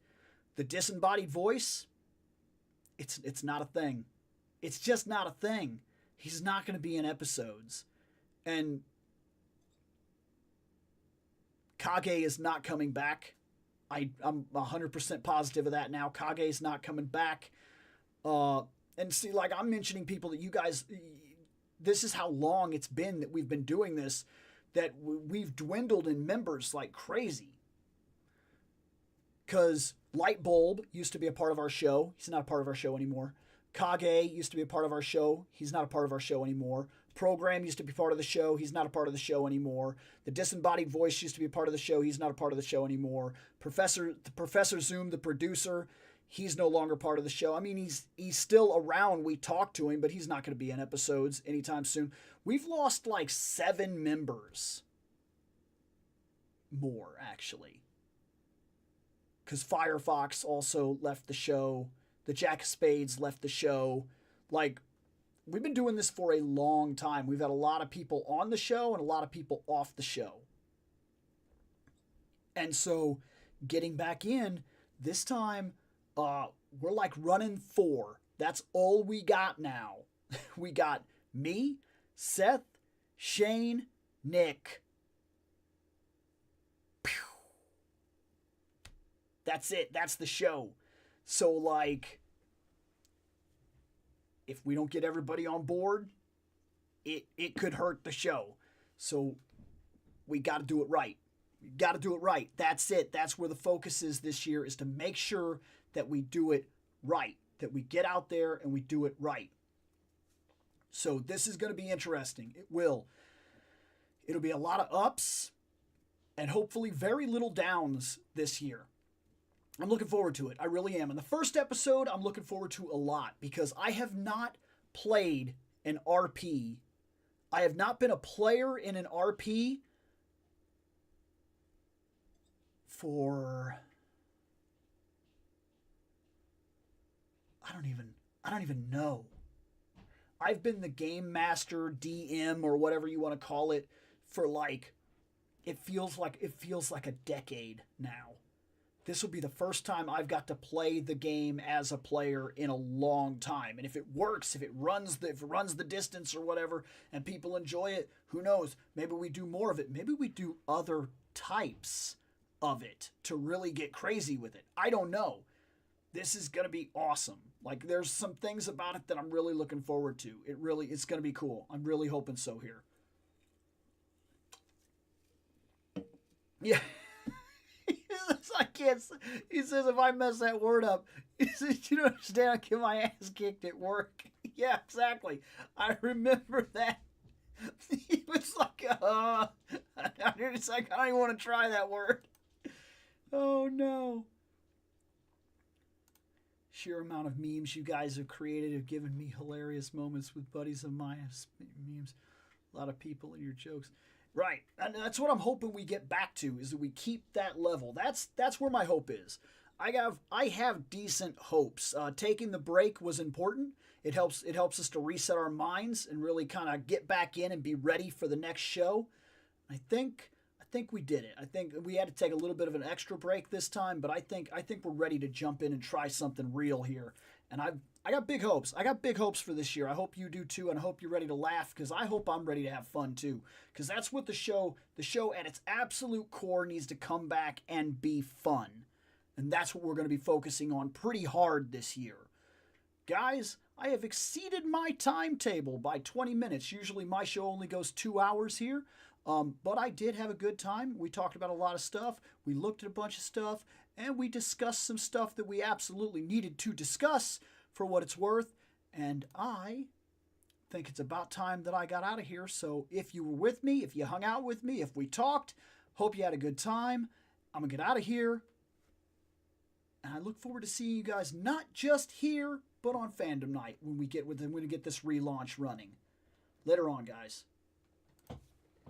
the disembodied voice, it's not a thing. It's just not a thing. He's not going to be in episodes. And Kage is not coming back. I'm 100% positive of that now. Kage is not coming back. And see, like, I'm mentioning people that you guys, this is how long it's been that we've been doing this, that we've dwindled in members like crazy. Because Lightbulb used to be a part of our show. He's not a part of our show anymore. Kage used to be a part of our show. He's not a part of our show anymore. Program used to be part of the show. He's not a part of the show anymore. The disembodied voice used to be a part of the show. He's not a part of the show anymore. Professor Zoom, the producer, he's no longer part of the show. I mean, he's still around. We talk to him, but he's not going to be in episodes anytime soon. We've lost like 7 members. More, actually. Because Firefox also left the show. The Jack of Spades left the show. Like, we've been doing this for a long time. We've had a lot of people on the show and a lot of people off the show. And so, getting back in, this time, we're like running 4. That's all we got now. We got me, Seth, Shane, Nick. That's it. That's the show. So, like, if we don't get everybody on board, it could hurt the show. So, we got to do it right. We got to do it right. That's it. That's where the focus is this year, is to make sure that we do it right. That we get out there and we do it right. So, this is going to be interesting. It will. It'll be a lot of ups and hopefully very little downs this year. I'm looking forward to it. I really am. And the first episode, I'm looking forward to a lot because I have not played an RP. I have not been a player in an RP for I don't even know. I've been the game master, DM, or whatever you want to call it, for like it feels like a decade now. This will be the first time I've got to play the game as a player in a long time. And if it works, if it runs the distance or whatever, and people enjoy it, who knows? Maybe we do more of it. Maybe we do other types of it to really get crazy with it. I don't know. This is going to be awesome. Like, there's some things about it that I'm really looking forward to. It's going to be cool. I'm really hoping so here. Yeah. I can't. He says if I mess that word up, he says, you don't understand. I get my ass kicked at work. Yeah, exactly. I remember that. He was like, it's like I don't even want to try that word. Oh no. Sheer amount of memes you guys have created have given me hilarious moments with buddies of mine. Memes. A lot of people and your jokes. Right, and that's what I'm hoping we get back to, is that we keep that level. That's where my hope is. I have decent hopes. Taking the break was important. It helps us to reset our minds and really kind of get back in and be ready for the next show. I think we did it. I think we had to take a little bit of an extra break this time, but I think we're ready to jump in and try something real here And I got big hopes. I got big hopes for this year. I hope you do too, and I hope you're ready to laugh because I hope I'm ready to have fun too. Because that's what the show at its absolute core needs to come back and be fun. And that's what we're going to be focusing on pretty hard this year. Guys, I have exceeded my timetable by 20 minutes. Usually my show only goes 2 hours here. But I did have a good time. We talked about a lot of stuff. We looked at a bunch of stuff. And we discussed some stuff that we absolutely needed to discuss for what it's worth. And I think it's about time that I got out of here. So if you were with me, if you hung out with me, if we talked, hope you had a good time. I'm going to get out of here. And I look forward to seeing you guys not just here, but on Fandom Night when we get this relaunch running. Later on, guys.